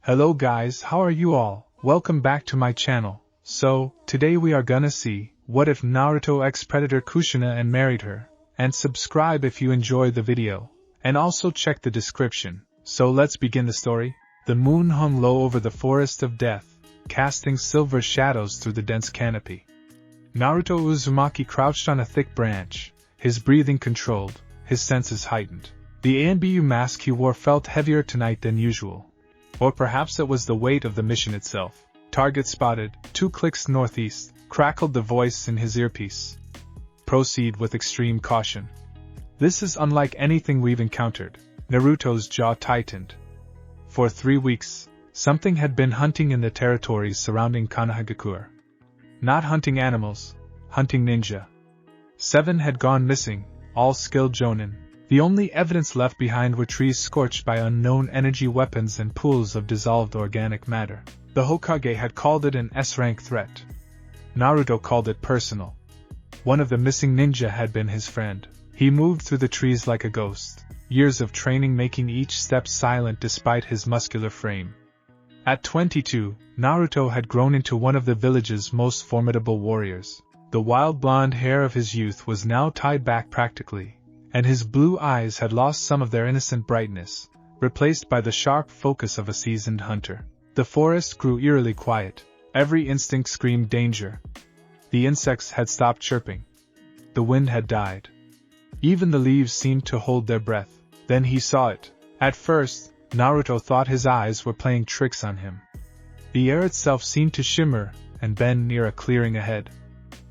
Hello guys, how are you all? Welcome back to my channel. So, today we are gonna see, what if Naruto ex-predator Kushina and married her? And subscribe if you enjoy the video. And also check the description. So let's begin the story. The moon hung low over the forest of death, casting silver shadows through the dense canopy. Naruto Uzumaki crouched on a thick branch, his breathing controlled, his senses heightened. The ANBU mask he wore felt heavier tonight than usual. Or perhaps it was the weight of the mission itself. Target spotted, 2 clicks northeast, crackled the voice in his earpiece. Proceed with extreme caution. This is unlike anything we've encountered. Naruto's jaw tightened. For 3 weeks, something had been hunting in the territories surrounding Konohagakure. Not hunting animals, hunting ninja. 7 had gone missing, all skilled jonin. The only evidence left behind were trees scorched by unknown energy weapons and pools of dissolved organic matter. The Hokage had called it an S-rank threat. Naruto called it personal. One of the missing ninja had been his friend. He moved through the trees like a ghost, years of training making each step silent despite his muscular frame. At 22, Naruto had grown into one of the village's most formidable warriors. The wild blonde hair of his youth was now tied back practically, and his blue eyes had lost some of their innocent brightness, replaced by the sharp focus of a seasoned hunter. The forest grew eerily quiet. Every instinct screamed danger. The insects had stopped chirping. The wind had died. Even the leaves seemed to hold their breath. Then he saw it. At first, Naruto thought his eyes were playing tricks on him. The air itself seemed to shimmer and bend near a clearing ahead.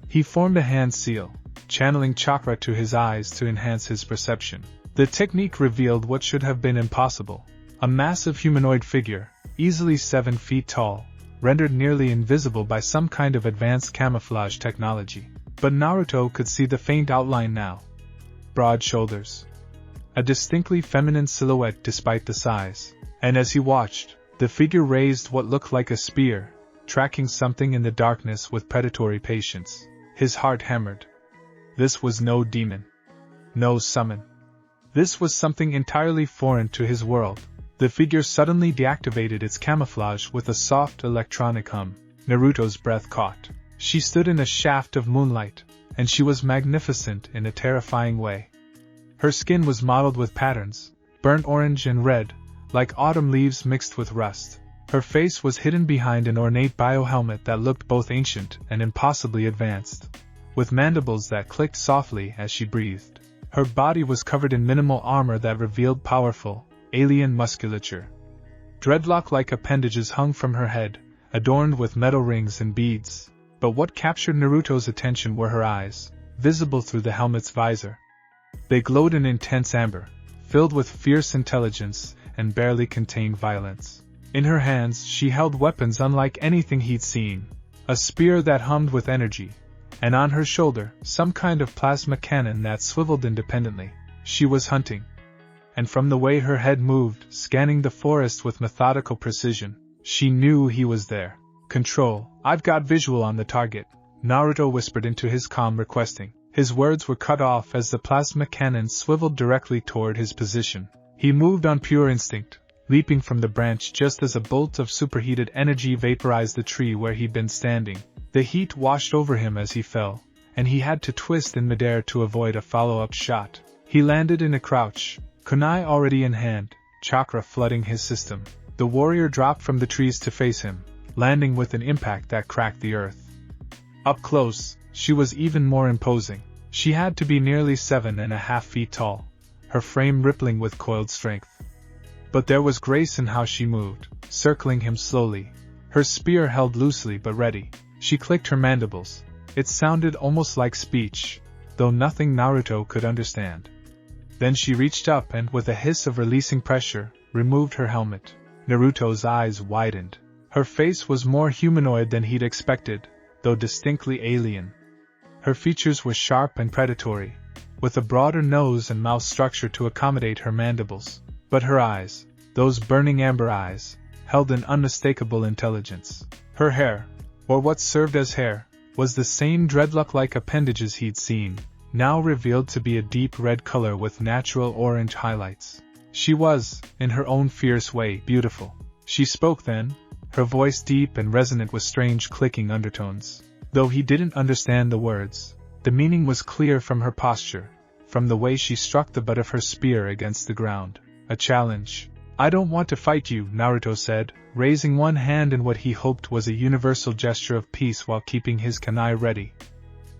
He formed a hand seal, channeling chakra to his eyes to enhance his perception. The technique revealed what should have been impossible. A massive humanoid figure, easily 7 feet tall, rendered nearly invisible by some kind of advanced camouflage technology. But Naruto could see the faint outline now. Broad shoulders. A distinctly feminine silhouette despite the size. And as he watched, the figure raised what looked like a spear, tracking something in the darkness with predatory patience. His heart hammered. This was no demon. No summon. This was something entirely foreign to his world. The figure suddenly deactivated its camouflage with a soft electronic hum. Naruto's breath caught. She stood in a shaft of moonlight, and she was magnificent in a terrifying way. Her skin was mottled with patterns, burnt orange and red, like autumn leaves mixed with rust. Her face was hidden behind an ornate biohelmet that looked both ancient and impossibly advanced, with mandibles that clicked softly as she breathed. Her body was covered in minimal armor that revealed powerful, alien musculature. Dreadlock-like appendages hung from her head, adorned with metal rings and beads. But what captured Naruto's attention were her eyes, visible through the helmet's visor. They glowed in intense amber, filled with fierce intelligence and barely contained violence. In her hands she held weapons unlike anything he'd seen, a spear that hummed with energy, and on her shoulder some kind of plasma cannon that swiveled independently. She was hunting. And from the way her head moved, scanning the forest with methodical precision, she knew he was there. Control, I've got visual on the target, Naruto whispered into his comm, requesting. His words were cut off as the plasma cannon swiveled directly toward his position. He moved on pure instinct, leaping from the branch just as a bolt of superheated energy vaporized the tree where he'd been standing. The heat washed over him as he fell, and he had to twist in midair to avoid a follow-up shot. He landed in a crouch, kunai already in hand, chakra flooding his system. The warrior dropped from the trees to face him, landing with an impact that cracked the earth. Up close, she was even more imposing. She had to be nearly 7.5 feet tall, her frame rippling with coiled strength. But there was grace in how she moved, circling him slowly, her spear held loosely but ready. She clicked her mandibles. It sounded almost like speech, though nothing Naruto could understand. Then she reached up and, with a hiss of releasing pressure, removed her helmet. Naruto's eyes widened. Her face was more humanoid than he'd expected, though distinctly alien. Her features were sharp and predatory, with a broader nose and mouth structure to accommodate her mandibles. But her eyes, those burning amber eyes, held an unmistakable intelligence. Her hair, or what served as hair, was the same dreadlock-like appendages he'd seen, now revealed to be a deep red color with natural orange highlights. She was, in her own fierce way, beautiful. She spoke then, her voice deep and resonant with strange clicking undertones. Though he didn't understand the words, the meaning was clear from her posture, from the way she struck the butt of her spear against the ground. A challenge. I don't want to fight you, Naruto said, raising one hand in what he hoped was a universal gesture of peace while keeping his kunai ready.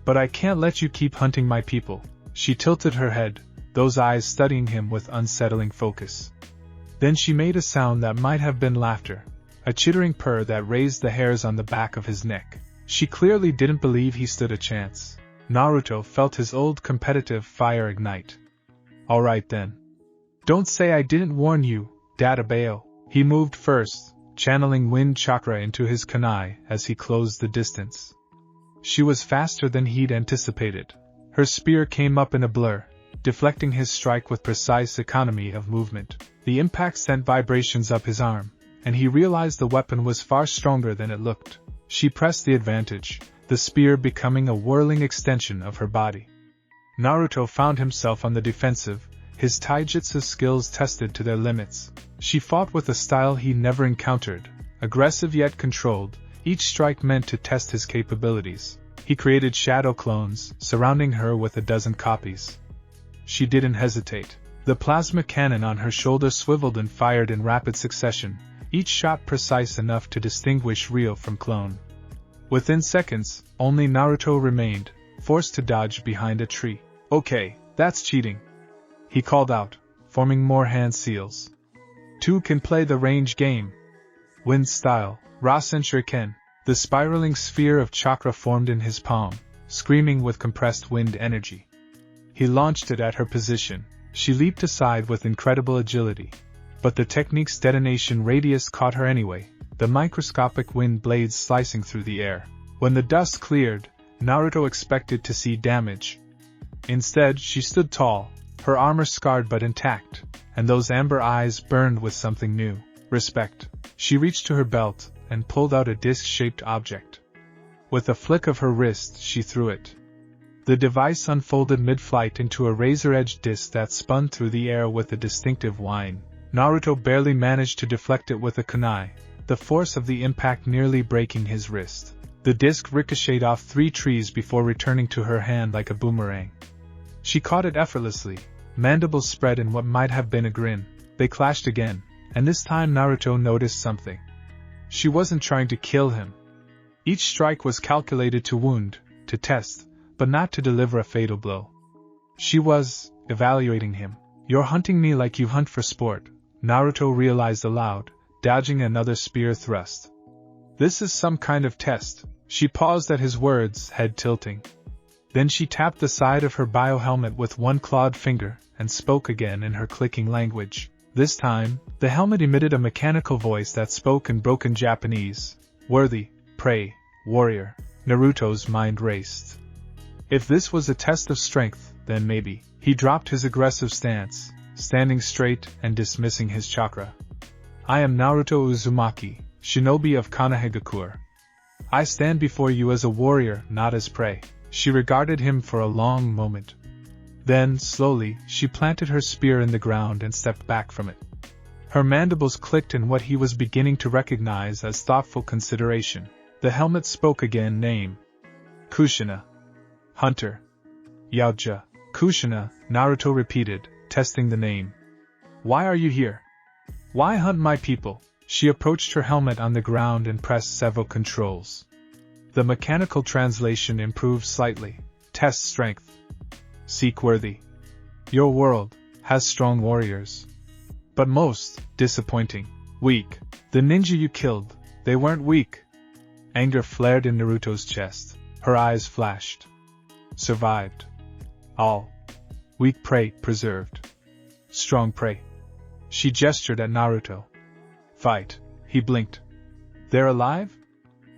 But I can't let you keep hunting my people. She tilted her head, those eyes studying him with unsettling focus. Then she made a sound that might have been laughter, a chittering purr that raised the hairs on the back of his neck. She clearly didn't believe he stood a chance. Naruto felt his old competitive fire ignite. All right then. Don't say I didn't warn you, Databeo. He moved first, channeling wind chakra into his kunai as he closed the distance. She was faster than he'd anticipated. Her spear came up in a blur, deflecting his strike with precise economy of movement. The impact sent vibrations up his arm, and he realized the weapon was far stronger than it looked. She pressed the advantage, the spear becoming a whirling extension of her body. Naruto found himself on the defensive, his taijutsu skills tested to their limits. She fought with a style he never encountered, aggressive yet controlled, each strike meant to test his capabilities. He created shadow clones, surrounding her with a dozen copies. She didn't hesitate. The plasma cannon on her shoulder swiveled and fired in rapid succession, each shot precise enough to distinguish real from clone. Within seconds, only Naruto remained, forced to dodge behind a tree. Okay, that's cheating, he called out, forming more hand seals. Two can play the range game. Wind style, Rasen Shuriken. The spiraling sphere of chakra formed in his palm, screaming with compressed wind energy. He launched it at her position. She leaped aside with incredible agility. But the technique's detonation radius caught her anyway, the microscopic wind blades slicing through the air. When the dust cleared, Naruto expected to see damage. Instead, she stood tall, her armor scarred but intact, and those amber eyes burned with something new, respect. She reached to her belt and pulled out a disc-shaped object. With a flick of her wrist, she threw it. The device unfolded mid-flight into a razor-edged disc that spun through the air with a distinctive whine. Naruto barely managed to deflect it with a kunai, the force of the impact nearly breaking his wrist. The disc ricocheted off 3 trees before returning to her hand like a boomerang. She caught it effortlessly, mandibles spread in what might have been a grin. They clashed again, and this time Naruto noticed something. She wasn't trying to kill him. Each strike was calculated to wound, to test, but not to deliver a fatal blow. She was evaluating him. You're hunting me like you hunt for sport, Naruto realized aloud, dodging another spear thrust. This is some kind of test. She paused at his words, head tilting. Then she tapped the side of her biohelmet with one clawed finger, and spoke again in her clicking language. This time, the helmet emitted a mechanical voice that spoke in broken Japanese. Worthy, prey, warrior. Naruto's mind raced. If this was a test of strength, then maybe. He dropped his aggressive stance, standing straight and dismissing his chakra. I am Naruto Uzumaki, shinobi of Konohagakure. I stand before you as a warrior, not as prey. She regarded him for a long moment. Then, slowly, she planted her spear in the ground and stepped back from it. Her mandibles clicked in what he was beginning to recognize as thoughtful consideration. The helmet spoke again. Name. Kushina. Hunter. Yaoja. Kushina, Naruto repeated, testing the name. Why are you here? Why hunt my people? She approached her helmet on the ground and pressed several controls. The mechanical translation improved slightly. Test strength. Seek worthy. Your world has strong warriors. But most disappointing. Weak. The ninja you killed, they weren't weak. Anger flared in Naruto's chest. Her eyes flashed. Survived. All. Weak prey preserved. Strong prey. She gestured at Naruto. Fight. He blinked. They're alive?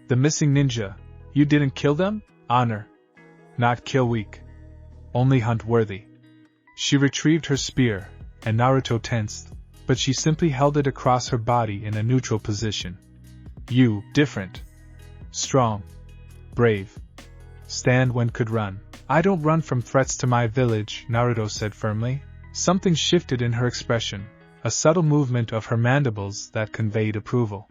The missing ninja. You didn't kill them? Honor. Not kill weak. Only hunt worthy. She retrieved her spear, and Naruto tensed, but she simply held it across her body in a neutral position. You, different. Strong. Brave. Stand when could run. I don't run from threats to my village, Naruto said firmly. Something shifted in her expression, a subtle movement of her mandibles that conveyed approval.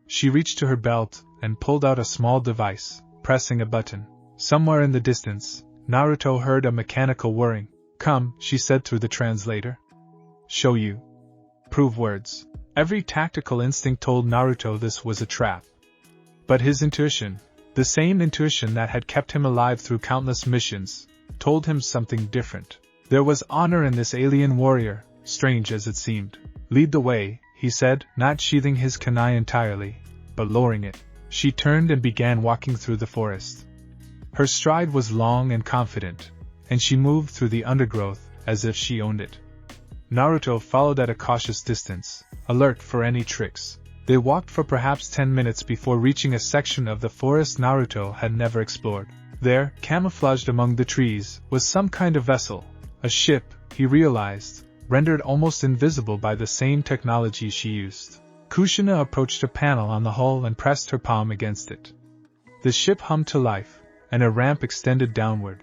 She reached to her belt and pulled out a small device, pressing a button. Somewhere in the distance, Naruto heard a mechanical whirring. "Come," she said through the translator. "Show you." Prove words. Every tactical instinct told Naruto this was a trap. But his intuition, the same intuition that had kept him alive through countless missions, told him something different. There was honor in this alien warrior, strange as it seemed. "Lead the way," he said, not sheathing his kunai entirely, but lowering it. She turned and began walking through the forest. Her stride was long and confident, and she moved through the undergrowth as if she owned it. Naruto followed at a cautious distance, alert for any tricks. They walked for perhaps 10 minutes before reaching a section of the forest Naruto had never explored. There, camouflaged among the trees, was some kind of vessel, a ship, he realized, rendered almost invisible by the same technology she used. Kushina approached a panel on the hull and pressed her palm against it. The ship hummed to life, and a ramp extended downward.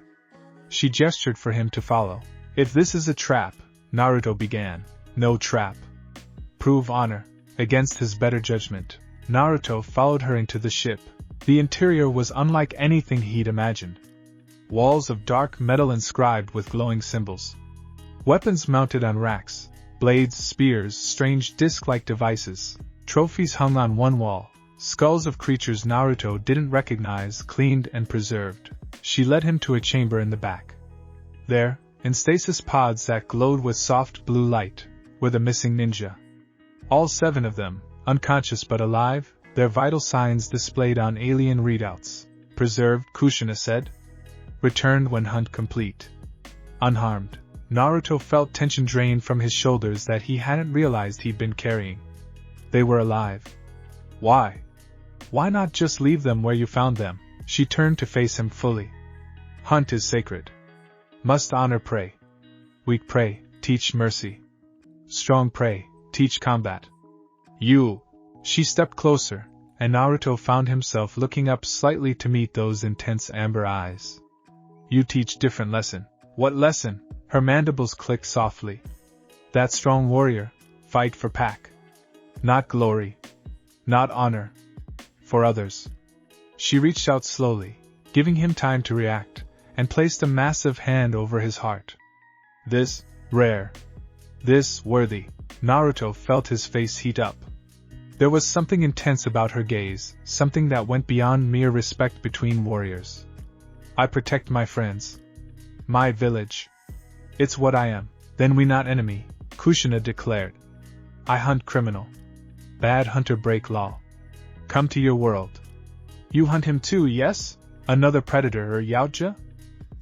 She gestured for him to follow. "If this is a trap," Naruto began. "No trap. Prove honor." Against his better judgment, Naruto followed her into the ship. The interior was unlike anything he'd imagined. Walls of dark metal inscribed with glowing symbols. Weapons mounted on racks, blades, spears, strange disc-like devices. Trophies hung on one wall, skulls of creatures Naruto didn't recognize, cleaned and preserved. She led him to a chamber in the back. There, in stasis pods that glowed with soft blue light, were the missing ninja. All 7 of them, unconscious but alive, their vital signs displayed on alien readouts. "Preserved," Kushina said. "Returned when hunt complete." Unharmed, Naruto felt tension drain from his shoulders that he hadn't realized he'd been carrying. They were alive. Why? Why not just leave them where you found them? She turned to face him fully. "Hunt is sacred. Must honor prey. Weak prey, teach mercy. Strong prey, teach combat. You." She stepped closer, and Naruto found himself looking up slightly to meet those intense amber eyes. "You teach different lesson." "What lesson?" Her mandibles clicked softly. "That strong warrior, fight for pack. Not glory. Not honor. For others." She reached out slowly, giving him time to react, and placed a massive hand over his heart. "This, rare. This, worthy." Naruto felt his face heat up. There was something intense about her gaze, something that went beyond mere respect between warriors. "I protect my friends. My village. It's what I am." "Then we not enemy," Kushina declared. "I hunt criminal. Bad hunter break law. Come to your world." "You hunt him too, yes? Another predator or Yautja?"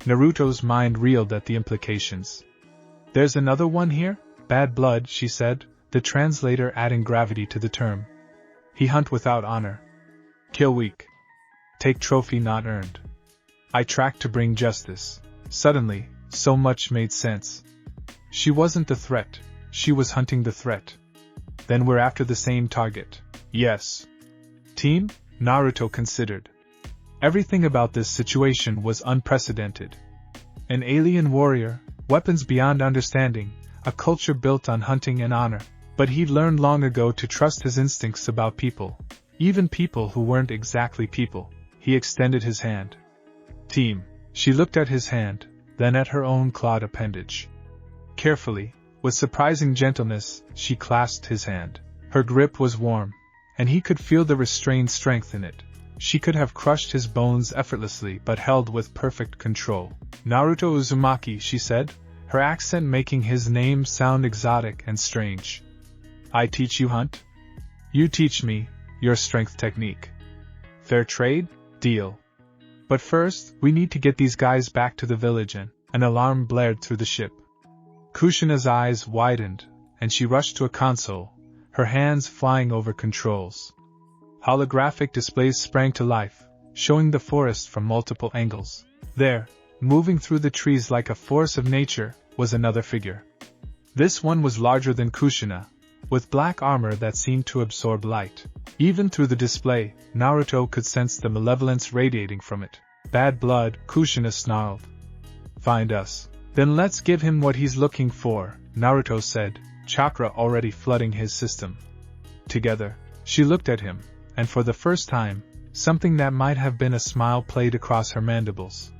Naruto's mind reeled at the implications. "There's another one here? Bad blood," she said, the translator adding gravity to the term. "He hunt without honor. Kill weak. Take trophy not earned. I track to bring justice." Suddenly, so much made sense. She wasn't the threat, she was hunting the threat. "Then we're after the same target." "Yes." "Team?" Naruto considered. Everything about this situation was unprecedented. An alien warrior, weapons beyond understanding, a culture built on hunting and honor. But he'd learned long ago to trust his instincts about people, even people who weren't exactly people. He extended his hand. "Team." She looked at his hand, then at her own clawed appendage. Carefully, with surprising gentleness, she clasped his hand. Her grip was warm, and he could feel the restrained strength in it. She could have crushed his bones effortlessly but held with perfect control. "Naruto Uzumaki," she said, her accent making his name sound exotic and strange. "I teach you hunt? You teach me your strength technique. Fair trade? Deal. But first, we need to get these guys back to the village." And an alarm blared through the ship. Kushina's eyes widened, and she rushed to a console, her hands flying over controls. Holographic displays sprang to life, showing the forest from multiple angles. There, moving through the trees like a force of nature, was another figure. This one was larger than Kushina, with black armor that seemed to absorb light. Even through the display, Naruto could sense the malevolence radiating from it. "Bad blood," Kushina snarled. "Find us. Then let's give him what he's looking for," Naruto said, chakra already flooding his system. Together, she looked at him, and for the first time, something that might have been a smile played across her mandibles.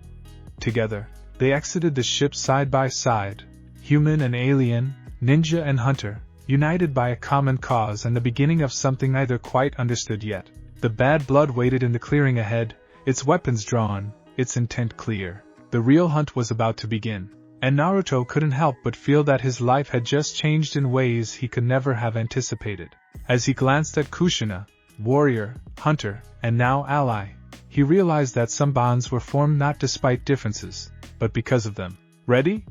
Together, they exited the ship side by side, human and alien, ninja and hunter, united by a common cause and the beginning of something neither quite understood yet. The bad blood waited in the clearing ahead, its weapons drawn, its intent clear. The real hunt was about to begin, and Naruto couldn't help but feel that his life had just changed in ways he could never have anticipated. As he glanced at Kushina, warrior, hunter, and now ally, he realized that some bonds were formed not despite differences, but because of them. "Ready?"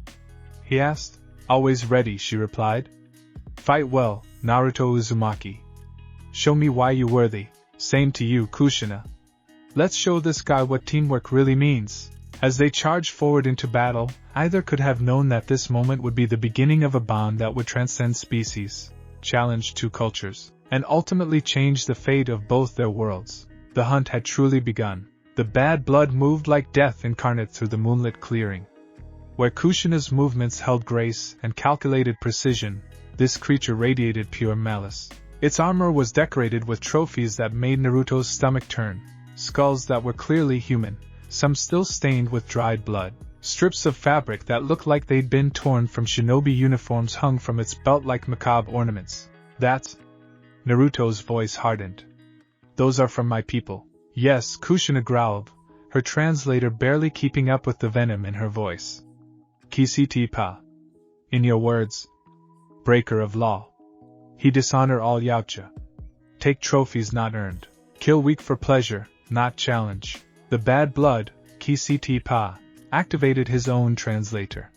he asked. "Always ready," she replied. "Fight well, Naruto Uzumaki. Show me why you're worthy." "Same to you, Kushina. Let's show this guy what teamwork really means." As they charged forward into battle, either could have known that this moment would be the beginning of a bond that would transcend species, challenge two cultures, and ultimately change the fate of both their worlds. The hunt had truly begun. The bad blood moved like death incarnate through the moonlit clearing. Where Kushina's movements held grace and calculated precision, this creature radiated pure malice. Its armor was decorated with trophies that made Naruto's stomach turn, skulls that were clearly human, some still stained with dried blood. Strips of fabric that looked like they'd been torn from shinobi uniforms hung from its belt like macabre ornaments. "That's..." Naruto's voice hardened. "Those are from my people." "Yes," Kushina growled, her translator barely keeping up with the venom in her voice. "Kisiti pa. In your words, breaker of law. He dishonor all Yautja. Take trophies not earned. Kill weak for pleasure, not challenge." The bad blood, Kisiti pa, activated his own translator.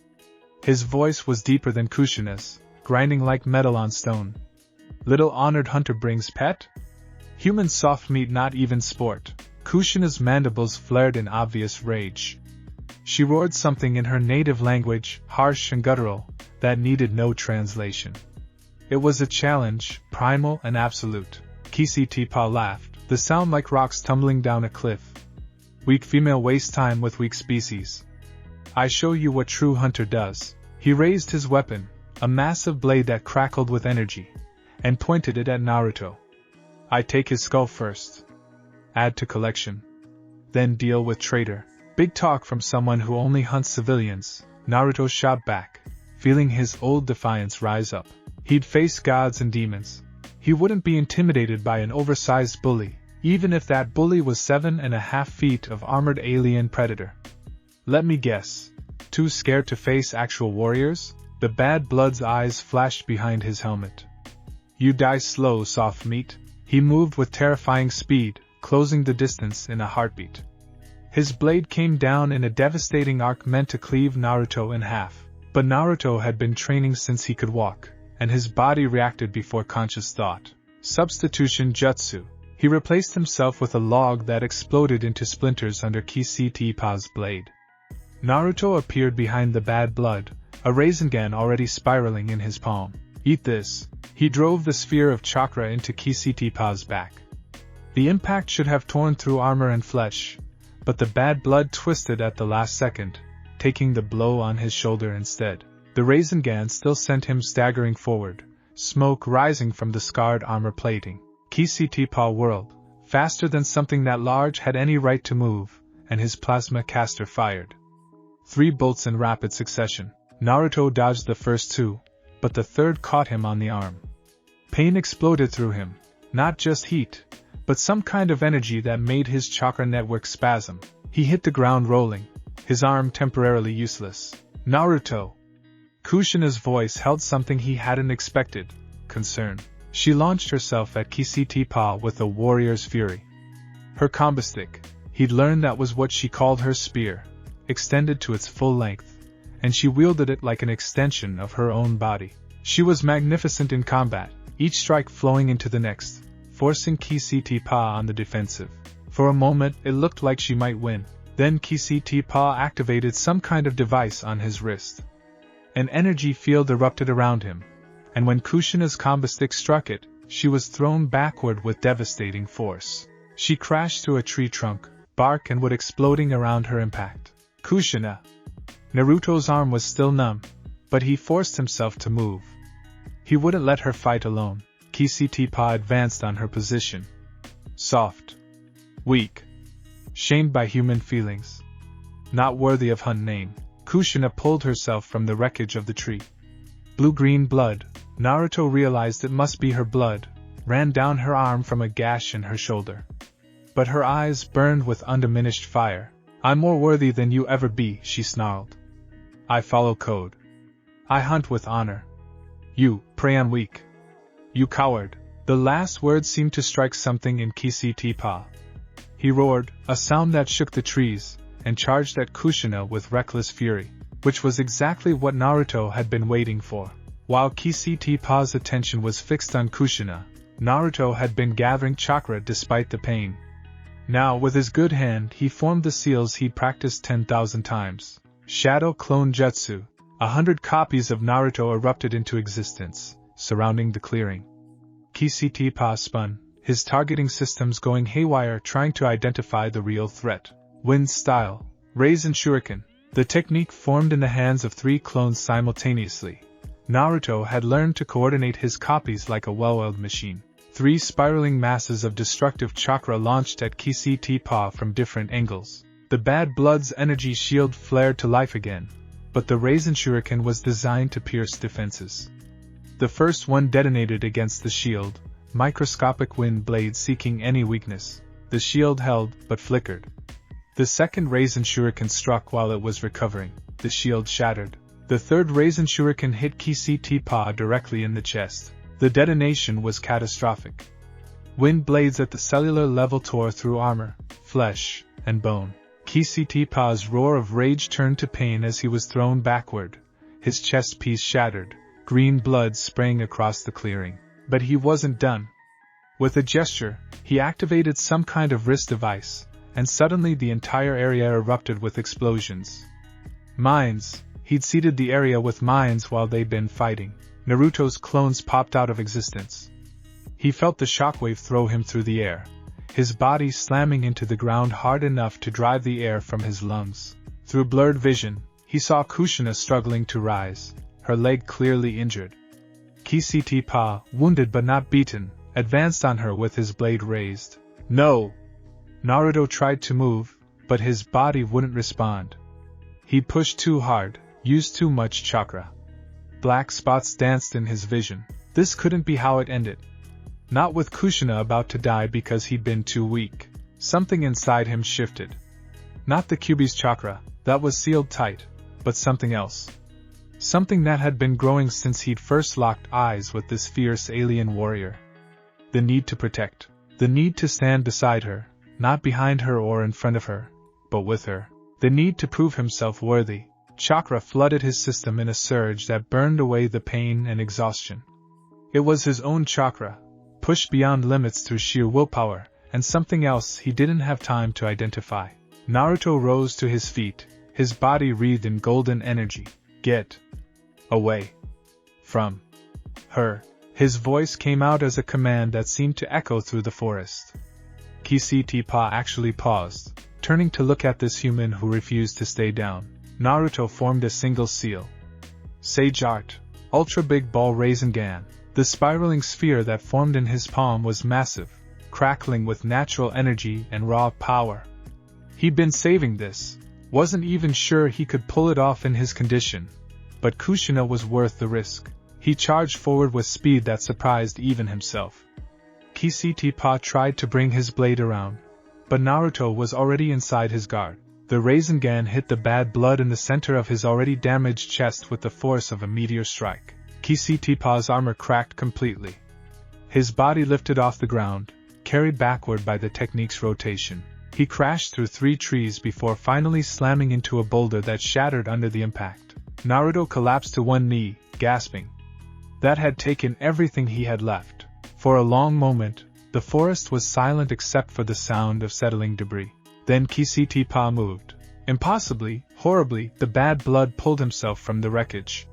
His voice was deeper than Kushina's, grinding like metal on stone. "Little honored hunter brings pet? Human soft meat not even sport." Kushina's mandibles flared in obvious rage. She roared something in her native language, harsh and guttural, that needed no translation. It was a challenge, primal and absolute. Kisiti pa laughed, the sound like rocks tumbling down a cliff. "Weak female waste time with weak species. I show you what true hunter does." He raised his weapon, a massive blade that crackled with energy, and pointed it at Naruto. "I take his skull first. Add to collection. Then deal with traitor." Big talk from someone who only hunts civilians, Naruto shot back, feeling his old defiance rise up. He'd faced gods and demons. He wouldn't be intimidated by an oversized bully, even if that bully was 7.5 feet of armored alien predator. "Let me guess. Too scared to face actual warriors?" The bad blood's eyes flashed behind his helmet. "You die slow, soft meat." He moved with terrifying speed, closing the distance in a heartbeat. His blade came down in a devastating arc meant to cleave Naruto in half. But Naruto had been training since he could walk, and his body reacted before conscious thought. Substitution jutsu. He replaced himself with a log that exploded into splinters under Kisiti pa's blade. Naruto appeared behind the bad blood, a Rasengan already spiraling in his palm. "Eat this." He drove the sphere of chakra into Kisiti pa's back. The impact should have torn through armor and flesh, but the bad blood twisted at the last second, taking the blow on his shoulder instead. The Rasengan still sent him staggering forward, smoke rising from the scarred armor plating. Kisiti pa whirled, faster than something that large had any right to move, and his plasma caster fired. 3 bolts in rapid succession. Naruto dodged the first 2, but the third caught him on the arm. Pain exploded through him, not just heat, but some kind of energy that made his chakra network spasm. He hit the ground rolling, his arm temporarily useless. "Naruto!" Kushina's voice held something he hadn't expected, concern. She launched herself at Kisiti pa with a warrior's fury. Her combo stick, he'd learned that was what she called her spear, extended to its full length, and she wielded it like an extension of her own body. She was magnificent in combat, each strike flowing into the next, forcing Kisiti pa on the defensive. For a moment it looked like she might win. Then Kisiti pa activated some kind of device on his wrist. An energy field erupted around him, and when Kushina's combo stick struck it, she was thrown backward with devastating force. She crashed through a tree trunk, bark and wood exploding around her impact. "Kushina!" Naruto's arm was still numb, but he forced himself to move. He wouldn't let her fight alone. Kushina advanced on her position. Soft. Weak. Shamed by human feelings. Not worthy of Hun name. Kushina pulled herself from the wreckage of the tree. Blue-green blood. Naruto realized it must be her blood, ran down her arm from a gash in her shoulder. But her eyes burned with undiminished fire. I'm more worthy than you ever be, she snarled. I follow code. I hunt with honor. You prey on weak. You coward. The last word seemed to strike something in Kushina. He roared, a sound that shook the trees, and charged at Kushina with reckless fury, which was exactly what Naruto had been waiting for. While Kushina's attention was fixed on Kushina, Naruto had been gathering chakra despite the pain. Now, with his good hand, he formed the seals he'd practiced 10,000 times. Shadow Clone Jutsu. 100 copies of Naruto erupted into existence, surrounding the clearing. Kushina spun, his targeting systems going haywire, trying to identify the real threat. Wind style. Raisin Shuriken. The technique formed in the hands of 3 clones simultaneously. Naruto had learned to coordinate his copies like a well-oiled machine. 3 spiraling masses of destructive chakra launched at Kushina from different angles. The bad blood's energy shield flared to life again, but the Raisin Shuriken was designed to pierce defenses. The first one detonated against the shield, microscopic wind blades seeking any weakness. The shield held, but flickered. The second Raisin Shuriken struck while it was recovering. The shield shattered. The third Raisin Shuriken hit Kushina directly in the chest. The detonation was catastrophic. Wind blades at the cellular level tore through armor, flesh, and bone. Kushina's roar of rage turned to pain as he was thrown backward. His chest piece shattered, green blood spraying across the clearing. But he wasn't done. With a gesture, he activated some kind of wrist device, and suddenly the entire area erupted with explosions. Mines. He'd seeded the area with mines while they'd been fighting. Naruto's clones popped out of existence. He felt the shockwave throw him through the air, his body slamming into the ground hard enough to drive the air from his lungs. Through blurred vision, he saw Kushina struggling to rise, her leg clearly injured. Kushina, wounded but not beaten, advanced on her with his blade raised. No! Naruto tried to move, but his body wouldn't respond. He pushed too hard, used too much chakra. Black spots danced in his vision. This couldn't be how it ended. Not with Kushina about to die because he'd been too weak. Something inside him shifted. Not the Kyuubi's chakra, that was sealed tight, but something else. Something that had been growing since he'd first locked eyes with this fierce alien warrior. The need to protect. The need to stand beside her, not behind her or in front of her, but with her. The need to prove himself worthy. Chakra flooded his system in a surge that burned away the pain and exhaustion. It was his own chakra, pushed beyond limits through sheer willpower, and something else he didn't have time to identify. Naruto rose to his feet, his body wreathed in golden energy. Get away from her. His voice came out as a command that seemed to echo through the forest. Kushina actually paused, turning to look at this human who refused to stay down. Naruto formed a single seal. Sage Art. Ultra Big Ball Rasengan. The spiraling sphere that formed in his palm was massive, crackling with natural energy and raw power. He'd been saving this, wasn't even sure he could pull it off in his condition, but Kushina was worth the risk. He charged forward with speed that surprised even himself. Kushina tried to bring his blade around, but Naruto was already inside his guard. The Rasengan hit the bad blood in the center of his already damaged chest with the force of a meteor strike. Kushina's armor cracked completely. His body lifted off the ground, carried backward by the technique's rotation. He crashed through 3 trees before finally slamming into a boulder that shattered under the impact. Naruto collapsed to one knee, gasping. That had taken everything he had left. For a long moment, the forest was silent except for the sound of settling debris. Then Kushina moved. Impossibly, horribly, the bad blood pulled himself from the wreckage.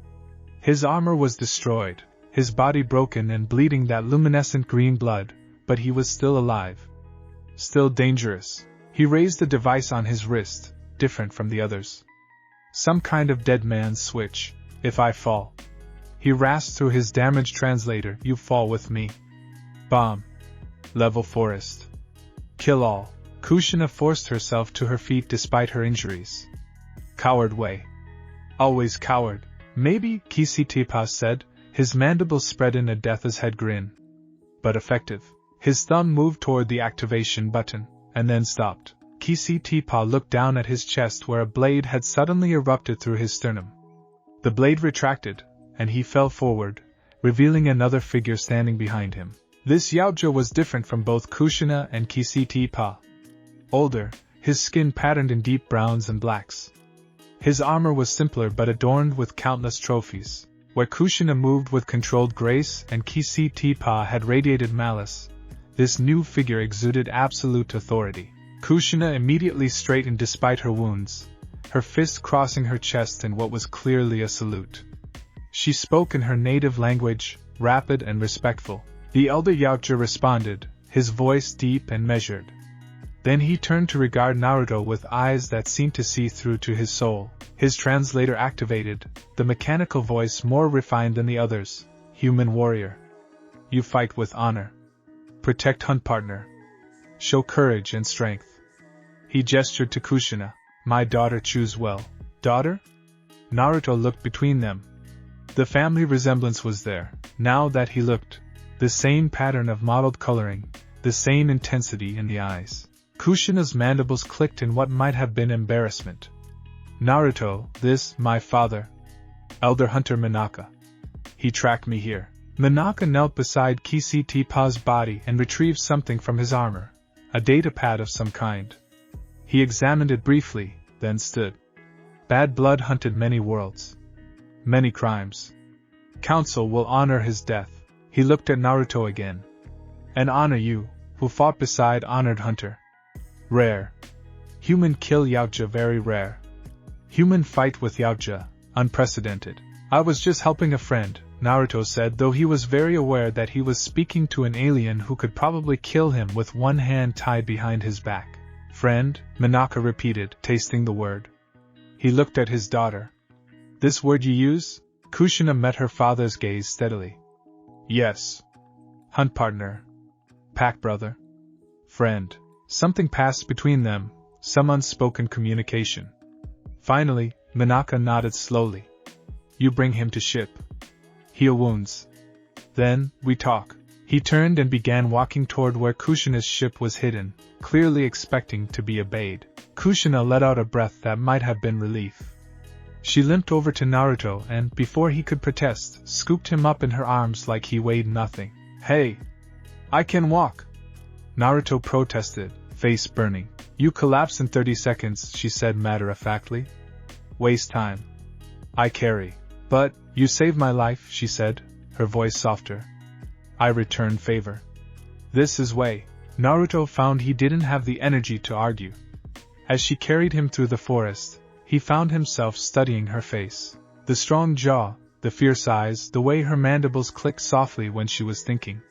His armor was destroyed, his body broken and bleeding that luminescent green blood, but he was still alive. Still dangerous. He raised the device on his wrist, different from the others. Some kind of dead man's switch. If I fall. He rasped through his damaged translator, "You fall with me." Bomb. Level forest. Kill all. Kushina forced herself to her feet despite her injuries. Coward way. Always coward. Maybe, Kisitipa said, his mandibles spread in a death's head grin. But effective. His thumb moved toward the activation button, and then stopped. Kisitipa looked down at his chest where a blade had suddenly erupted through his sternum. The blade retracted, and he fell forward, revealing another figure standing behind him. This Yaoja was different from both Kushina and Kisitipa. Older, his skin patterned in deep browns and blacks. His armor was simpler but adorned with countless trophies. Where Kushina moved with controlled grace and Kisitipa had radiated malice, this new figure exuded absolute authority. Kushina immediately straightened despite her wounds, her fist crossing her chest in what was clearly a salute. She spoke in her native language, rapid and respectful. The elder Yaoja responded, his voice deep and measured. Then he turned to regard Naruto with eyes that seemed to see through to his soul. His translator activated, the mechanical voice more refined than the others. Human warrior. You fight with honor. Protect hunt partner. Show courage and strength. He gestured to Kushina. My daughter, choose well. Daughter? Naruto looked between them. The family resemblance was there. Now that he looked, the same pattern of mottled coloring, the same intensity in the eyes. Kushina's mandibles clicked in what might have been embarrassment. Naruto, this, my father. Elder Hunter Minaka. He tracked me here. Minaka knelt beside Kisitipa's body and retrieved something from his armor, a data pad of some kind. He examined it briefly, then stood. Bad blood hunted many worlds. Many crimes. Council will honor his death. He looked at Naruto again. And honor you, who fought beside honored hunter. Rare. Human kill Yaoja very rare. Human fight with Yaoja, unprecedented. I was just helping a friend, Naruto said, though he was very aware that he was speaking to an alien who could probably kill him with one hand tied behind his back. Friend, Minaka repeated, tasting the word. He looked at his daughter. This word you use? Kushina met her father's gaze steadily. Yes. Hunt partner. Pack brother. Friend. Something passed between them, some unspoken communication. Finally, Minaka nodded slowly. You bring him to ship. Heal wounds. Then, we talk. He turned and began walking toward where Kushina's ship was hidden, clearly expecting to be obeyed. Kushina let out a breath that might have been relief. She limped over to Naruto and, before he could protest, scooped him up in her arms like he weighed nothing. Hey! I can walk! Naruto protested, face burning. You collapse in 30 seconds, she said matter-of-factly. Waste time. I carry. But, you saved my life, she said, her voice softer. I return favor. This is way. Naruto found he didn't have the energy to argue. As she carried him through the forest, he found himself studying her face. The strong jaw, the fierce eyes, the way her mandibles clicked softly when she was thinking.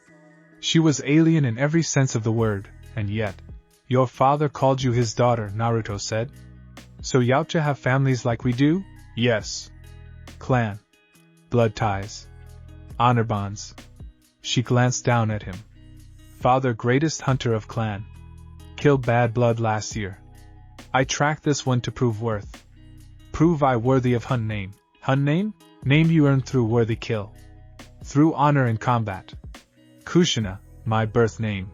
She was alien in every sense of the word, and yet. Your father called you his daughter, Naruto said. So Yaoja have families like we do? Yes. Clan. Blood ties. Honor bonds. She glanced down at him. Father, greatest hunter of clan. Killed bad blood last year. I tracked this one to prove worth. Prove I worthy of hunt name. Hunt name? Name you earned through worthy kill. Through honor in combat. Kushina, my birth name.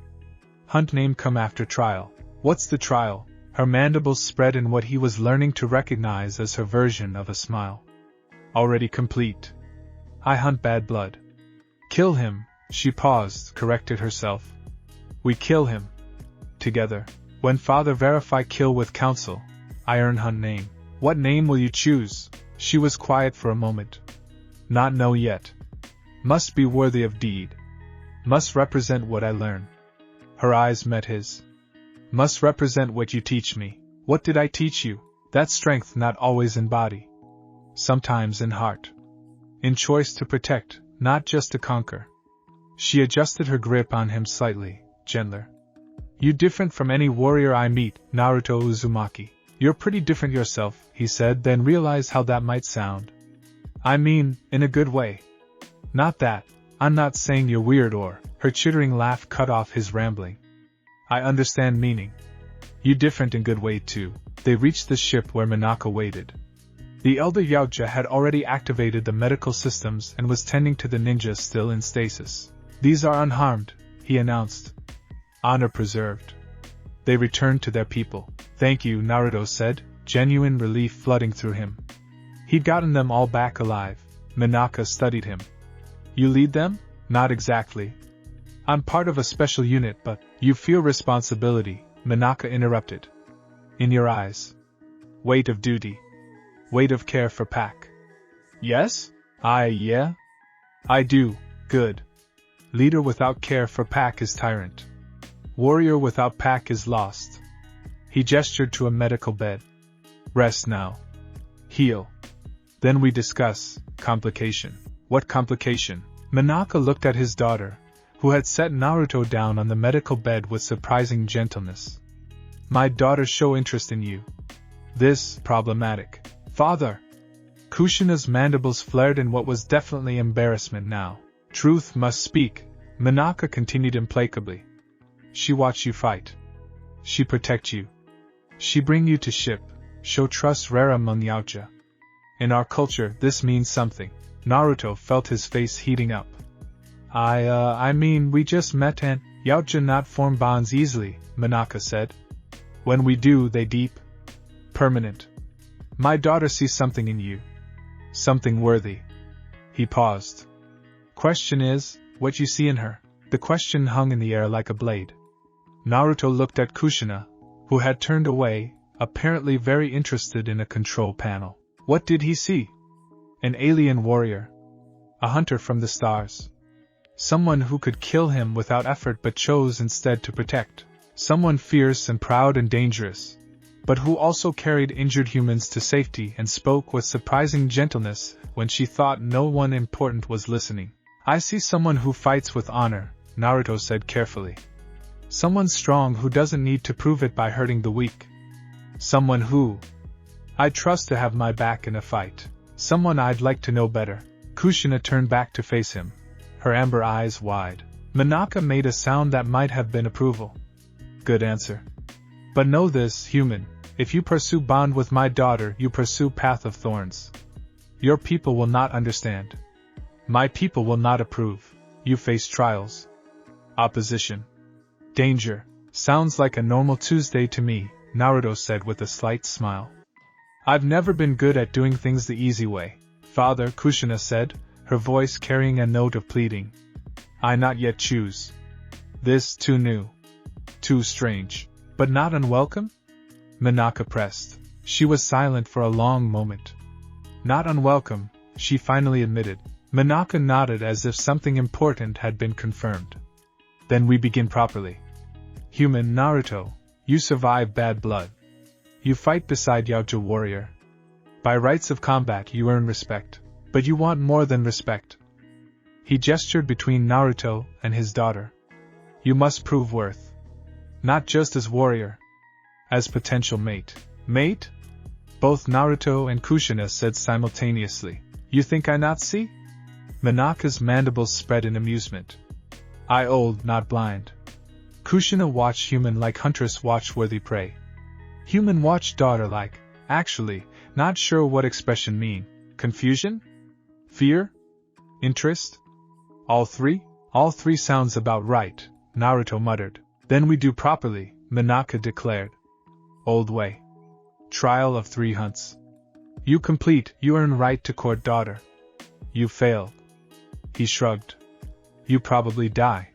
Hunt name come after trial. What's the trial? Her mandibles spread in what he was learning to recognize as her version of a smile. Already complete. I hunt bad blood. Kill him, she paused, corrected herself. We kill him. Together. When father verify kill with council, I earn hunt name. What name will you choose? She was quiet for a moment. Not know yet. Must be worthy of deed. Must represent what I learn. Her eyes met his. Must represent what you teach me. What did I teach you? That strength not always in body. Sometimes in heart. In choice to protect, not just to conquer. She adjusted her grip on him slightly, gentler. You different from any warrior I meet, Naruto Uzumaki. You're pretty different yourself, he said, then realized how that might sound. I mean, in a good way. Not that. I'm not saying you're weird or. Her chittering laugh cut off his rambling. I understand meaning. You different in good way too. They reached the ship where Minako waited. The elder Yaoja had already activated the medical systems and was tending to the ninjas still in stasis. These are unharmed, he announced. Honor preserved. They returned to their people. Thank you, Naruto said, genuine relief flooding through him. He'd gotten them all back alive. Minako studied him. You lead them? Not exactly. I'm part of a special unit, but you feel responsibility, Minako interrupted. In your eyes. Weight of duty. Weight of care for pack. Yes? Yeah? I do. Good. Leader without care for pack is tyrant. Warrior without pack is lost. He gestured to a medical bed. Rest now. Heal. Then we discuss complication. What complication? Minako looked at his daughter, who had set Naruto down on the medical bed with surprising gentleness. My daughter show interest in you. This, problematic. Father! Kushina's mandibles flared in what was definitely embarrassment now. Truth must speak, Minako continued implacably. She watch you fight. She protect you. She bring you to ship, show trust rare among Yaoja. In our culture, this means something. Naruto felt his face heating up. I mean, we just met and Yaoja not form bonds easily, Minako said. When we do, they deep. Permanent. My daughter sees something in you. Something worthy. He paused. Question is, what you see in her? The question hung in the air like a blade. Naruto looked at Kushina, who had turned away, apparently very interested in a control panel. What did he see? An alien warrior. A hunter from the stars. Someone who could kill him without effort but chose instead to protect. Someone fierce and proud and dangerous, but who also carried injured humans to safety and spoke with surprising gentleness when she thought no one important was listening. I see someone who fights with honor, Naruto said carefully. Someone strong who doesn't need to prove it by hurting the weak. Someone who I trust to have my back in a fight. Someone I'd like to know better. Kushina turned back to face him, her amber eyes wide. Minako made a sound that might have been approval. Good answer. But know this, human, if you pursue bond with my daughter, you pursue path of thorns. Your people will not understand. My people will not approve. You face trials. Opposition. Danger. Sounds like a normal Tuesday to me, Naruto said with a slight smile. I've never been good at doing things the easy way, Father, Kushina said, her voice carrying a note of pleading. I not yet choose. This too new. Too strange. But not unwelcome? Minako pressed. She was silent for a long moment. Not unwelcome, she finally admitted. Minako nodded as if something important had been confirmed. Then we begin properly. Human Naruto, you survive bad blood. You fight beside Yaoja warrior. By rights of combat you earn respect. But you want more than respect. He gestured between Naruto and his daughter. You must prove worth. Not just as warrior. As potential mate. Mate? Both Naruto and Kushina said simultaneously. You think I not see? Minako's mandibles spread in amusement. I old, not blind. Kushina watch human like huntress watch worthy prey. Human watch daughter like, actually, not sure what expression mean. Confusion? Fear? Interest? All three? All three sounds about right, Naruto muttered. Then we do properly, Minako declared. Old way. Trial of 3 hunts. You complete, you earn right to court daughter. You fail. He shrugged. You probably die.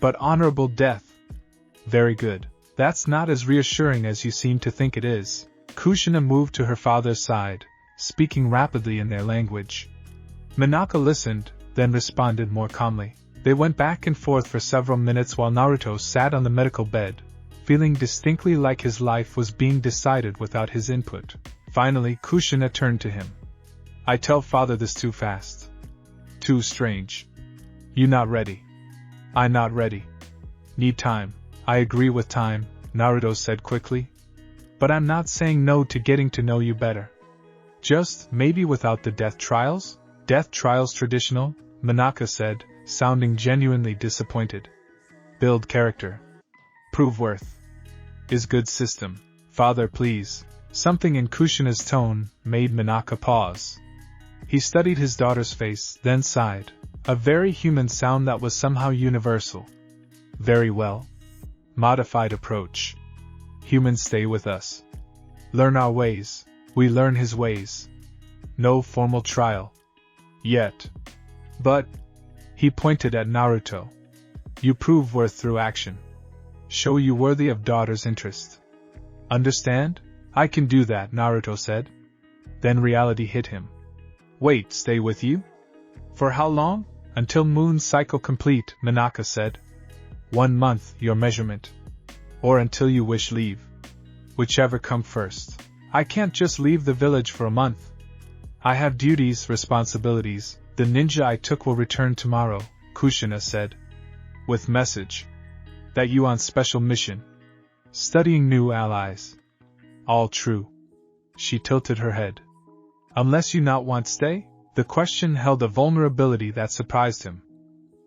But honorable death. Very good. That's not as reassuring as you seem to think it is. Kushina moved to her father's side, speaking rapidly in their language. Minako listened, then responded more calmly. They went back and forth for several minutes while Naruto sat on the medical bed, feeling distinctly like his life was being decided without his input. Finally, Kushina turned to him. I tell father this too fast. Too strange. You not ready. I not ready. Need time. I agree with time, Naruto said quickly. But I'm not saying no to getting to know you better. Just, maybe without the death trials? Death trials traditional? Minaka said, sounding genuinely disappointed. Build character. Prove worth. Is good system. Father, please. Something in Kushina's tone made Minaka pause. He studied his daughter's face, then sighed. A very human sound that was somehow universal. Very well. Modified approach. Humans stay with us. Learn our ways. We learn his ways. No formal trial. Yet. But. He pointed at Naruto. You prove worth through action. Show you worthy of daughter's interest. Understand? I can do that, Naruto said. Then reality hit him. Wait, stay with you? For how long? Until moon cycle complete, Minaka said. 1 month, your measurement. Or until you wish leave. Whichever come first. I can't just leave the village for a month. I have duties, responsibilities. The ninja I took will return tomorrow, Kushina said. With message. That you on special mission. Studying new allies. All true. She tilted her head. Unless you not want stay? The question held a vulnerability that surprised him.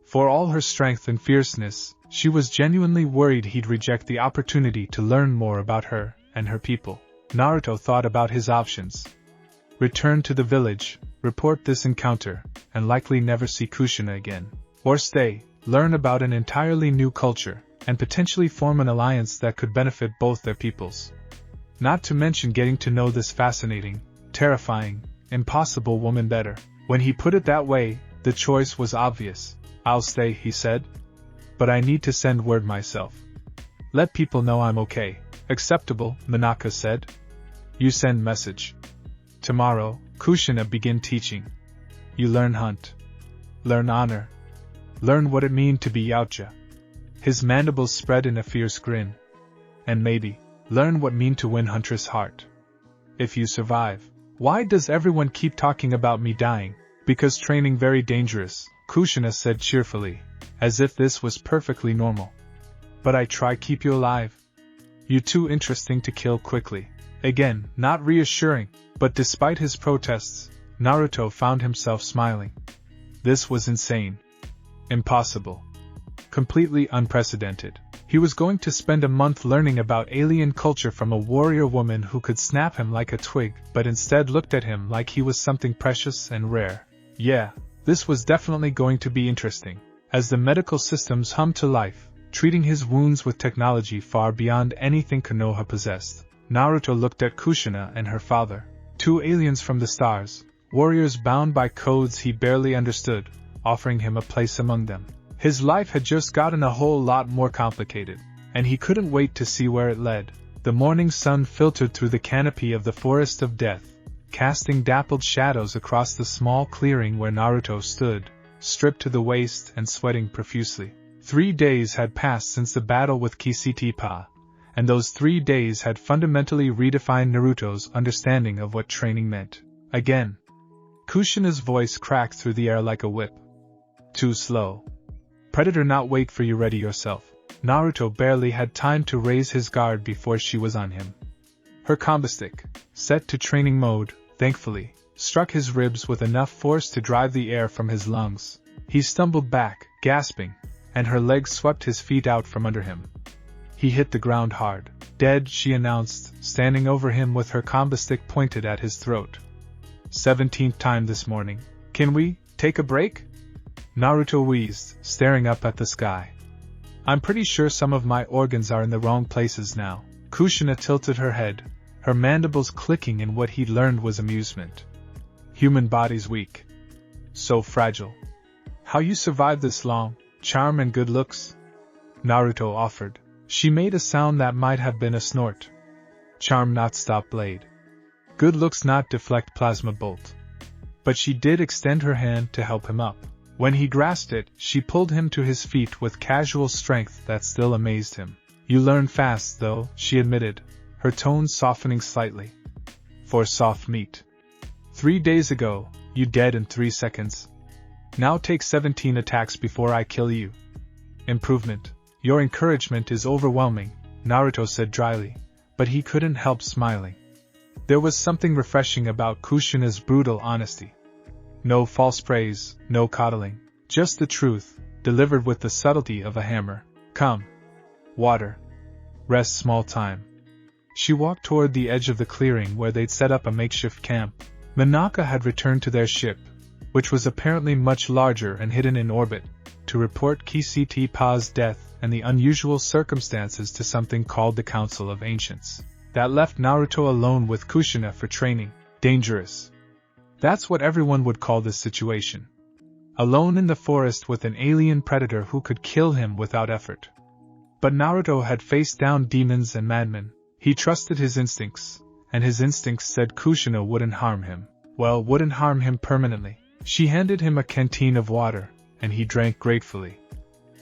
For all her strength and fierceness, she was genuinely worried he'd reject the opportunity to learn more about her and her people. Naruto thought about his options. Return to the village, report this encounter, and likely never see Kushina again. Or stay, learn about an entirely new culture, and potentially form an alliance that could benefit both their peoples. Not to mention getting to know this fascinating, terrifying, impossible woman better. When he put it that way, the choice was obvious. I'll stay, he said. But I need to send word myself. Let people know I'm okay. Acceptable, Minaka said. You send message. Tomorrow, Kushina begin teaching. You learn hunt. Learn honor. Learn what it mean to be Yautja. His mandibles spread in a fierce grin. And maybe, learn what mean to win Hunter's heart. If you survive. Why does everyone keep talking about me dying? Because training very dangerous, Kushina said cheerfully, as if this was perfectly normal. But I try keep you alive. You too interesting to kill quickly. Again, not reassuring, but despite his protests, Naruto found himself smiling. This was insane. Impossible. Completely unprecedented. He was going to spend a month learning about alien culture from a warrior woman who could snap him like a twig, but instead looked at him like he was something precious and rare. Yeah, this was definitely going to be interesting. As the medical systems hummed to life, treating his wounds with technology far beyond anything Konoha possessed, Naruto looked at Kushina and her father. 2 aliens from the stars, warriors bound by codes he barely understood, offering him a place among them. His life had just gotten a whole lot more complicated, and he couldn't wait to see where it led. The morning sun filtered through the canopy of the forest of death, casting dappled shadows across the small clearing where Naruto stood, stripped to the waist and sweating profusely. 3 days had passed since the battle with Kishipa, and those 3 days had fundamentally redefined Naruto's understanding of what training meant. Again. Kushina's voice cracked through the air like a whip. Too slow. Predator not wait for you, ready yourself. Naruto barely had time to raise his guard before she was on him. Her combo stick, set to training mode, thankfully, struck his ribs with enough force to drive the air from his lungs. He stumbled back, gasping, and her legs swept his feet out from under him. He hit the ground hard. Dead, she announced, standing over him with her combo stick pointed at his throat. 17th time this morning. Can we take a break? Naruto wheezed, staring up at the sky. I'm pretty sure some of my organs are in the wrong places now. Kushina tilted her head, her mandibles clicking in what he'd learned was amusement. Human body's weak. So fragile. How you survive this long? Charm and good looks? Naruto offered. She made a sound that might have been a snort. Charm not stop blade. Good looks not deflect plasma bolt. But she did extend her hand to help him up. When he grasped it, she pulled him to his feet with casual strength that still amazed him. You learn fast, though, she admitted, her tone softening slightly. For soft meat. 3 days ago, you dead in 3 seconds. Now take 17 attacks before I kill you. Improvement. Your encouragement is overwhelming, Naruto said dryly, but he couldn't help smiling. There was something refreshing about Kushina's brutal honesty. No false praise, no coddling. Just the truth, delivered with the subtlety of a hammer. Come. Water. Rest small time. She walked toward the edge of the clearing where they'd set up a makeshift camp. Minaka had returned to their ship, which was apparently much larger and hidden in orbit, to report Kct Pa's death and the unusual circumstances to something called the Council of Ancients. That left Naruto alone with Kushina for training. Dangerous. That's what everyone would call this situation. Alone in the forest with an alien predator who could kill him without effort. But Naruto had faced down demons and madmen. He trusted his instincts, and his instincts said Kushina wouldn't harm him. Well, wouldn't harm him permanently. She handed him a canteen of water, and he drank gratefully.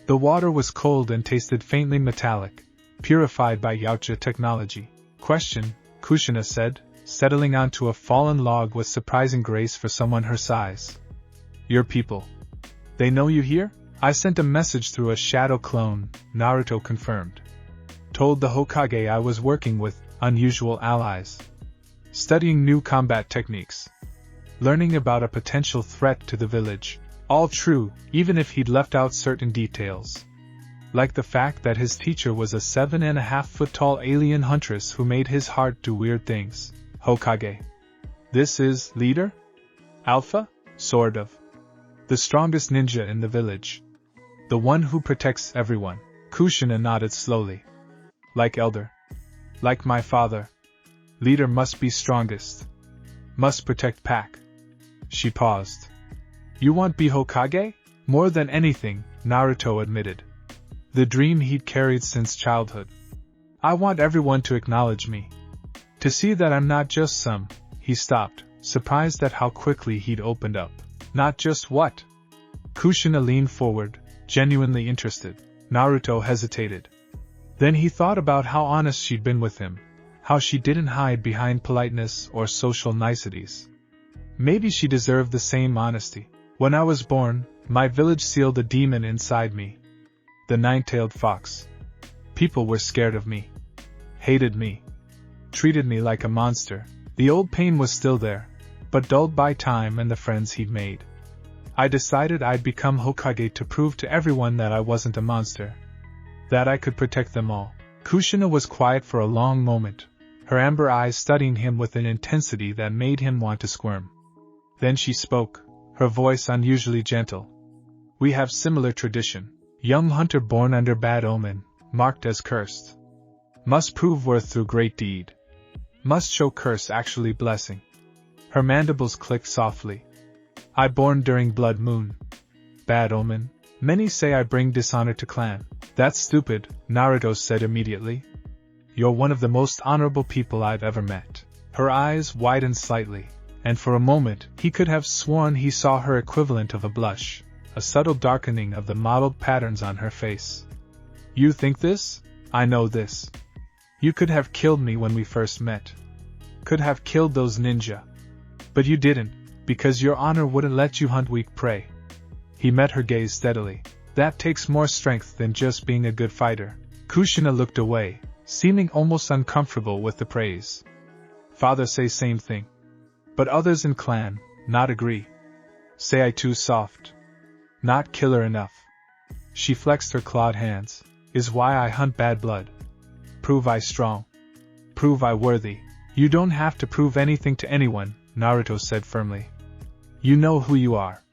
The water was cold and tasted faintly metallic, purified by Yautja technology. Question, Kushina said, settling onto a fallen log with surprising grace for someone her size. Your people. They know you here? I sent a message through a shadow clone, Naruto confirmed. Told the Hokage I was working with unusual allies. Studying new combat techniques. Learning about a potential threat to the village. All true, even if he'd left out certain details. Like the fact that his teacher was a 7.5-foot tall alien huntress who made his heart do weird things. Hokage. This is leader? Alpha? Sort of. The strongest ninja in the village. The one who protects everyone. Kushina nodded slowly. Like elder. Like my father. Leader must be strongest. Must protect pack. She paused. You want be Hokage? More than anything, Naruto admitted. The dream he'd carried since childhood. I want everyone to acknowledge me. To see that I'm not just some. He stopped, surprised at how quickly he'd opened up. Not just what? Kushina leaned forward, genuinely interested. Naruto hesitated. Then he thought about how honest she'd been with him, how she didn't hide behind politeness or social niceties. Maybe she deserved the same honesty. When I was born, my village sealed a demon inside me. The nine-tailed fox. People were scared of me. Hated me. Treated me like a monster. The old pain was still there, but dulled by time and the friends he'd made. I decided I'd become Hokage to prove to everyone that I wasn't a monster. That I could protect them all. Kushina was quiet for a long moment, her amber eyes studying him with an intensity that made him want to squirm. Then she spoke, her voice unusually gentle. We have similar tradition. Young hunter born under bad omen, marked as cursed. Must prove worth through great deed. Must show curse actually blessing. Her mandibles clicked softly. I born during blood moon. Bad omen. Many say I bring dishonor to clan. That's stupid, Naruto said immediately. You're one of the most honorable people I've ever met. Her eyes widened slightly, and for a moment he could have sworn he saw her equivalent of a blush, a subtle darkening of the mottled patterns on her face. You think this? I know this. You could have killed me when we first met. Could have killed those ninja. But you didn't, because your honor wouldn't let you hunt weak prey. He met her gaze steadily. That takes more strength than just being a good fighter. Kushina looked away, seeming almost uncomfortable with the praise. Father say same thing. But others in clan, not agree. Say I too soft. Not killer enough. She flexed her clawed hands. Is why I hunt bad blood. Prove I strong. Prove I worthy. You don't have to prove anything to anyone, Naruto said firmly. You know who you are.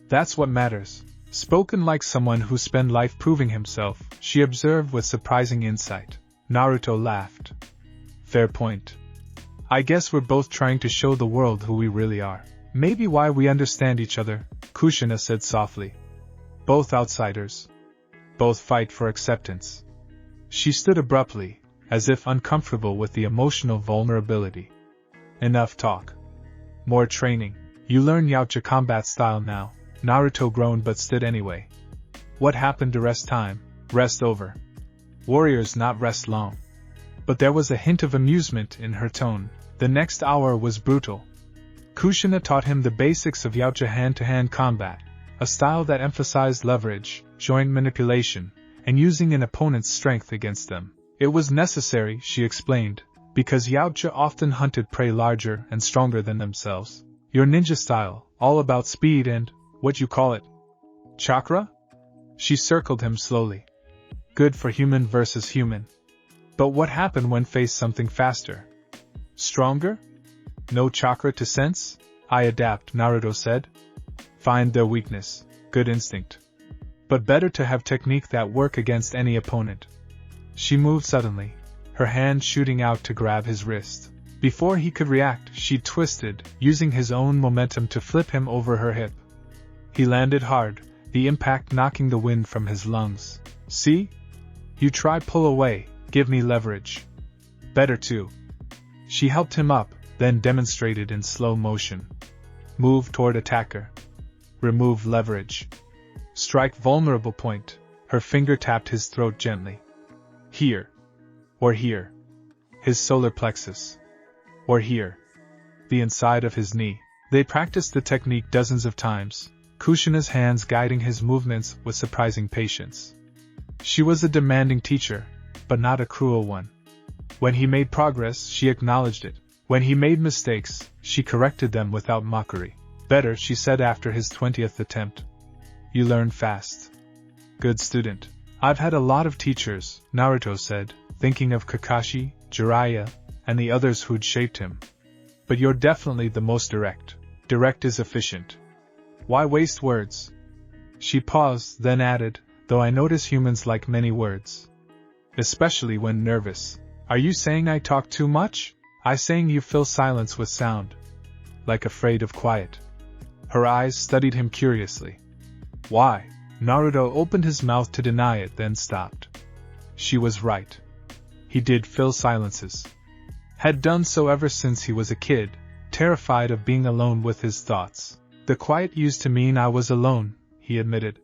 That's what matters. Spoken like someone who spent life proving himself, she observed with surprising insight. Naruto laughed. Fair point. I guess we're both trying to show the world who we really are. Maybe why we understand each other, Kushina said softly. Both outsiders. Both fight for acceptance. She stood abruptly, as if uncomfortable with the emotional vulnerability. Enough talk. More training. You learn Yautja combat style now. Naruto groaned but stood anyway. What happened to rest time? Rest over. Warriors not rest long. But there was a hint of amusement in her tone. The next hour was brutal. Kushina taught him the basics of Yautja hand-to-hand combat, a style that emphasized leverage, joint manipulation, and using an opponent's strength against them. It was necessary, she explained, because Yautja often hunted prey larger and stronger than themselves. Your ninja style, All about speed and, what you call it? Chakra? She circled him slowly. Good for human versus human. But what happened when faced something faster? Stronger? No chakra to sense? I adapt, Naruto said. Find their weakness. Good instinct. But better to have technique that work against any opponent. She moved suddenly, her hand shooting out to grab his wrist. Before he could react, she twisted, using his own momentum to flip him over her hip. He landed hard, the impact knocking the wind from his lungs. See? You try pull away, give me leverage. Better too. She helped him up, then demonstrated in slow motion. Move toward attacker. Remove leverage. Strike vulnerable point. Her finger tapped his throat gently. Here. Or here. His solar plexus. Or here. The inside of his knee. They practiced the technique dozens of times, Kushina's hands guiding his movements with surprising patience. She was a demanding teacher, but not a cruel one. When he made progress, she acknowledged it. When he made mistakes, she corrected them without mockery. Better, she said after his 20th attempt. You learn fast. Good student. I've had a lot of teachers, Naruto said, thinking of Kakashi, Jiraiya, and the others who'd shaped him. But you're definitely the most direct. Direct is efficient. Why waste words? She paused, then added, though I notice humans like many words. Especially when nervous. Are you saying I talk too much? I saying you fill silence with sound. Like afraid of quiet. Her eyes studied him curiously. Why? Naruto opened his mouth to deny it, then stopped. She was right. He did fill silences. Had done so ever since he was a kid, terrified of being alone with his thoughts. The quiet used to mean I was alone, he admitted.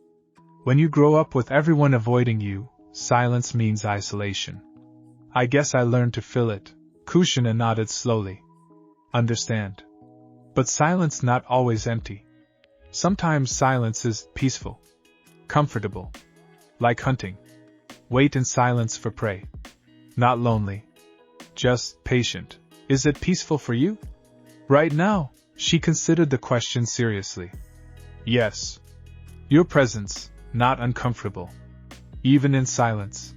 When you grow up with everyone avoiding you, silence means isolation. I guess I learned to fill it. Kushina nodded slowly. Understand. But silence not always empty. Sometimes silence is peaceful. Comfortable. Like hunting. Wait in silence for prey. Not lonely. Just patient. Is it peaceful for you? Right now, she considered the question seriously. Yes. Your presence, not uncomfortable. Even in silence.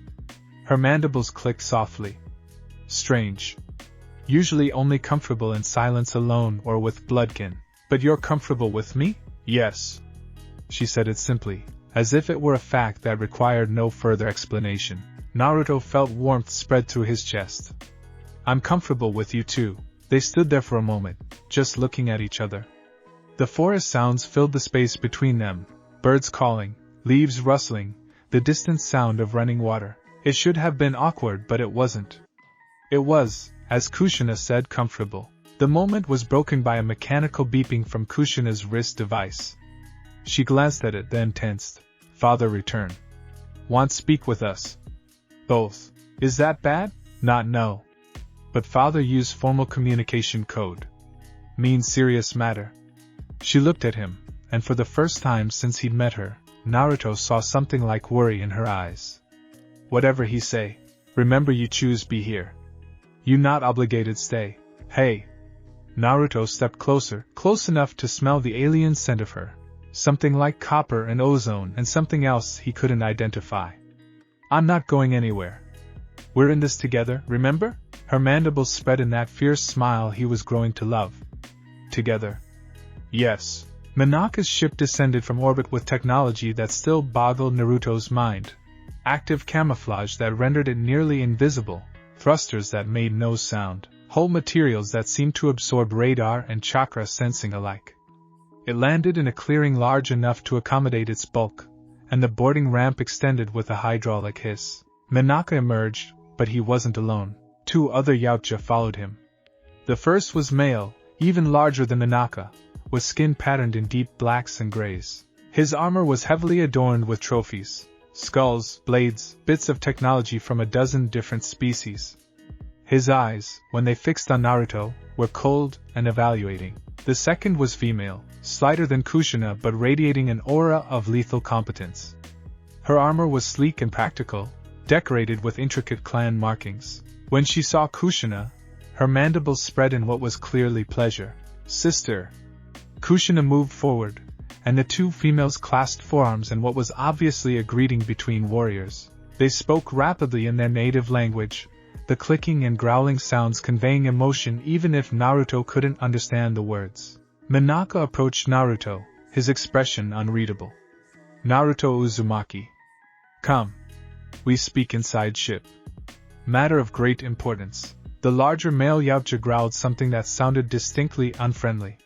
Her mandibles clicked softly. Strange. Usually only comfortable in silence alone or with bloodkin. But you're comfortable with me? Yes. She said it simply, as if it were a fact that required no further explanation. Naruto felt warmth spread through his chest. I'm comfortable with you too. They stood there for a moment, just looking at each other. The forest sounds filled the space between them, birds calling, leaves rustling, the distant sound of running water. It should have been awkward, but it wasn't. It was, as Kushina said, comfortable. The moment was broken by a mechanical beeping from Kushina's wrist device. She glanced at it, then tensed. Father returned. Want speak with us? Both. Is that bad? Not no. But father used formal communication code. Means serious matter. She looked at him, and for the first time since he'd met her, Naruto saw something like worry in her eyes. Whatever he say, remember you choose be here. You not obligated stay. Hey. Naruto stepped closer, close enough to smell the alien scent of her. Something like copper and ozone and something else he couldn't identify. I'm not going anywhere. We're in this together, remember? Her mandibles spread in that fierce smile he was growing to love. Together. Yes. Minaka's ship descended from orbit with technology that still boggled Naruto's mind. Active camouflage that rendered it nearly invisible, thrusters that made no sound, whole materials that seemed to absorb radar and chakra sensing alike. It landed in a clearing large enough to accommodate its bulk, and the boarding ramp extended with a hydraulic hiss. Minaka emerged, but he wasn't alone. 2 other Yautja followed him. The first was male, even larger than Minaka, with skin patterned in deep blacks and grays. His armor was heavily adorned with trophies, skulls, blades, bits of technology from a dozen different species. His eyes, when they fixed on Naruto, were cold and evaluating. The second was female, slighter than Kushina but radiating an aura of lethal competence. Her armor was sleek and practical, decorated with intricate clan markings. When she saw Kushina, her mandibles spread in what was clearly pleasure. Sister. Kushina moved forward, and the two females clasped forearms in what was obviously a greeting between warriors. They spoke rapidly in their native language, the clicking and growling sounds conveying emotion even if Naruto couldn't understand the words. Minaka approached Naruto, his expression unreadable. Naruto Uzumaki. Come. We speak inside ship. Matter of great importance. The larger male Yautja growled something that sounded distinctly unfriendly.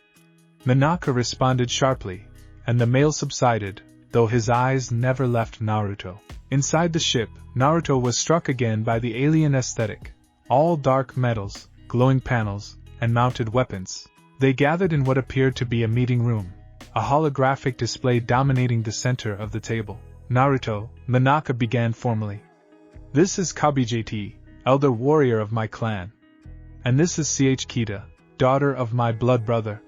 Minaka responded sharply, and the male subsided, though his eyes never left Naruto. Inside the ship, Naruto was struck again by the alien aesthetic. All dark metals, glowing panels, and mounted weapons. They gathered in what appeared to be a meeting room, a holographic display dominating the center of the table. Naruto, Minaka began formally. This is Kabijt, elder warrior of my clan. And this is Kita, daughter of my blood brother.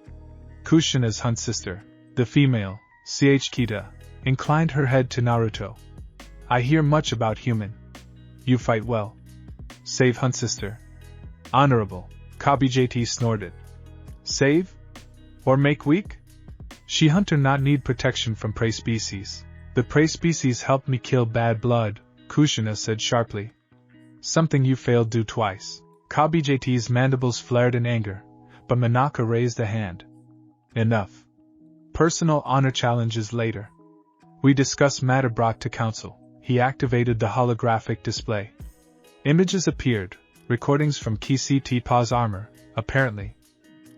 Kushina's hunt sister, the female, Kita, inclined her head to Naruto. I hear much about human. You fight well. Save hunt sister. Honorable, Kabijt snorted. Save? Or make weak? She hunter not need protection from prey species. The prey species helped me kill bad blood, Kushina said sharply. Something you failed do twice. Kabijt's mandibles flared in anger, but Minaka raised a hand. Enough. Personal honor challenges later. We discuss matter brought to council. He activated the holographic display. Images appeared, recordings from Kishipa's armor, apparently.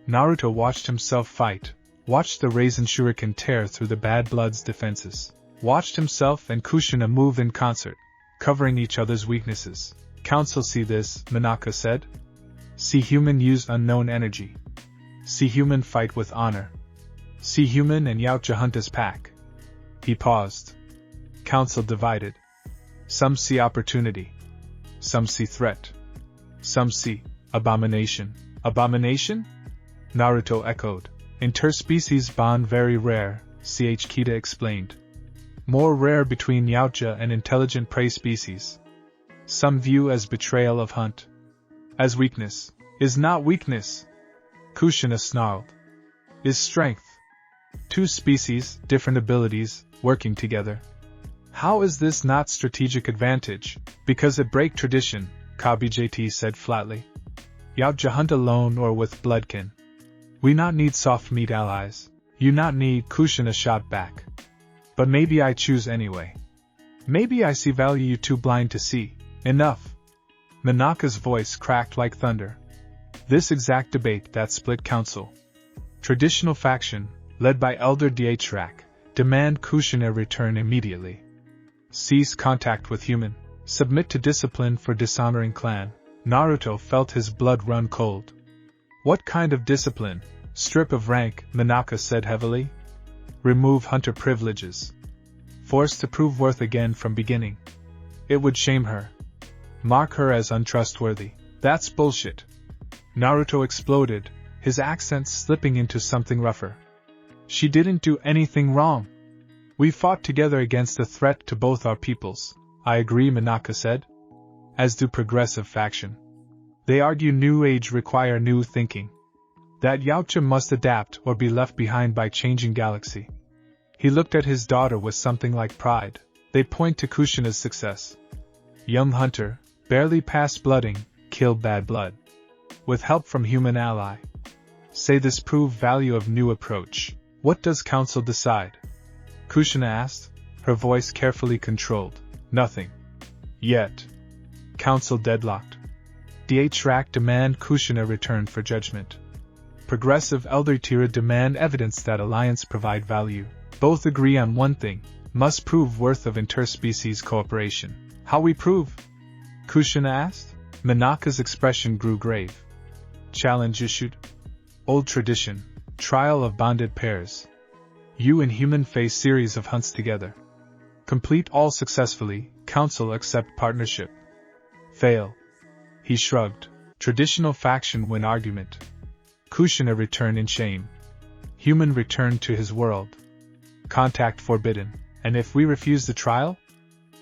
Naruto watched himself fight, watched the Raisin Shuriken tear through the bad blood's defenses, watched himself and Kushina move in concert, covering each other's weaknesses. Council see this, Minaka said. See human use unknown energy. See human fight with honor. See human and Yautja hunt as pack. He paused. Council divided. Some see opportunity. Some see threat. Some see abomination. Abomination? Naruto echoed. Interspecies bond very rare, Kita explained. More rare between Yautja and intelligent prey species. Some view as betrayal of hunt. As weakness. Is not weakness. Kushina snarled. Is strength. Two species, different abilities, working together. How is this not strategic advantage? Because it break tradition, Kabijt said flatly. Yautja hunt alone or with bloodkin. We not need soft meat allies. You not need, Kushina shot back. But maybe I choose anyway. Maybe I see value you too blind to see. Enough. Minaka's voice cracked like thunder. This exact debate that split council. Traditional faction, led by Elder Dheatrak, demand Kushina return immediately. Cease contact with human. Submit to discipline for dishonoring clan. Naruto felt his blood run cold. What kind of discipline? Strip of rank, Minaka said heavily. Remove hunter privileges. Forced to prove worth again from beginning. It would shame her. Mark her as untrustworthy. That's bullshit. Naruto exploded, his accent slipping into something rougher. She didn't do anything wrong. We fought together against a threat to both our peoples. I agree, Minaka said. As do progressive faction. They argue new age require new thinking. That Yautja must adapt or be left behind by changing galaxy. He looked at his daughter with something like pride. They point to Kushina's success. Young hunter, barely past blooding, kill bad blood. With help from human ally. Say this prove value of new approach. What does council decide? Kushina asked, her voice carefully controlled. Nothing. Yet. Council deadlocked. Dheatrak demand Kushina return for judgment. Progressive Elder Tira demand evidence that alliance provide value. Both agree on one thing, must prove worth of interspecies cooperation. How we prove? Kushina asked. Minaka's expression grew grave. Challenge issued. Old tradition, trial of bonded pairs. You and human face series of hunts together. Complete all successfully, council accept partnership. Fail. He shrugged. Traditional faction win argument. Kushina return in shame. Human return to his world. Contact forbidden. And if we refuse the trial?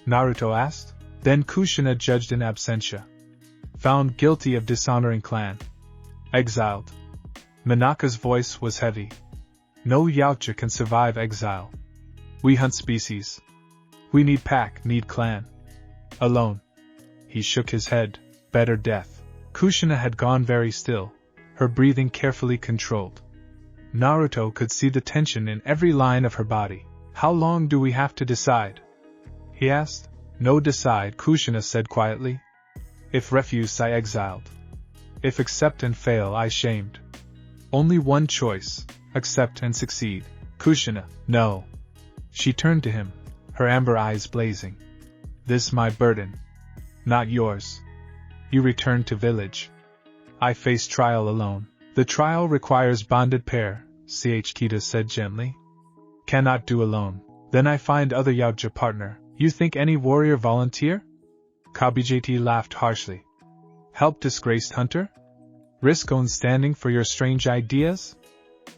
Naruto asked. Then Kushina judged in absentia. Found guilty of dishonoring clan. Exiled. Minaka's voice was heavy. No Yautja can survive exile. We hunt species. We need pack, need clan. Alone. He shook his head. Better death. Kushina had gone very still, her breathing carefully controlled. Naruto could see the tension in every line of her body. How long do we have to decide? He asked. No decide, Kushina said quietly. If refuse, I exiled. If accept and fail, I shamed. Only one choice, accept and succeed. Kushina, no. She turned to him, her amber eyes blazing. This my burden. Not yours. You return to village. I face trial alone. The trial requires bonded pair, Kita said gently. Cannot do alone. Then I find other Yautja partner. You think any warrior volunteer? Kabijt laughed harshly. Help disgraced hunter? Risk own standing for your strange ideas?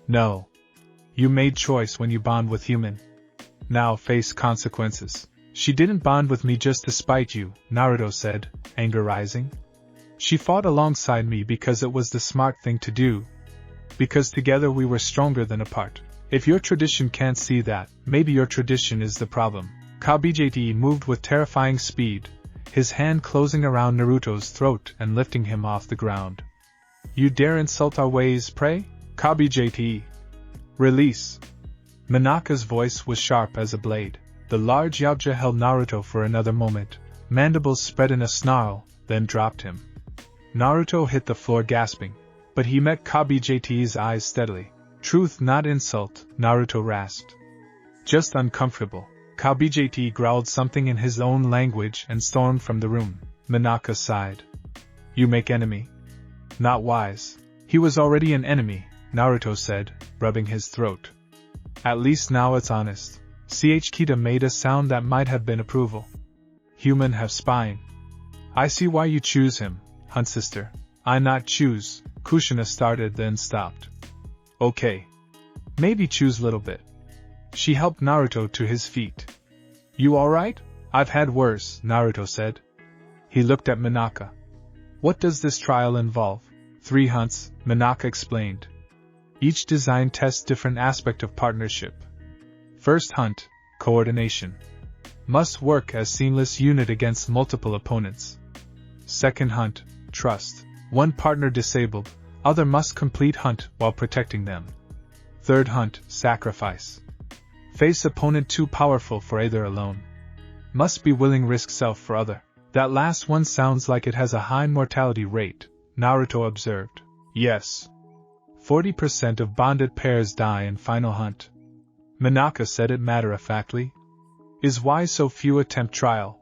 No. You made choice when you bond with human. Now face consequences. She didn't bond with me just to spite you, Naruto said, anger rising. She fought alongside me because it was the smart thing to do. Because together we were stronger than apart. If your tradition can't see that, maybe your tradition is the problem. Kabijt moved with terrifying speed, his hand closing around Naruto's throat and lifting him off the ground. You dare insult our ways, pray? Kabijt. Release. Minaka's voice was sharp as a blade. The large Yautja held Naruto for another moment, mandibles spread in a snarl, then dropped him. Naruto hit the floor gasping, but he met Kabijt's eyes steadily. Truth, not insult, Naruto rasped. Just uncomfortable. Kabijt growled something in his own language and stormed from the room. Minaka sighed. You make enemy. Not wise. He was already an enemy, Naruto said, rubbing his throat. At least now it's honest. Kita made a sound that might have been approval. Human have spine. I see why you choose him, Hunt sister. I not choose, Kushina started then stopped. Okay. Maybe choose little bit. She helped Naruto to his feet. You alright? I've had worse, Naruto said. He looked at Minaka. What does this trial involve? 3 hunts, Minaka explained. Each design tests different aspect of partnership. First hunt, coordination. Must work as seamless unit against multiple opponents. Second hunt, trust. One partner disabled, other must complete hunt while protecting them. Third hunt, sacrifice. Face opponent too powerful for either alone. Must be willing risk self for other. That last one sounds like it has a high mortality rate, Naruto observed. Yes. 40% of bonded pairs die in final hunt. Minaka said it matter-of-factly. Is why so few attempt trial.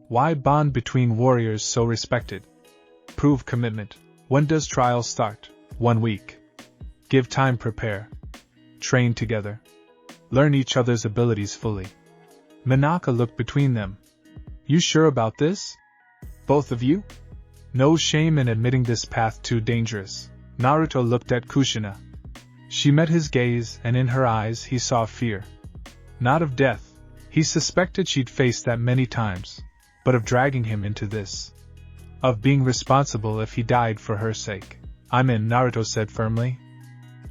Why bond between warriors so respected? Prove commitment. When does trial start? 1 week. Give time prepare. Train together. Learn each other's abilities fully. Minaka looked between them. You sure about this? Both of you? No shame in admitting this path too dangerous. Naruto looked at Kushina. She met his gaze and in her eyes he saw fear. Not of death. He suspected she'd faced that many times. But of dragging him into this. Of being responsible if he died for her sake. I'm in, Naruto said firmly.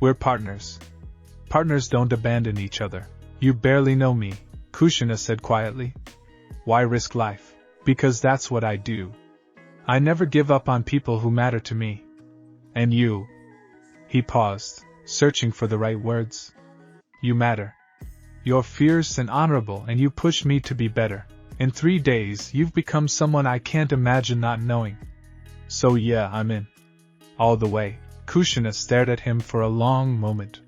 We're partners. Partners don't abandon each other. You barely know me, Kushina said quietly. Why risk life? Because that's what I do. I never give up on people who matter to me. And you? He paused, searching for the right words. You matter. You're fierce and honorable and you push me to be better. In 3 days you've become someone I can't imagine not knowing. So yeah, I'm in. All the way. Kushina stared at him for a long moment.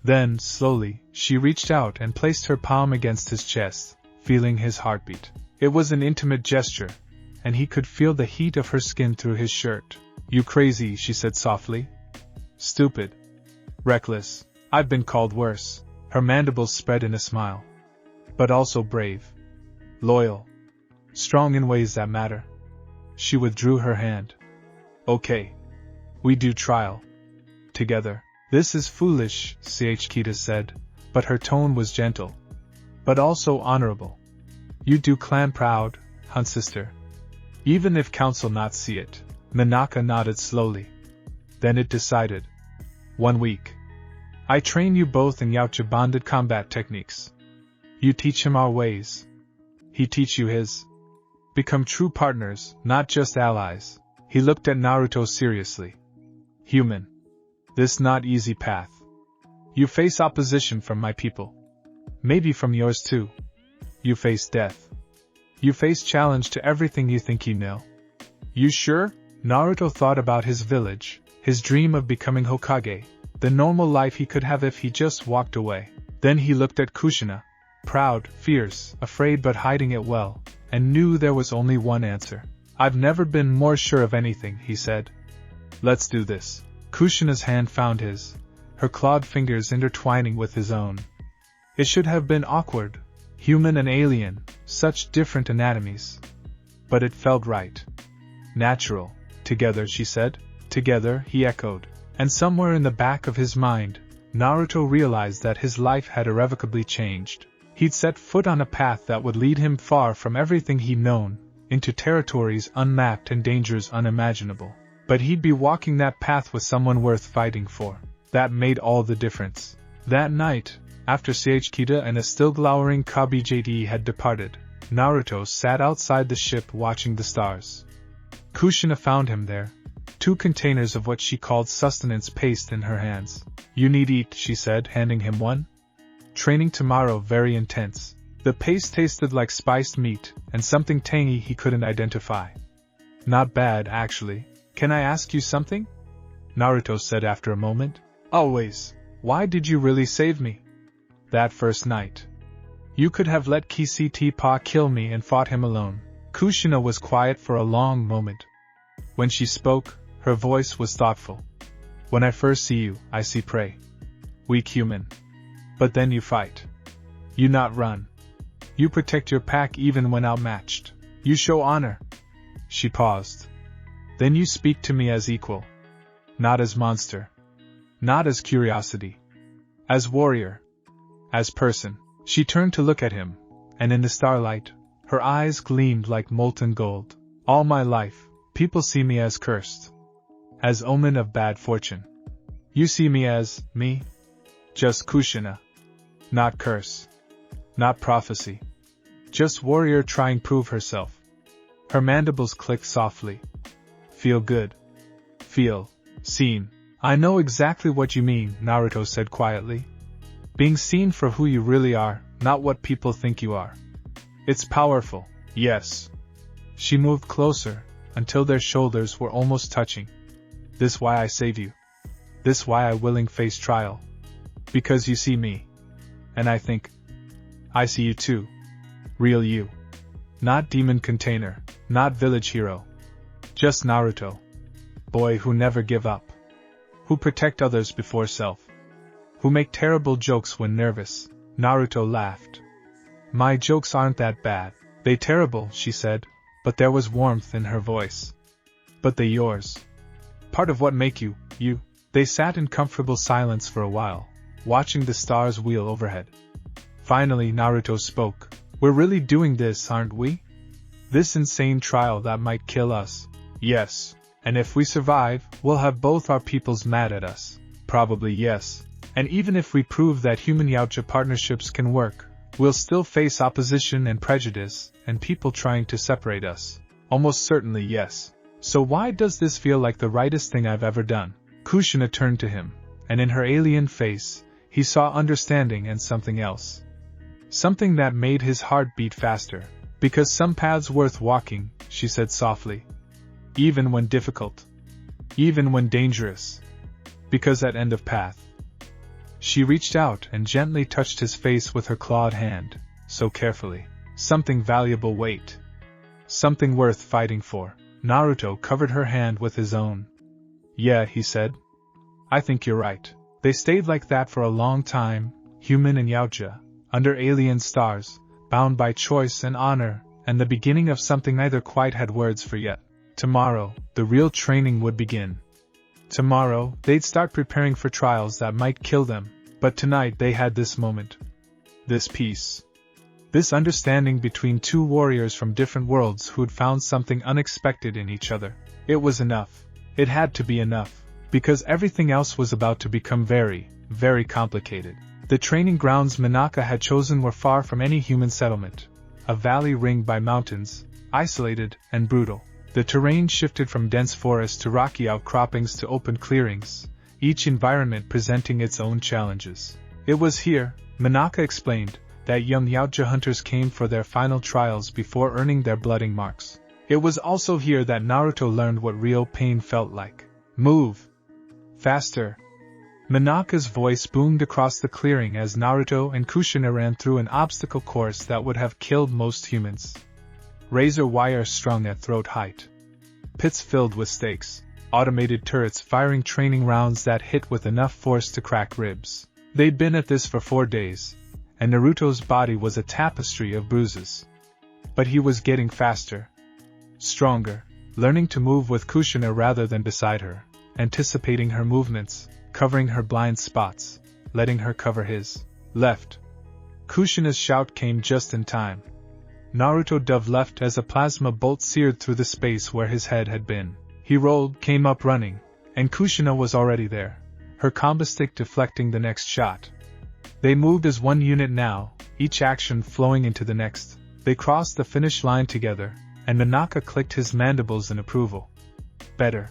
Then, slowly, she reached out and placed her palm against his chest, feeling his heartbeat. It was an intimate gesture, and he could feel the heat of her skin through his shirt. You crazy, she said softly. Stupid. Reckless. I've been called worse. Her mandibles spread in a smile. But also brave. Loyal. Strong in ways that matter. She withdrew her hand. Okay. We do trial. Together. This is foolish, Kita said, but her tone was gentle. But also honorable. You do clan proud, Hunt sister. Even if council not see it. Minaka nodded slowly. Then it decided. 1 week. I train you both in Yautja bonded combat techniques. You teach him our ways. He teach you his. Become true partners, not just allies. He looked at Naruto seriously. Human. This not easy path. You face opposition from my people. Maybe from yours too. You face death. You face challenge to everything you think you know. You sure? Naruto thought about his village, his dream of becoming Hokage, the normal life he could have if he just walked away. Then he looked at Kushina, proud, fierce, afraid but hiding it well, and knew there was only one answer. I've never been more sure of anything, he said. Let's do this. Kushina's hand found his, her clawed fingers intertwining with his own. It should have been awkward, human and alien, such different anatomies. But it felt right. Natural. Together, she said. Together, he echoed. And somewhere in the back of his mind, Naruto realized that his life had irrevocably changed. He'd set foot on a path that would lead him far from everything he'd known, into territories unmapped and dangers unimaginable. But he'd be walking that path with someone worth fighting for. That made all the difference. That night, after Sachikita and a still glowering Kabijt had departed, Naruto sat outside the ship watching the stars. Kushina found him there, 2 containers of what she called sustenance paste in her hands. You need eat, she said, handing him one. Training tomorrow very intense. The paste tasted like spiced meat, and something tangy he couldn't identify. Not bad, actually. Can I ask you something? Naruto said after a moment. Always. Why did you really save me? That first night. You could have let Kishipa kill me and fought him alone. Kushina was quiet for a long moment. When she spoke, her voice was thoughtful. When I first see you, I see prey. Weak human. But then you fight. You not run. You protect your pack even when outmatched. You show honor. She paused. Then you speak to me as equal. Not as monster. Not as curiosity. As warrior. As person. She turned to look at him, and in the starlight, her eyes gleamed like molten gold. All my life, people see me as cursed. As omen of bad fortune. You see me as, me? Just Kushina. Not curse. Not prophecy. Just warrior trying prove herself. Her mandibles clicked softly. Feel good. Feel seen. I know exactly what you mean, Naruto said quietly. Being seen for who you really are, not what people think you are. It's powerful, yes. She moved closer, until their shoulders were almost touching. This why I save you. This why I willing face trial. Because you see me. And I think. I see you too. Real you. Not demon container, not village hero. Just Naruto. Boy who never give up. Who protect others before self. Who make terrible jokes when nervous. Naruto laughed. My jokes aren't that bad. They terrible, she said, but there was warmth in her voice. But they yours. Part of what make you, you. They sat in comfortable silence for a while, watching the stars wheel overhead. Finally Naruto spoke. We're really doing this, aren't we? This insane trial that might kill us. Yes. And if we survive, we'll have both our peoples mad at us. Probably yes. And even if we prove that human Yautja partnerships can work, we'll still face opposition and prejudice, and people trying to separate us. Almost certainly yes. So why does this feel like the rightest thing I've ever done? Kushina turned to him, and in her alien face, he saw understanding and something else. Something that made his heart beat faster. Because some paths worth walking, she said softly. Even when difficult. Even when dangerous. Because at end of path. She reached out and gently touched his face with her clawed hand, so carefully. Something valuable wait. Something worth fighting for. Naruto covered her hand with his own. Yeah, he said. I think you're right. They stayed like that for a long time, human and Yautja, under alien stars, bound by choice and honor, and the beginning of something neither quite had words for yet. Tomorrow, the real training would begin. Tomorrow, they'd start preparing for trials that might kill them, but tonight they had this moment. This peace. This understanding between two warriors from different worlds who'd found something unexpected in each other. It was enough. It had to be enough. because everything else was about to become very, very complicated. The training grounds Minaka had chosen were far from any human settlement, a valley ringed by mountains, isolated and brutal. The terrain shifted from dense forest to rocky outcroppings to open clearings, each environment presenting its own challenges. It was here, Minaka explained, that young Yautja hunters came for their final trials before earning their blooding marks. It was also here that Naruto learned what real pain felt like. Move! Faster! Minaka's voice boomed across the clearing as Naruto and Kushina ran through an obstacle course that would have killed most humans. Razor wire strung at throat height. Pits filled with stakes. Automated turrets firing training rounds that hit with enough force to crack ribs. They'd been at this for 4 days, and Naruto's body was a tapestry of bruises. But he was getting faster. Stronger, learning to move with Kushina rather than beside her, anticipating her movements, covering her blind spots, letting her cover his. Left. Kushina's shout came just in time. Naruto dove left as a plasma bolt seared through the space where his head had been. He rolled, came up running, and Kushina was already there, her combo stick deflecting the next shot. They moved as one unit now, each action flowing into the next. They crossed the finish line together, and Minaka clicked his mandibles in approval. Better.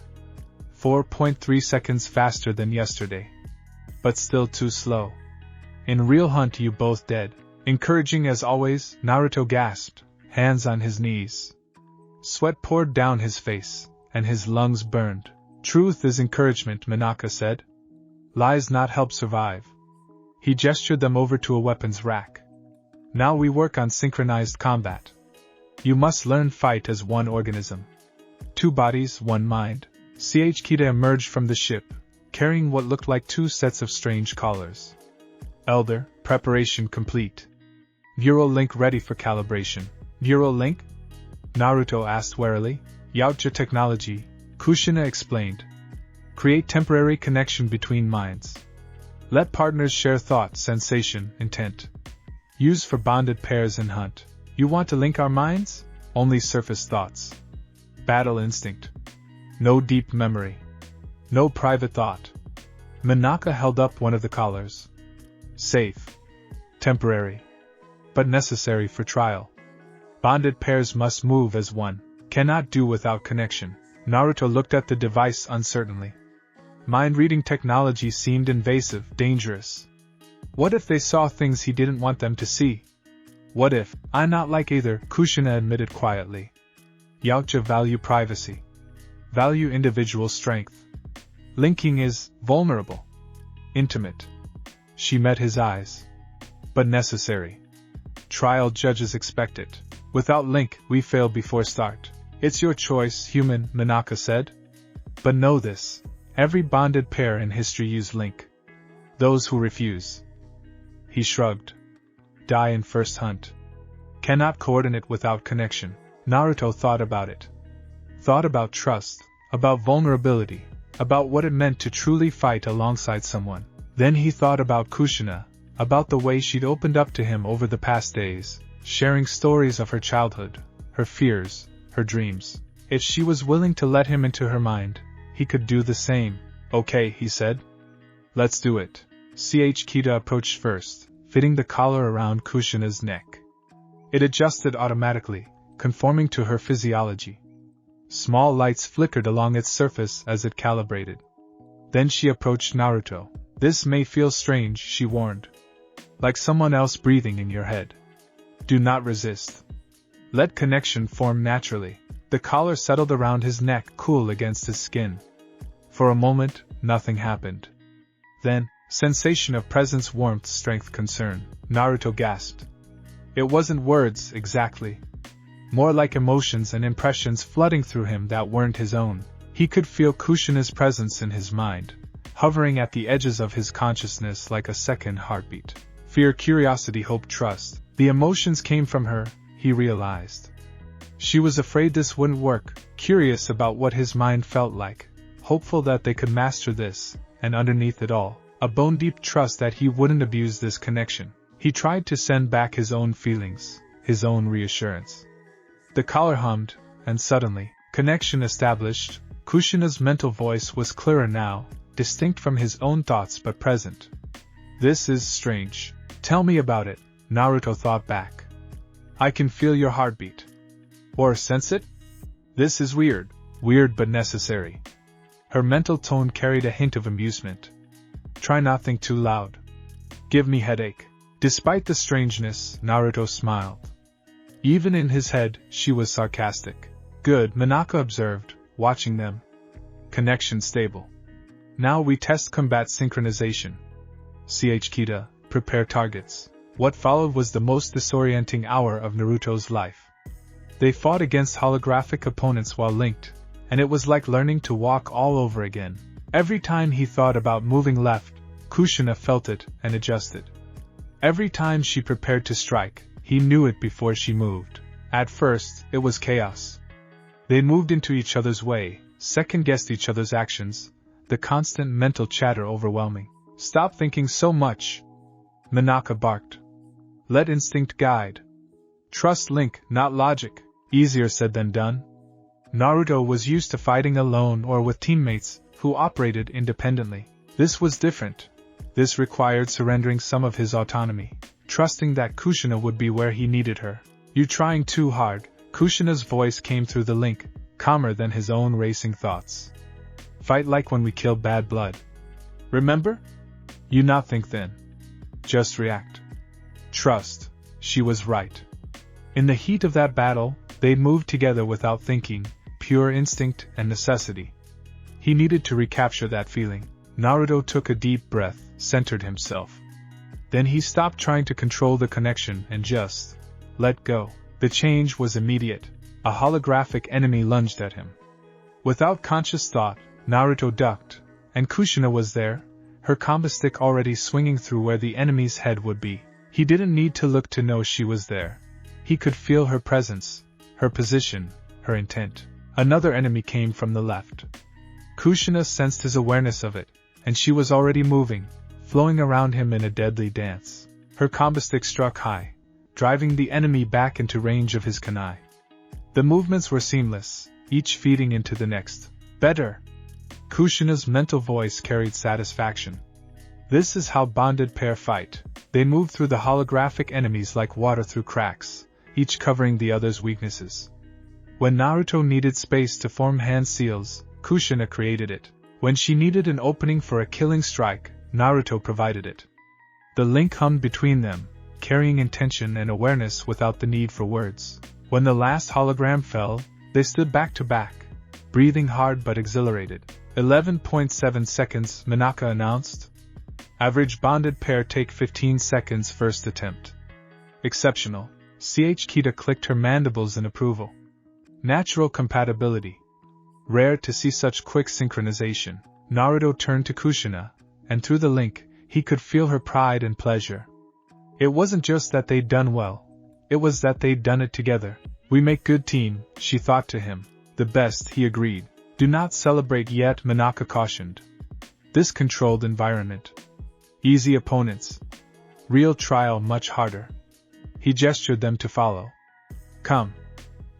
4.3 seconds faster than yesterday. But still too slow. In real hunt you both dead. Encouraging as always, Naruto gasped, hands on his knees. Sweat poured down his face, and his lungs burned. Truth is encouragement, Minaka said. Lies not help survive. He gestured them over to a weapons rack. Now we work on synchronized combat. You must learn fight as one organism. 2 bodies, 1 mind. Kita emerged from the ship, carrying what looked like 2 sets of strange collars. Elder, preparation complete. Neurolink ready for calibration. Neurolink? Naruto asked warily. Yautja technology, Kushina explained. Create temporary connection between minds. Let partners share thought, sensation, intent. Use for bonded pairs in hunt. You want to link our minds? Only surface thoughts. Battle instinct. No deep memory. No private thought. Minaka held up one of the collars. Safe. Temporary. But necessary for trial. Bonded pairs must move as one. Cannot do without connection. Naruto looked at the device uncertainly. Mind-reading technology seemed invasive, dangerous. What if they saw things he didn't want them to see? What if, I'm not like either, Kushina admitted quietly. Yautja value privacy. Value individual strength. Linking is vulnerable. Intimate. She met his eyes. But necessary. Trial judges expect it. Without link, we fail before start. It's your choice, human, Minaka said. But know this. Every bonded pair in history use link. Those who refuse. He shrugged. Die in first hunt. Cannot coordinate without connection. Naruto thought about it. Thought about trust, about vulnerability, about what it meant to truly fight alongside someone. Then he thought about Kushina, about the way she'd opened up to him over the past days, sharing stories of her childhood, her fears, her dreams. If she was willing to let him into her mind, he could do the same. Okay, he said. Let's do it. Kita approached first, fitting the collar around Kushina's neck. It adjusted automatically, conforming to her physiology. Small lights flickered along its surface as it calibrated. Then she approached Naruto. This may feel strange, she warned. Like someone else breathing in your head. Do not resist. Let connection form naturally. The collar settled around his neck, cool against his skin. For a moment, nothing happened. Then, sensation of presence, warmth, strength, concern. Naruto gasped. It wasn't words, exactly. More like emotions and impressions flooding through him that weren't his own. He could feel Kushina's presence in his mind, hovering at the edges of his consciousness like a second heartbeat. Fear, curiosity, hope, trust. The emotions came from her, he realized. She was afraid this wouldn't work, curious about what his mind felt like, hopeful that they could master this, and underneath it all, a bone-deep trust that he wouldn't abuse this connection. He tried to send back his own feelings, his own reassurance. The collar hummed, and suddenly, connection established, Kushina's mental voice was clearer now, distinct from his own thoughts but present. This is strange. Tell me about it, Naruto thought back. I can feel your heartbeat. Or sense it? This is weird but necessary. Her mental tone carried a hint of amusement. Try not think too loud. Give me headache. Despite the strangeness, Naruto smiled. Even in his head, she was sarcastic. Good, Minaka observed, watching them. Connection stable. Now we test combat synchronization. Kita, prepare targets. What followed was the most disorienting hour of Naruto's life. They fought against holographic opponents while linked, and it was like learning to walk all over again. Every time he thought about moving left, Kushina felt it and adjusted. Every time she prepared to strike, he knew it before she moved. At first, it was chaos. They moved into each other's way, second-guessed each other's actions, the constant mental chatter overwhelming. Stop thinking so much, Minaka barked. Let instinct guide. Trust Link, not logic. Easier said than done. Naruto was used to fighting alone or with teammates who operated independently. This was different. This required surrendering some of his autonomy, trusting that Kushina would be where he needed her. You trying too hard, Kushina's voice came through the link, calmer than his own racing thoughts. Fight like when we kill bad blood. Remember? You not think then. Just react. Trust. She was right. In the heat of that battle, they moved together without thinking, pure instinct and necessity. He needed to recapture that feeling. Naruto took a deep breath, centered himself. Then he stopped trying to control the connection and just let go. The change was immediate. A holographic enemy lunged at him. Without conscious thought, Naruto ducked, and Kushina was there, her combo stick already swinging through where the enemy's head would be. He didn't need to look to know she was there. He could feel her presence, her position, her intent. Another enemy came from the left. Kushina sensed his awareness of it, and she was already moving, flowing around him in a deadly dance. Her combo stick struck high, driving the enemy back into range of his kunai. The movements were seamless, each feeding into the next. Better! Kushina's mental voice carried satisfaction. This is how bonded pair fight. They move through the holographic enemies like water through cracks, each covering the other's weaknesses. When Naruto needed space to form hand seals, Kushina created it. When she needed an opening for a killing strike, Naruto provided it. The link hummed between them, carrying intention and awareness without the need for words. When the last hologram fell, they stood back to back, breathing hard but exhilarated. 11.7 seconds, Minaka announced. Average bonded pair take 15 seconds first attempt. Exceptional. Kita clicked her mandibles in approval. Natural compatibility. Rare to see such quick synchronization. Naruto turned to Kushina, and through the link, he could feel her pride and pleasure. It wasn't just that they'd done well, it was that they'd done it together. We make good team, she thought to him. The best, he agreed. Do not celebrate yet, Minaka cautioned. This controlled environment. Easy opponents. Real trial much harder. He gestured them to follow. Come.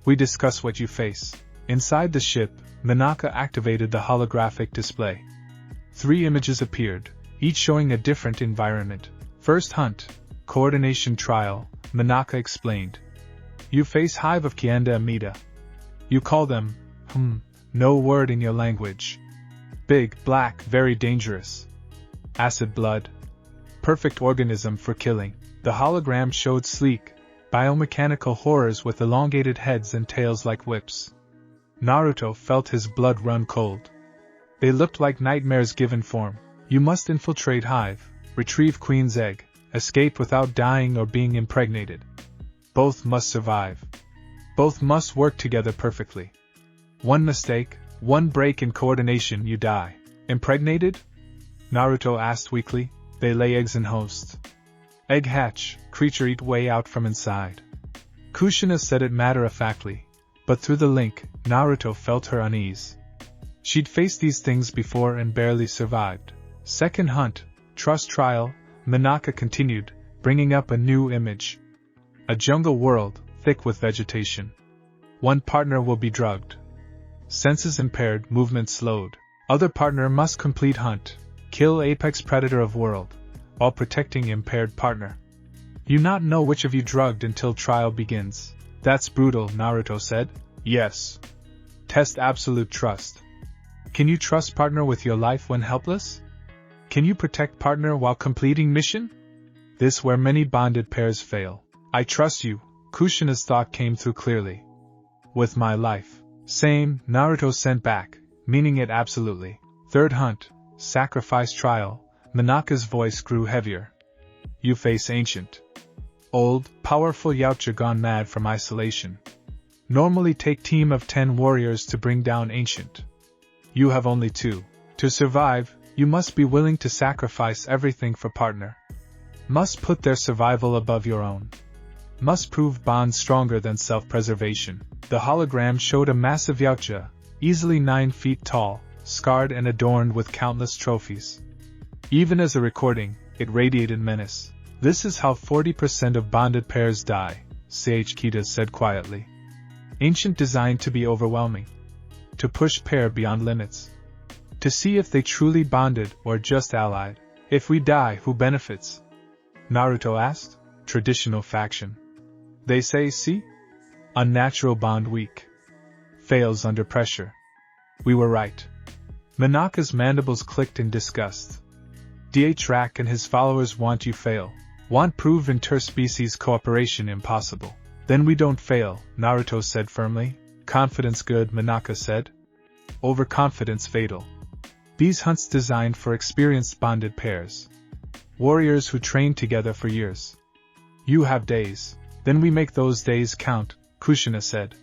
We discuss what you face. Inside the ship, Minaka activated the holographic display. 3 images appeared, each showing a different environment. First hunt, coordination trial, Minaka explained. You face hive of Kienda Amida. You call them, no word in your language. Big, black, very dangerous. Acid blood. Perfect organism for killing. The hologram showed sleek, biomechanical horrors with elongated heads and tails like whips. Naruto felt his blood run cold. They looked like nightmares given form. You must infiltrate hive, retrieve queen's egg, escape without dying or being impregnated. Both must survive. Both must work together perfectly. One mistake, one break in coordination, you die. Impregnated? Naruto asked weakly. They lay eggs in host. Egg hatch, creature eat way out from inside. Kushina said it matter-of-factly, but through the link, Naruto felt her unease. She'd faced these things before and barely survived. Second hunt, trust trial, Minaka continued, bringing up a new image. A jungle world, thick with vegetation. One partner will be drugged. senses impaired, movement slowed. Other partner must complete hunt, kill apex predator of world, while protecting impaired partner. You not know which of you drugged until trial begins. That's brutal, Naruto said. Yes. Test absolute trust. Can you trust partner with your life when helpless? Can you protect partner while completing mission? This where many bonded pairs fail. I trust you, Kushina's thought came through clearly. With my life. Same, Naruto sent back, meaning it absolutely. Third hunt, sacrifice trial, Minaka's voice grew heavier. You face ancient. Old, powerful Yautja gone mad from isolation. Normally take team of 10 warriors to bring down ancient. You have only 2. To survive, you must be willing to sacrifice everything for partner. Must put their survival above your own. Must prove bonds stronger than self-preservation. The hologram showed a massive Yautja, easily 9 feet tall, scarred and adorned with countless trophies. Even as a recording, it radiated menace. This is how 40% of bonded pairs die, Kita said quietly. Ancient designed to be overwhelming. To push pair beyond limits. To see if they truly bonded or just allied. If we die, who benefits? Naruto asked. Traditional faction. They say, see? Unnatural bond weak. Fails under pressure. We were right. Minaka's mandibles clicked in disgust. Drak and his followers want you fail. Want prove interspecies cooperation impossible. Then we don't fail, Naruto said firmly. Confidence good, Minaka said. Overconfidence fatal. These hunts designed for experienced bonded pairs. Warriors who train together for years. You have days. Then we make those days count, Kushina said.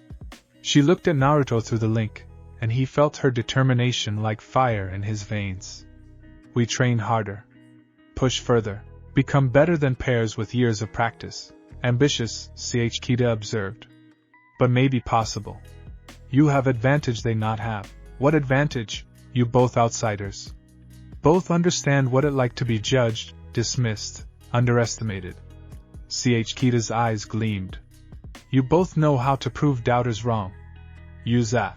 She looked at Naruto through the link, and he felt her determination like fire in his veins. We train harder. Push further. Become better than pairs with years of practice. Ambitious, Kita observed. But maybe possible. You have advantage they not have. What advantage? You both outsiders. Both understand what it like to be judged, dismissed, underestimated. Kita's eyes gleamed. You both know how to prove doubters wrong. Use that.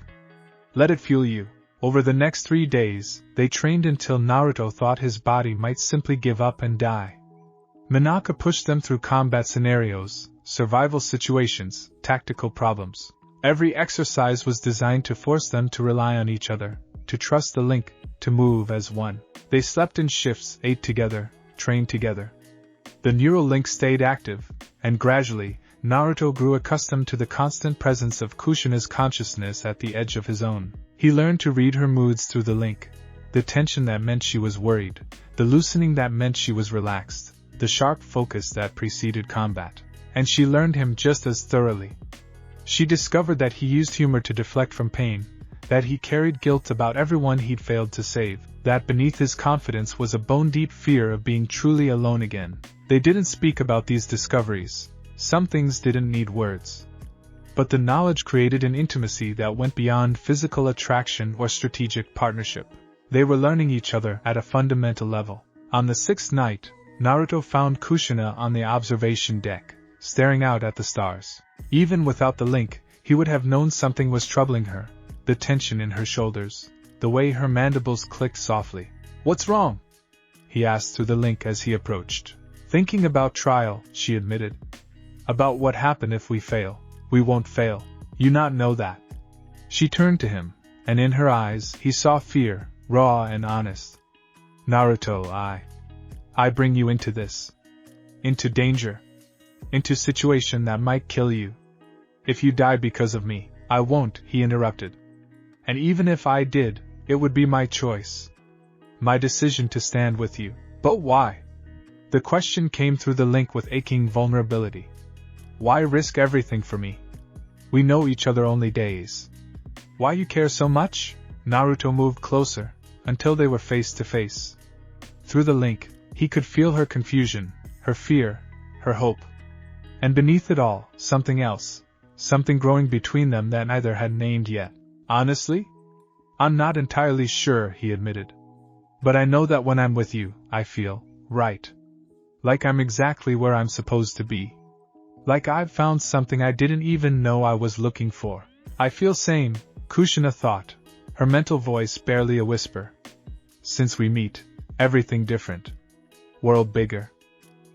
Let it fuel you. Over the next 3 days, they trained until Naruto thought his body might simply give up and die. Minaka pushed them through combat scenarios, survival situations, tactical problems. Every exercise was designed to force them to rely on each other, to trust the link, to move as one. They slept in shifts, ate together, trained together. The neurolink stayed active, and gradually, Naruto grew accustomed to the constant presence of Kushina's consciousness at the edge of his own. He learned to read her moods through the link. The tension that meant she was worried, the loosening that meant she was relaxed, the sharp focus that preceded combat. And she learned him just as thoroughly. She discovered that he used humor to deflect from pain, that he carried guilt about everyone he'd failed to save, that beneath his confidence was a bone-deep fear of being truly alone again. They didn't speak about these discoveries. Some things didn't need words. But the knowledge created an intimacy that went beyond physical attraction or strategic partnership. They were learning each other at a fundamental level. On the 6th night, Naruto found Kushina on the observation deck, staring out at the stars. Even without the link, he would have known something was troubling her. The tension in her shoulders, the way her mandibles clicked softly. What's wrong? He asked through the link as he approached. Thinking about trial, she admitted. About what happened if we fail. We won't fail. You not know that. She turned to him, and in her eyes he saw fear, raw and honest. Naruto, I bring you into this. Into danger. Into situation that might kill you. If you die because of me, I won't, he interrupted. And even if I did, it would be my choice. My decision to stand with you. But why? The question came through the link with aching vulnerability. Why risk everything for me? We know each other only days. Why you care so much? Naruto moved closer, until they were face to face. Through the link, he could feel her confusion, her fear, her hope. And beneath it all, something else, something growing between them that neither had named yet. Honestly? I'm not entirely sure, he admitted. But I know that when I'm with you, I feel right. Like I'm exactly where I'm supposed to be. Like I've found something I didn't even know I was looking for. I feel same, Kushina thought, her mental voice barely a whisper. Since we meet, everything different. World bigger.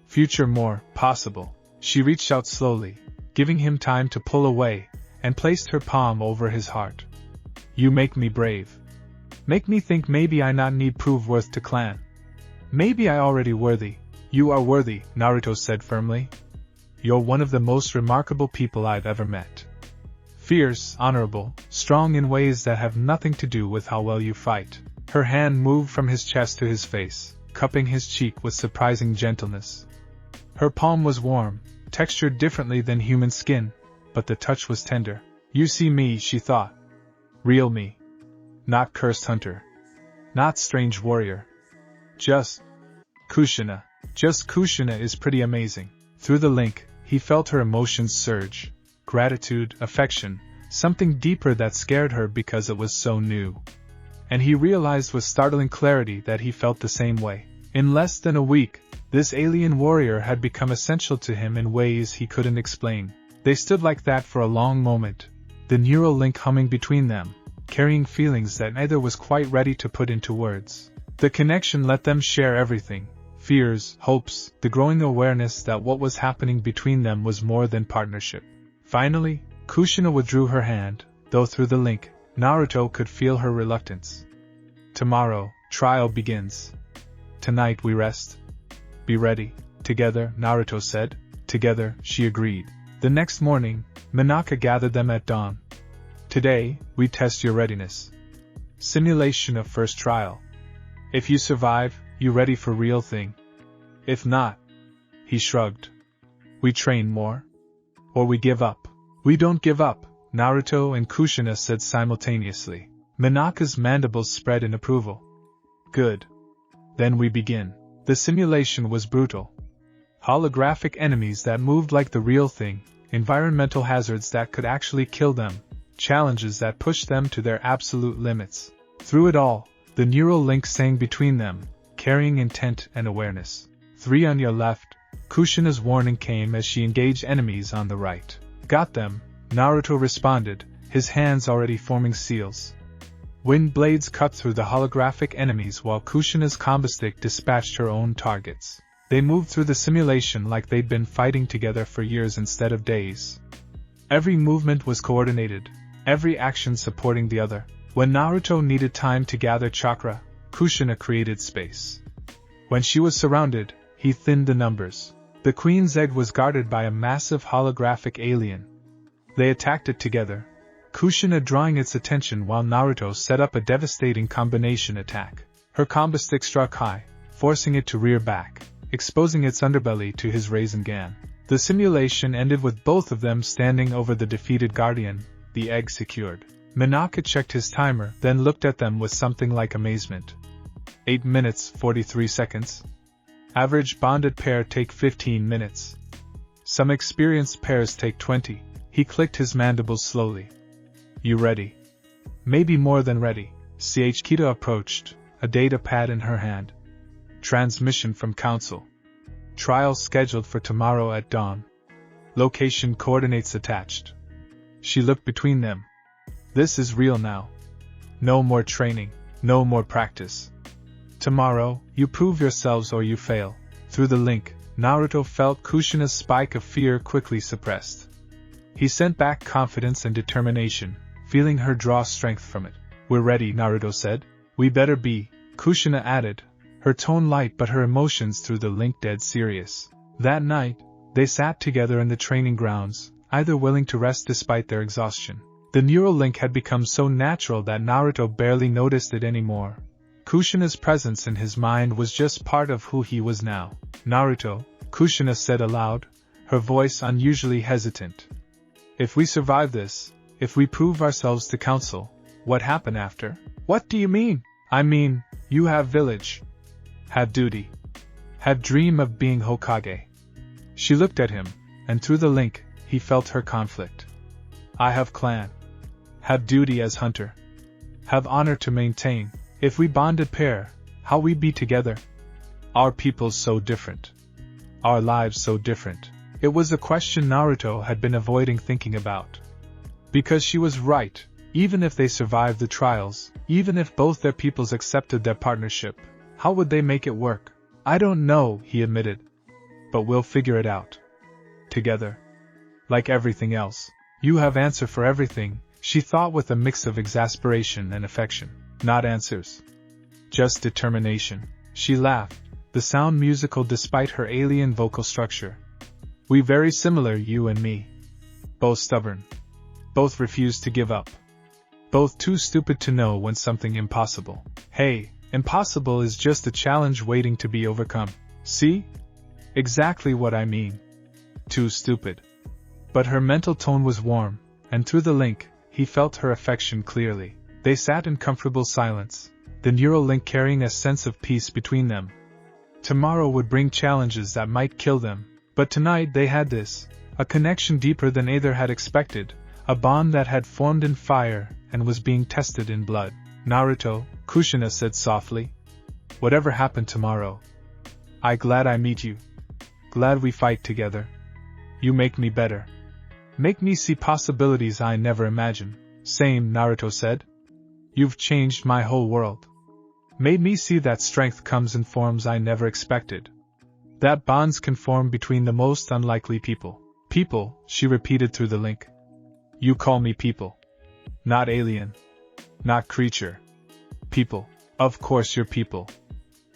Future more possible. She reached out slowly, giving him time to pull away, and placed her palm over his heart. You make me brave. Make me think maybe I not need prove worth to clan. Maybe I already worthy. You are worthy, Naruto said firmly. You're one of the most remarkable people I've ever met. Fierce, honorable, strong in ways that have nothing to do with how well you fight. Her hand moved from his chest to his face, cupping his cheek with surprising gentleness. Her palm was warm, textured differently than human skin, but the touch was tender. You see me, she thought. Real me. Not cursed hunter. Not strange warrior. Just Kushina. Just Kushina is pretty amazing. Through the link, he felt her emotions surge. Gratitude, affection, something deeper that scared her because it was so new. And he realized with startling clarity that he felt the same way. In less than a week, this alien warrior had become essential to him in ways he couldn't explain. They stood like that for a long moment, the neural link humming between them, carrying feelings that neither was quite ready to put into words. The connection let them share everything. Fears, hopes, the growing awareness that what was happening between them was more than partnership. Finally, Kushina withdrew her hand, though through the link, Naruto could feel her reluctance. Tomorrow, trial begins. Tonight we rest. Be ready. Together, Naruto said. Together, she agreed. The next morning, Minaka gathered them at dawn. Today, we test your readiness. Simulation of first trial. If you survive, you ready for real thing. If not, he shrugged. We train more. Or we give up. We don't give up, Naruto and Kushina said simultaneously. Minaka's mandibles spread in approval. Good. Then we begin. The simulation was brutal. Holographic enemies that moved like the real thing, environmental hazards that could actually kill them, challenges that pushed them to their absolute limits. Through it all, the neural link sang between them, carrying intent and awareness. 3 on your left, Kushina's warning came as she engaged enemies on the right. Got them, Naruto responded, his hands already forming seals. Wind blades cut through the holographic enemies while Kushina's combo stick dispatched her own targets. They moved through the simulation like they'd been fighting together for years instead of days. Every movement was coordinated, every action supporting the other. When Naruto needed time to gather chakra, Kushina created space. When she was surrounded, he thinned the numbers. The queen's egg was guarded by a massive holographic alien. They attacked it together, Kushina drawing its attention while Naruto set up a devastating combination attack. Her combo stick struck high, forcing it to rear back, exposing its underbelly to his Rasengan. The simulation ended with both of them standing over the defeated guardian, the egg secured. Minaka checked his timer, then looked at them with something like amazement. 8 minutes, 43 seconds. Average bonded pair take 15 minutes. Some experienced pairs take 20. He clicked his mandibles slowly. You ready? Maybe more than ready. Kita approached, a data pad in her hand. Transmission from Council. Trial scheduled for tomorrow at dawn. Location coordinates attached. She looked between them. This is real now. No more training, no more practice. Tomorrow, you prove yourselves or you fail. Through the link, Naruto felt Kushina's spike of fear quickly suppressed. He sent back confidence and determination, feeling her draw strength from it. We're ready, Naruto said. We better be, Kushina added, her tone light but her emotions through the link dead serious. That night, they sat together in the training grounds, either willing to rest despite their exhaustion. The neural link had become so natural that Naruto barely noticed it anymore. Kushina's presence in his mind was just part of who he was now. Naruto, Kushina said aloud, her voice unusually hesitant. If we survive this, if we prove ourselves to council, what happen after? What do you mean? I mean, you have village. Have duty. Have dream of being Hokage. She looked at him, and through the link, he felt her conflict. I have clan. Have duty as hunter. Have honor to maintain. If we bonded pair, how we be together? Our peoples so different. Our lives so different. It was a question Naruto had been avoiding thinking about. Because she was right, Even if they survived the trials, even if both their peoples accepted their partnership, how would they make it work? I don't know, he admitted. But we'll figure it out. Together. Like everything else. You have answer for everything, she thought with a mix of exasperation and affection. Not answers. Just determination. She laughed, the sound musical despite her alien vocal structure. We very similar, you and me. Both stubborn. Both refuse to give up. Both too stupid to know when something impossible. Hey, impossible is just a challenge waiting to be overcome. See? Exactly what I mean. Too stupid. But her mental tone was warm, and through the link, he felt her affection clearly. They sat in comfortable silence, the neural link carrying a sense of peace between them. Tomorrow would bring challenges that might kill them, but tonight they had this, a connection deeper than either had expected, a bond that had formed in fire and was being tested in blood. Naruto, Kushina said softly. Whatever happened tomorrow. Glad I meet you. Glad we fight together. You make me better. Make me see possibilities I never imagined. Same, Naruto said. You've changed my whole world. Made me see that strength comes in forms I never expected. That bonds can form between the most unlikely people. People, she repeated through the link. You call me people. Not alien. Not creature. People. Of course you're people.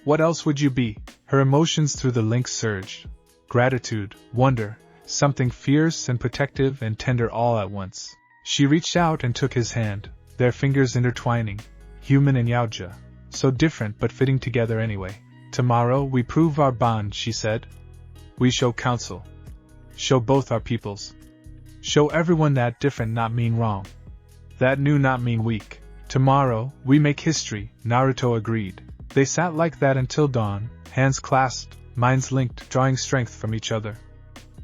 What else would you be? Her emotions through the link surged. Gratitude, wonder, something fierce and protective and tender all at once. She reached out and took his hand, their fingers intertwining, human and Yaoja, so different but fitting together anyway. Tomorrow we prove our bond, she said. We show counsel. Show both our peoples. Show everyone that different not mean wrong. That new not mean weak. Tomorrow, we make history, Naruto agreed. They sat like that until dawn, hands clasped, minds linked, drawing strength from each other.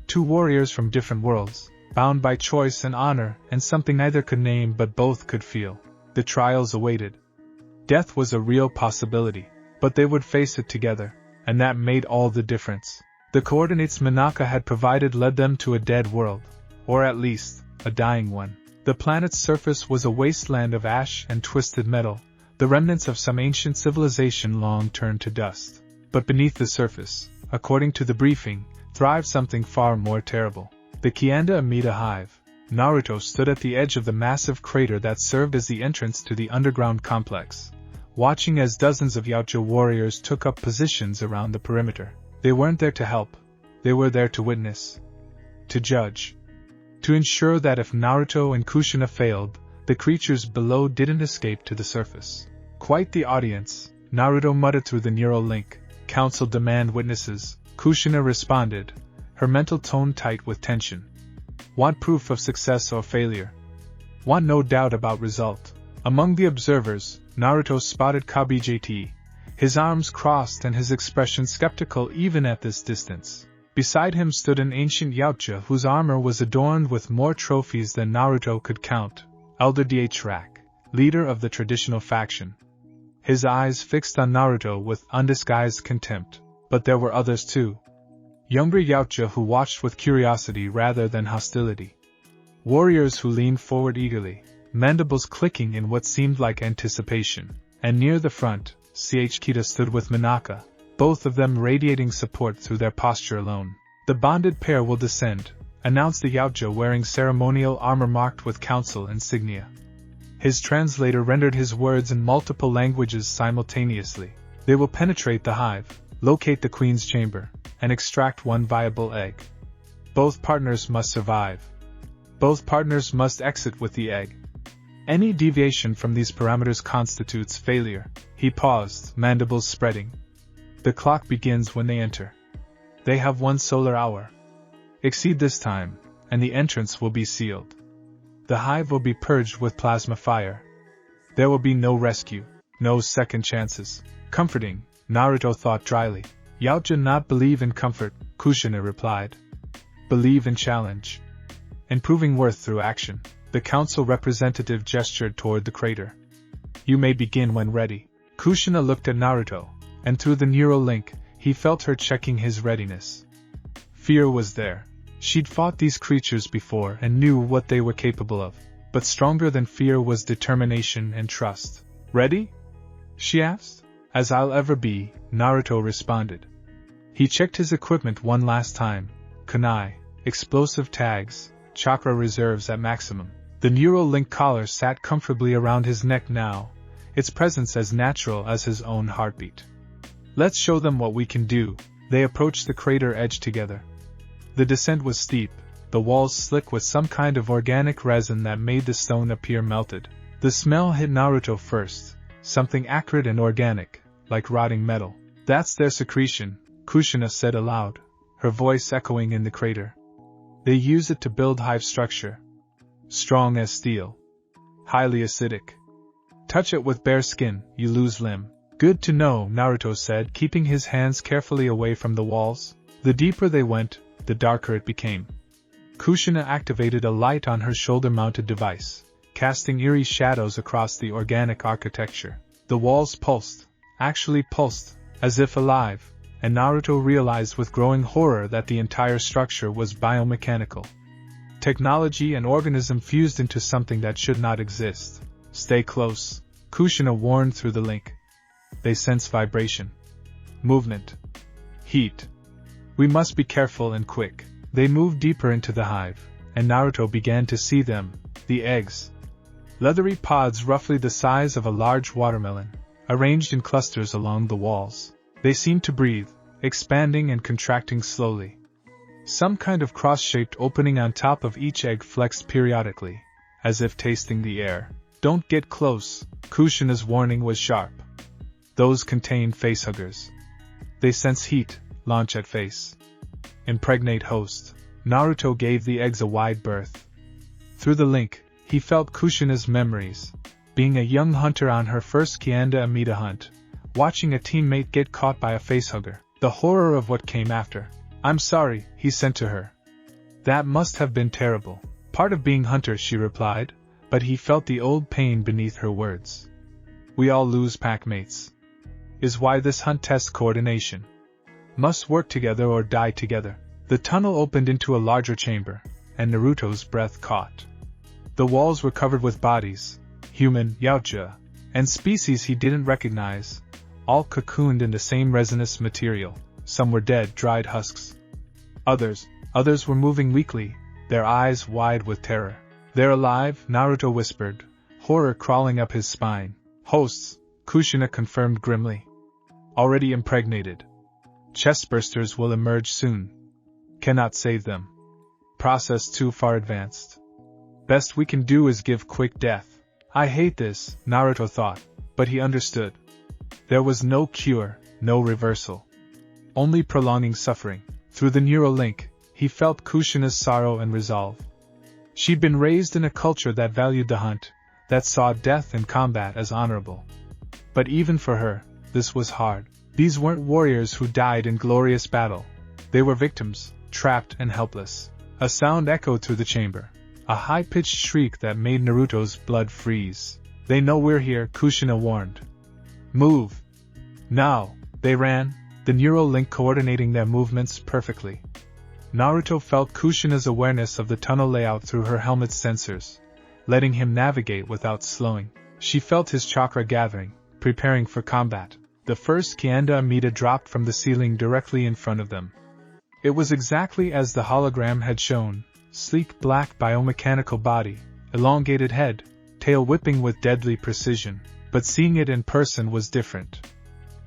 Two warriors from different worlds, bound by choice and honor and something neither could name but both could feel. The trials awaited. Death was a real possibility, but they would face it together, and that made all the difference. The coordinates Minaka had provided led them to a dead world, or at least, a dying one. The planet's surface was a wasteland of ash and twisted metal, the remnants of some ancient civilization long turned to dust. But beneath the surface, according to the briefing, thrived something far more terrible. The Kianda Amida hive. Naruto stood at the edge of the massive crater that served as the entrance to the underground complex, watching as dozens of Yaoja warriors took up positions around the perimeter. They weren't there to help, they were there to witness, to judge, to ensure that if Naruto and Kushina failed, the creatures below didn't escape to the surface. Quite the audience, Naruto muttered through the neural link. Council demand witnesses, Kushina responded, her mental tone tight with tension. Want proof of success or failure? Want no doubt about result. Among the observers, Naruto spotted Kabijt, his arms crossed and his expression skeptical even at this distance. Beside him stood an ancient Yaoja whose armor was adorned with more trophies than Naruto could count, Elder Dhrak, leader of the traditional faction. His eyes fixed on Naruto with undisguised contempt, but there were others too. Younger Yaoja who watched with curiosity rather than hostility. Warriors who leaned forward eagerly, mandibles clicking in what seemed like anticipation. And near the front, Kita stood with Minaka, both of them radiating support through their posture alone. The bonded pair will descend, announced the Yaoja wearing ceremonial armor marked with council insignia. His translator rendered his words in multiple languages simultaneously. They will penetrate the hive, locate the queen's chamber, and extract one viable egg. Both partners must survive. Both partners must exit with the egg. Any deviation from these parameters constitutes failure. He paused, mandibles spreading. The clock begins when they enter. They have 1 solar hour. Exceed this time, and the entrance will be sealed. The hive will be purged with plasma fire. There will be no rescue, no second chances. Comforting, Naruto thought dryly. Yaoja not believe in comfort, Kushina replied. Believe in challenge. In proving worth through action. The council representative gestured toward the crater. You may begin when ready. Kushina looked at Naruto, and through the neural link, he felt her checking his readiness. Fear was there. She'd fought these creatures before and knew what they were capable of. But stronger than fear was determination and trust. "Ready?" she asked. "As I'll ever be," Naruto responded. He checked his equipment one last time. Kunai, explosive tags, chakra reserves at maximum. The neurolink collar sat comfortably around his neck now, its presence as natural as his own heartbeat. "Let's show them what we can do." They approached the crater edge together. The descent was steep, the walls slick with some kind of organic resin that made the stone appear melted. The smell hit Naruto first, something acrid and organic, like rotting metal. "That's their secretion," Kushina said aloud, her voice echoing in the crater. "They use it to build hive structure. Strong as steel. Highly acidic. Touch it with bare skin, you lose limb." "Good to know," Naruto said, keeping his hands carefully away from the walls. The deeper they went, the darker it became. Kushina activated a light on her shoulder-mounted device, casting eerie shadows across the organic architecture. The walls pulsed, actually pulsed, as if alive, and Naruto realized with growing horror that the entire structure was biomechanical. Technology and organism fused into something that should not exist. "Stay close," Kushina warned through the link. They sense vibration. Movement. Heat. "We must be careful and quick." They moved deeper into the hive, and Naruto began to see them, the eggs. Leathery pods roughly the size of a large watermelon, arranged in clusters along the walls. They seemed to breathe, expanding and contracting slowly. Some kind of cross-shaped opening on top of each egg flexed periodically, as if tasting the air. "Don't get close," Kushina's warning was sharp. "Those contain facehuggers. They sense heat, launch at face. Impregnate host." Naruto gave the eggs a wide berth. Through the link, he felt Kushina's memories, being a young hunter on her first Kianda Amida hunt, watching a teammate get caught by a facehugger, the horror of what came after. "I'm sorry," he sent to her. "That must have been terrible." "Part of being hunter," she replied, but he felt the old pain beneath her words. "We all lose packmates. Is why this hunt tests coordination. Must work together or die together." The tunnel opened into a larger chamber, and Naruto's breath caught. The walls were covered with bodies, human, yautja, and species he didn't recognize, all cocooned in the same resinous material. Some were dead, dried husks. Others were moving weakly, their eyes wide with terror. "They're alive," Naruto whispered, horror crawling up his spine. "Hosts," Kushina confirmed grimly. "Already impregnated. Chestbursters will emerge soon. Cannot save them. Process too far advanced. Best we can do is give quick death." "I hate this," Naruto thought, but he understood. There was no cure, no reversal. Only prolonging suffering. Through the neural link, he felt Kushina's sorrow and resolve. She'd been raised in a culture that valued the hunt, that saw death and combat as honorable. But even for her, this was hard. These weren't warriors who died in glorious battle. They were victims, trapped and helpless. A sound echoed through the chamber, a high-pitched shriek that made Naruto's blood freeze. "They know we're here," Kushina warned. "Move!" Now, they ran, the neural link coordinating their movements perfectly. Naruto felt Kushina's awareness of the tunnel layout through her helmet's sensors, letting him navigate without slowing. She felt his chakra gathering, preparing for combat. The first Kianda Amida dropped from the ceiling directly in front of them. It was exactly as the hologram had shown, sleek black biomechanical body, elongated head, tail whipping with deadly precision, but seeing it in person was different.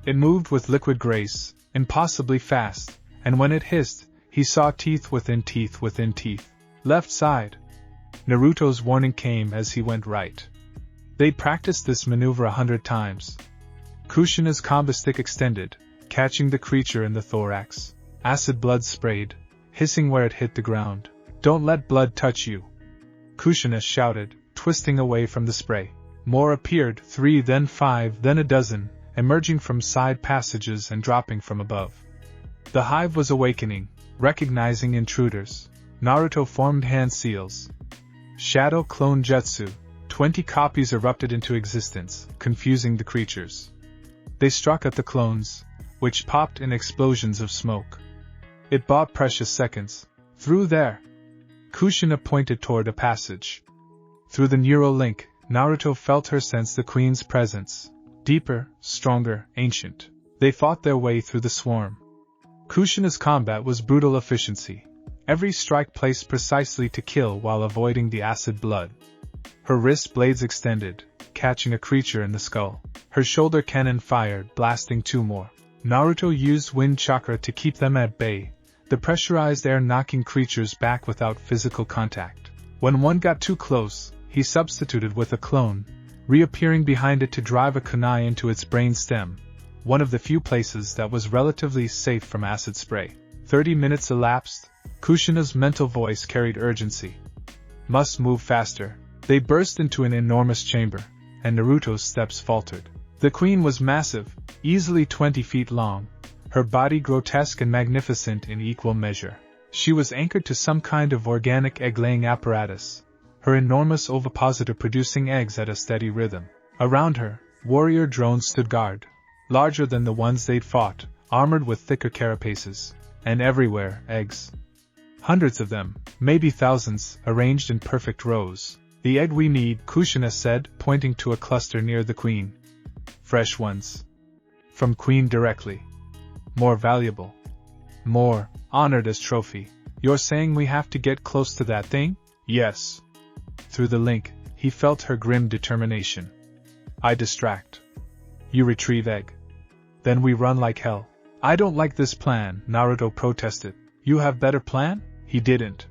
It moved with liquid grace, impossibly fast, and when it hissed, he saw teeth within teeth within teeth. Left side. Naruto's warning came as he went right. They'd practiced this maneuver 100 times. Kushina's combo stick extended, catching the creature in the thorax. Acid blood sprayed, hissing where it hit the ground. "Don't let blood touch you," Kushina shouted, twisting away from the spray. More appeared, 3, then 5, then a dozen, emerging from side passages and dropping from above. The hive was awakening, recognizing intruders. Naruto formed hand seals. Shadow clone jutsu. 20 copies erupted into existence, confusing the creatures. They struck at the clones, which popped in explosions of smoke. It bought precious seconds. "Through there!" Kushina pointed toward a passage. Through the neurolink, Naruto felt her sense the queen's presence. Deeper, stronger, ancient. They fought their way through the swarm. Kushina's combat was brutal efficiency. Every strike placed precisely to kill while avoiding the acid blood. Her wrist blades extended, catching a creature in the skull. Her shoulder cannon fired, blasting 2 more. Naruto used wind chakra to keep them at bay, the pressurized air knocking creatures back without physical contact. When one got too close, he substituted with a clone, reappearing behind it to drive a kunai into its brain stem, one of the few places that was relatively safe from acid spray. 30 minutes elapsed. Kushina's mental voice carried urgency. Must move faster. They burst into an enormous chamber, and Naruto's steps faltered. The queen was massive, easily 20 feet long, her body grotesque and magnificent in equal measure. She was anchored to some kind of organic egg-laying apparatus, her enormous ovipositor producing eggs at a steady rhythm. Around her, warrior drones stood guard, larger than the ones they'd fought, armored with thicker carapaces, and everywhere, eggs. Hundreds of them, maybe thousands, arranged in perfect rows. The egg we need, Kushina said, pointing to a cluster near the queen. Fresh ones. From queen directly. More valuable. More honored as trophy. You're saying we have to get close to that thing? Yes. Through the link, he felt her grim determination. I distract. You retrieve egg. Then we run like hell. I don't like this plan, Naruto protested. You have better plan? He didn't.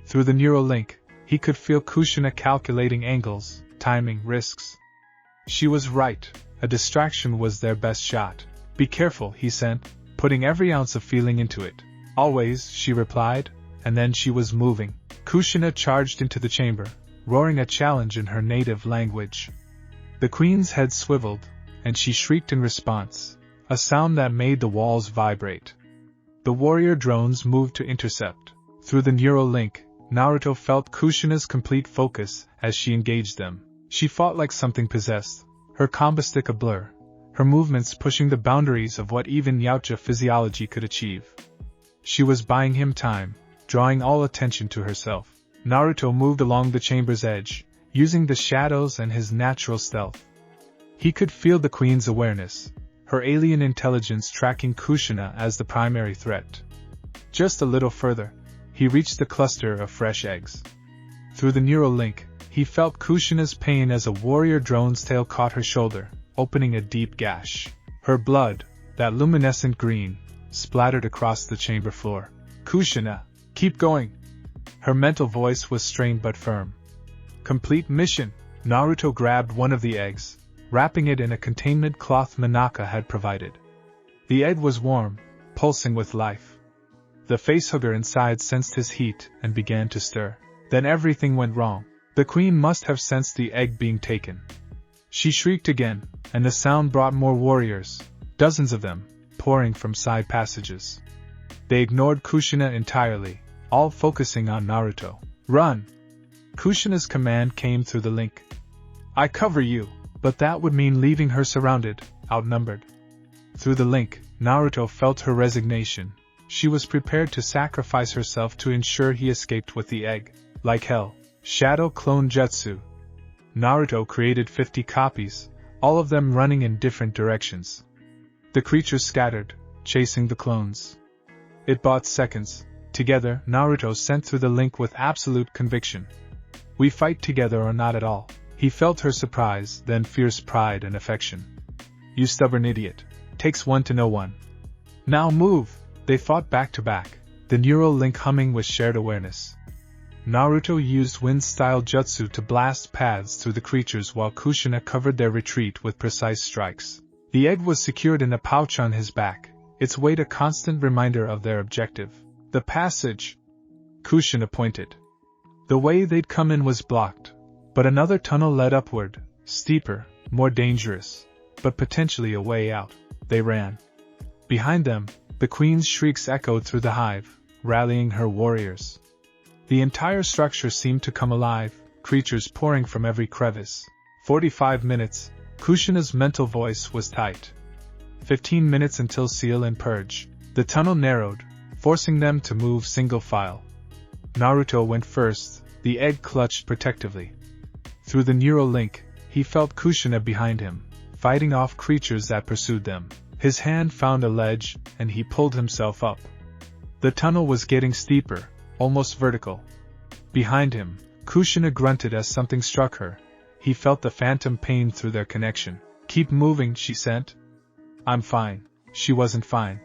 Through the neural link, he could feel Kushina calculating angles, timing, risks. She was right. A distraction was their best shot. Be careful, he said, putting every ounce of feeling into it. Always, she replied, and then she was moving. Kushina charged into the chamber, roaring a challenge in her native language. The queen's head swiveled, and she shrieked in response, a sound that made the walls vibrate. The warrior drones moved to intercept. Through the neural link, Naruto felt Kushina's complete focus as she engaged them. She fought like something possessed, her combo stick a blur, her movements pushing the boundaries of what even Yautja physiology could achieve. She was buying him time, drawing all attention to herself. Naruto moved along the chamber's edge, using the shadows and his natural stealth. He could feel the queen's awareness, her alien intelligence tracking Kushina as the primary threat. Just a little further, he reached the cluster of fresh eggs. Through the neural link, he felt Kushina's pain as a warrior drone's tail caught her shoulder, opening a deep gash. Her blood, that luminescent green, splattered across the chamber floor. Kushina, keep going. Her mental voice was strained but firm. Complete mission. Naruto grabbed one of the eggs, wrapping it in a containment cloth Manaka had provided. The egg was warm, pulsing with life. The facehugger inside sensed his heat and began to stir. Then everything went wrong. The queen must have sensed the egg being taken. She shrieked again, and the sound brought more warriors, dozens of them, pouring from side passages. They ignored Kushina entirely, all focusing on Naruto. Run! Kushina's command came through the link. I cover you, but that would mean leaving her surrounded, outnumbered. Through the link, Naruto felt her resignation. She was prepared to sacrifice herself to ensure he escaped with the egg. Like hell. Shadow Clone Jutsu. Naruto created 50 copies, all of them running in different directions. The creatures scattered, chasing the clones. It bought seconds. Together, Naruto sent through the link with absolute conviction. We fight together or not at all. He felt her surprise, then fierce pride and affection. You stubborn idiot. Takes one to know one. Now move! They fought back to back, the neural link humming with shared awareness. Naruto used wind-style jutsu to blast paths through the creatures while Kushina covered their retreat with precise strikes. The egg was secured in a pouch on his back, its weight a constant reminder of their objective. The passage, Kushina pointed. The way they'd come in was blocked, but another tunnel led upward, steeper, more dangerous, but potentially a way out. They ran. Behind them, the queen's shrieks echoed through the hive, rallying her warriors. The entire structure seemed to come alive, creatures pouring from every crevice. 45 minutes, Kushina's mental voice was tight. 15 minutes until seal and purge. The tunnel narrowed, forcing them to move single file. Naruto went first, the egg clutched protectively. Through the neurolink, he felt Kushina behind him, fighting off creatures that pursued them. His hand found a ledge, and he pulled himself up. The tunnel was getting steeper, almost vertical. Behind him, Kushina grunted as something struck her. He felt the phantom pain through their connection. "Keep moving," she sent. "I'm fine." She wasn't fine.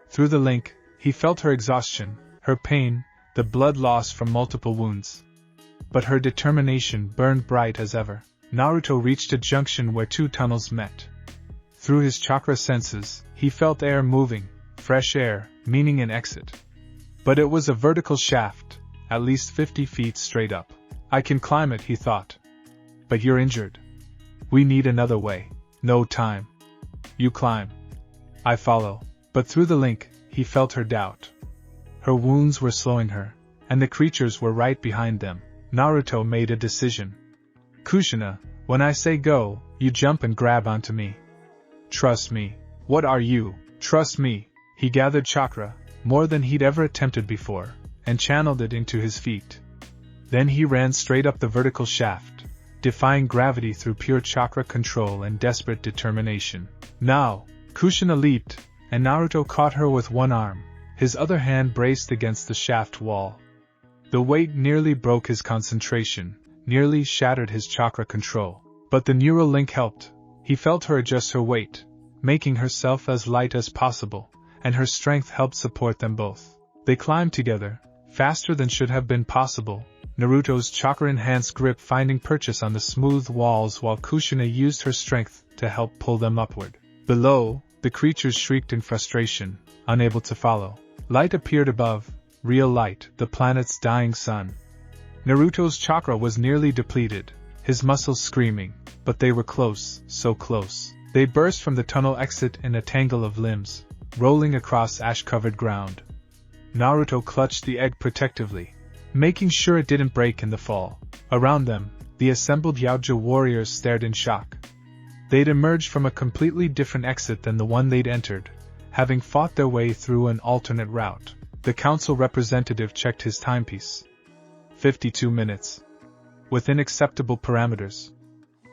Through the link, he felt her exhaustion, her pain, the blood loss from multiple wounds. But her determination burned bright as ever. Naruto reached a junction where two tunnels met. Through his chakra senses, he felt air moving, fresh air, meaning an exit. But it was a vertical shaft, at least 50 feet straight up. "I can climb it," he thought. "But you're injured. We need another way." "No time. You climb. I follow." But through the link, he felt her doubt. Her wounds were slowing her, and the creatures were right behind them. Naruto made a decision. "Kushina, when I say go, you jump and grab onto me. Trust me." "What are you?" "Trust me." He gathered chakra, more than he'd ever attempted before, and channeled it into his feet. Then he ran straight up the vertical shaft, defying gravity through pure chakra control and desperate determination. "Now!" Kushina leaped, and Naruto caught her with one arm. His other hand braced against the shaft wall. The weight nearly broke his concentration, nearly shattered his chakra control. But the neural link helped. He felt her adjust her weight, making herself as light as possible, and her strength helped support them both. They climbed together, faster than should have been possible, Naruto's chakra-enhanced grip finding purchase on the smooth walls while Kushina used her strength to help pull them upward. Below, the creatures shrieked in frustration, unable to follow. Light appeared above, real light, the planet's dying sun. Naruto's chakra was nearly depleted, his muscles screaming, but they were close, so close. They burst from the tunnel exit in a tangle of limbs, rolling across ash-covered ground. Naruto clutched the egg protectively, making sure it didn't break in the fall. Around them, the assembled Yaoja warriors stared in shock. They'd emerged from a completely different exit than the one they'd entered, having fought their way through an alternate route. The council representative checked his timepiece. 52 minutes. Within acceptable parameters.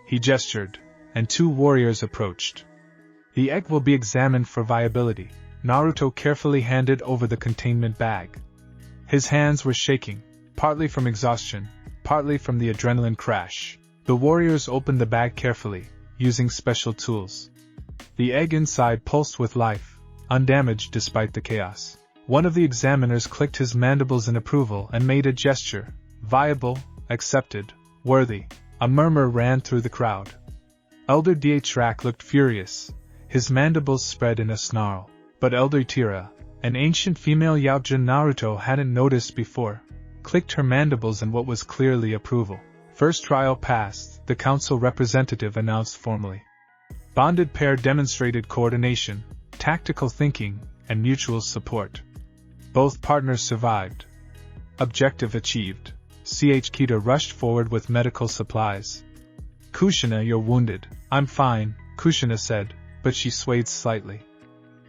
He gestured, and two warriors approached. "The egg will be examined for viability." Naruto carefully handed over the containment bag. His hands were shaking, partly from exhaustion, partly from the adrenaline crash. The warriors opened the bag carefully, using special tools. The egg inside pulsed with life, undamaged despite the chaos. One of the examiners clicked his mandibles in approval and made a gesture. "Viable, accepted, worthy." A murmur ran through the crowd. Elder Dhrak looked furious, his mandibles spread in a snarl. But Elder Tira, an ancient female Yaoja Naruto hadn't noticed before, clicked her mandibles in what was clearly approval. "First trial passed," the council representative announced formally. Bonded pair demonstrated coordination, tactical thinking, and mutual support. Both partners survived. Objective achieved. Kita rushed forward with medical supplies. "Kushina, you're wounded." "I'm fine," Kushina said, but she swayed slightly.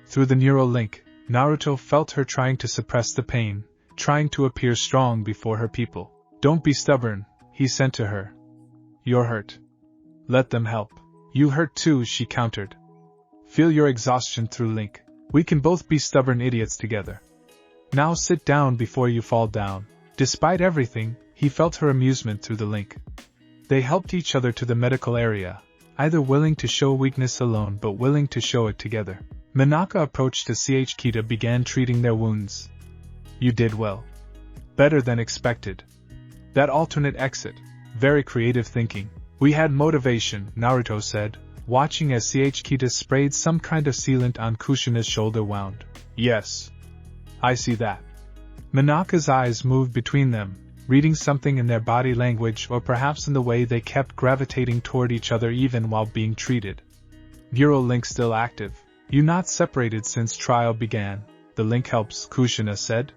Through the neural link, Naruto felt her trying to suppress the pain, trying to appear strong before her people. "Don't be stubborn," he sent to her. "You're hurt. Let them help." "You hurt too," she countered. "Feel your exhaustion through link. We can both be stubborn idiots together. Now sit down before you fall down." Despite everything, he felt her amusement through the link. They helped each other to the medical area, either willing to show weakness alone but willing to show it together. Minaka approached as Kita began treating their wounds. "You did well. Better than expected. That alternate exit, very creative thinking." "We had motivation," Naruto said, watching as Kita sprayed some kind of sealant on Kushina's shoulder wound. "Yes. I see that." Minaka's eyes moved between them, reading something in their body language or perhaps in the way they kept gravitating toward each other even while being treated. "Neural link still active. You not separated since trial began. The link helps," Kushina said.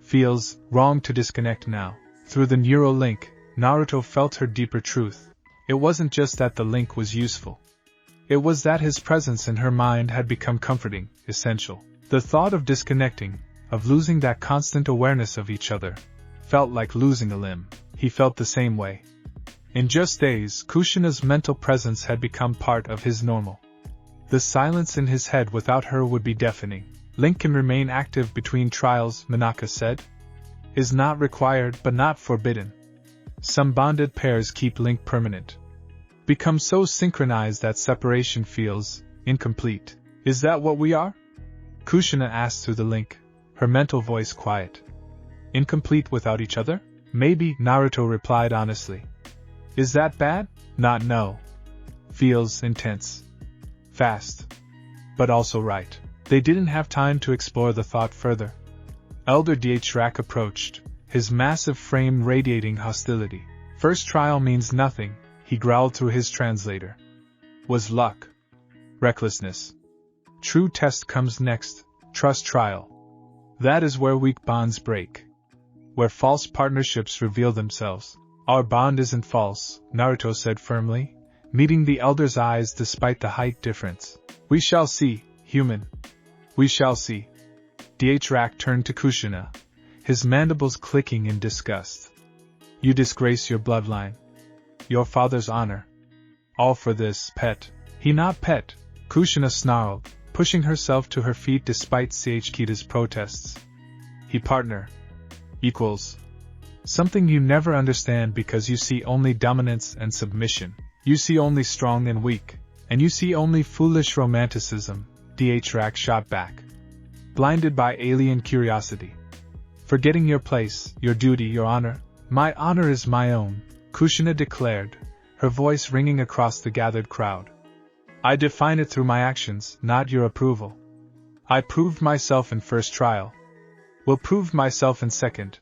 "Feels wrong to disconnect now." Through the neural link, Naruto felt her deeper truth. It wasn't just that the link was useful. It was that his presence in her mind had become comforting, essential. The thought of disconnecting, of losing that constant awareness of each other, felt like losing a limb. He felt the same way. In just days, Kushina's mental presence had become part of his normal. The silence in his head without her would be deafening. Link can remain active between trials, Minaka said. Is not required but not forbidden. Some bonded pairs keep Link permanent. Become so synchronized that separation feels incomplete. Is that what we are? Kushina asked through the link, her mental voice quiet. Incomplete without each other? Maybe, Naruto replied honestly. Is that bad? Not no. Feels intense. Fast. But also right. They didn't have time to explore the thought further. Elder Dihrak approached, his massive frame radiating hostility. First trial means nothing, he growled through his translator. Was luck. Recklessness. True test comes next, trust trial. That is where weak bonds break. Where false partnerships reveal themselves. Our bond isn't false, Naruto said firmly, meeting the elder's eyes despite the height difference. We shall see, human. We shall see. Dihrak turned to Kushina, his mandibles clicking in disgust. You disgrace your bloodline. Your father's honor. All for this, pet. He not pet, Kushina snarled, pushing herself to her feet despite Kita's protests. He partner. Equals. Something you never understand because you see only dominance and submission. You see only strong and weak, and you see only foolish romanticism, Dihrak shot back. Blinded by alien curiosity. Forgetting your place, your duty, your honor. My honor is my own, Kushina declared, her voice ringing across the gathered crowd. I define it through my actions, not your approval. I proved myself in first trial. Will prove myself in second.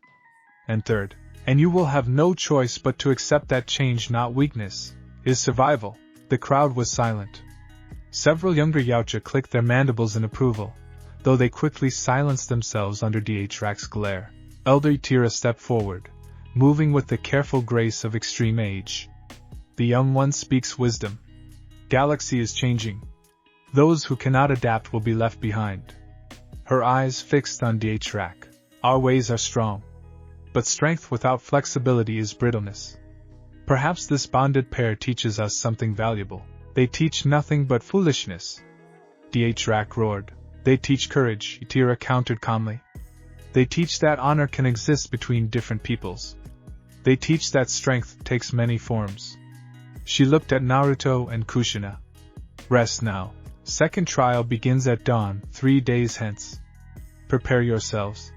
And third. And you will have no choice but to accept that change, not weakness, is survival. The crowd was silent. Several younger Yautja clicked their mandibles in approval, though they quickly silenced themselves under Dihrak's glare. Elder Tira stepped forward, moving with the careful grace of extreme age. The young one speaks wisdom. Galaxy is changing. Those who cannot adapt will be left behind. Her eyes fixed on Dihrak. Our ways are strong. But strength without flexibility is brittleness. Perhaps this bonded pair teaches us something valuable. They teach nothing but foolishness. Dihrak roared. They teach courage, Tira countered calmly. They teach that honor can exist between different peoples. They teach that strength takes many forms. She looked at Naruto and Kushina. Rest now. Second trial begins at dawn, 3 days hence. Prepare yourselves.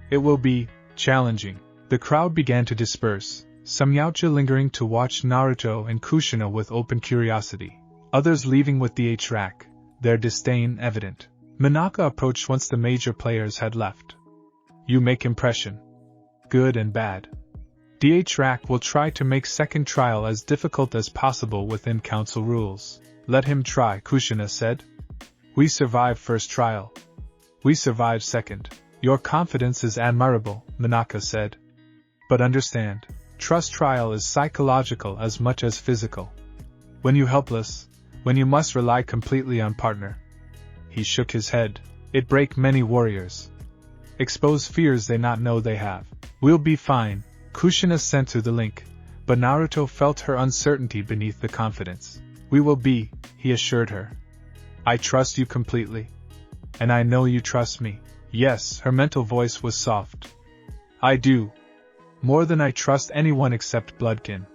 It will be challenging. The crowd began to disperse, some Yautja lingering to watch Naruto and Kushina with open curiosity, others leaving with Dihrak, their disdain evident. Minaka approached once the major players had left. You make impression. Good and bad. Dihrak will try to make second trial as difficult as possible within council rules. Let him try, Kushina said. We survived first trial. We survived second. Your confidence is admirable, Minaka said. But understand, trust trial is psychological as much as physical. When you helpless, when you must rely completely on partner. He shook his head. It break many warriors. Expose fears they not know they have. We'll be fine, Kushina sent through the link, but Naruto felt her uncertainty beneath the confidence. We will be, he assured her. I trust you completely. And I know you trust me. Yes, her mental voice was soft. I do. More than I trust anyone except bloodkin.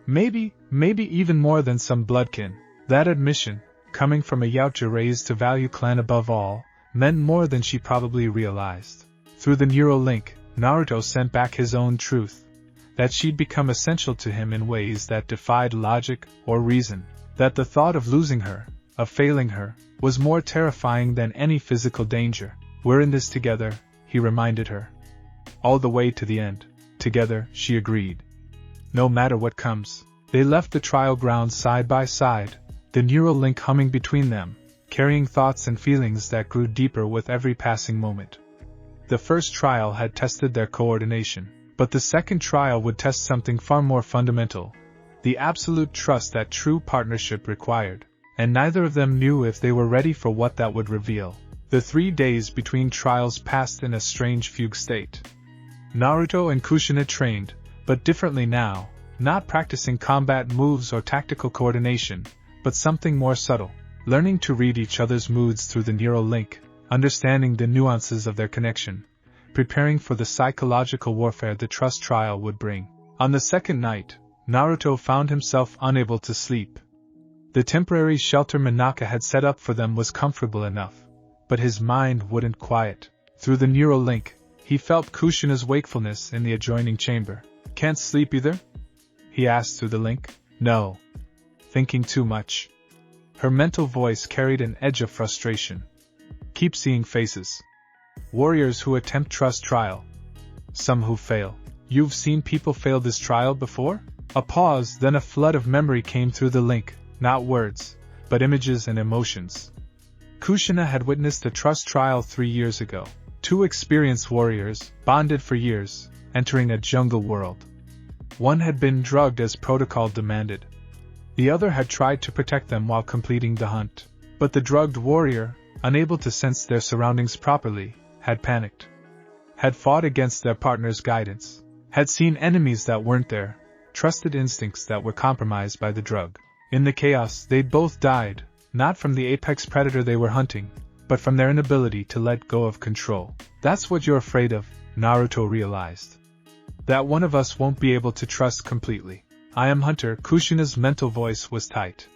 Maybe even more than some bloodkin. That admission, coming from a Yautja raised to value clan above all, meant more than she probably realized. Through the neurolink, Naruto sent back his own truth. That she'd become essential to him in ways that defied logic or reason. That the thought of losing her, of failing her, was more terrifying than any physical danger. We're in this together, he reminded her. All the way to the end. Together, she agreed. No matter what comes. They left the trial grounds side by side, the neural link humming between them, carrying thoughts and feelings that grew deeper with every passing moment. The first trial had tested their coordination, but the second trial would test something far more fundamental, the absolute trust that true partnership required, and neither of them knew if they were ready for what that would reveal. The 3 days between trials passed in a strange fugue state. Naruto and Kushina trained, but differently now. not practicing combat moves or tactical coordination, but something more subtle, learning to read each other's moods through the neural link, understanding the nuances of their connection, preparing for the psychological warfare the trust trial would bring. On the second night, Naruto found himself unable to sleep. The temporary shelter Minaka had set up for them was comfortable enough, but his mind wouldn't quiet. Through the neural link, he felt Kushina's wakefulness in the adjoining chamber. "Can't sleep either?" he asked through the link. "No. Thinking too much." Her mental voice carried an edge of frustration. "Keep seeing faces. Warriors who attempt trust trial. Some who fail." "You've seen people fail this trial before?" A pause, then a flood of memory came through the link, not words, but images and emotions. Kushina had witnessed a trust trial 3 years ago. 2 experienced warriors, bonded for years, entering a jungle world. One had been drugged as protocol demanded. The other had tried to protect them while completing the hunt. But the drugged warrior, unable to sense their surroundings properly, had panicked. Had fought against their partner's guidance. Had seen enemies that weren't there, trusted instincts that were compromised by the drug. In the chaos, they'd both died, not from the apex predator they were hunting, but from their inability to let go of control. "That's what you're afraid of," Naruto realized. "That one of us won't be able to trust completely." "I am Hunter." Kushina's mental voice was tight.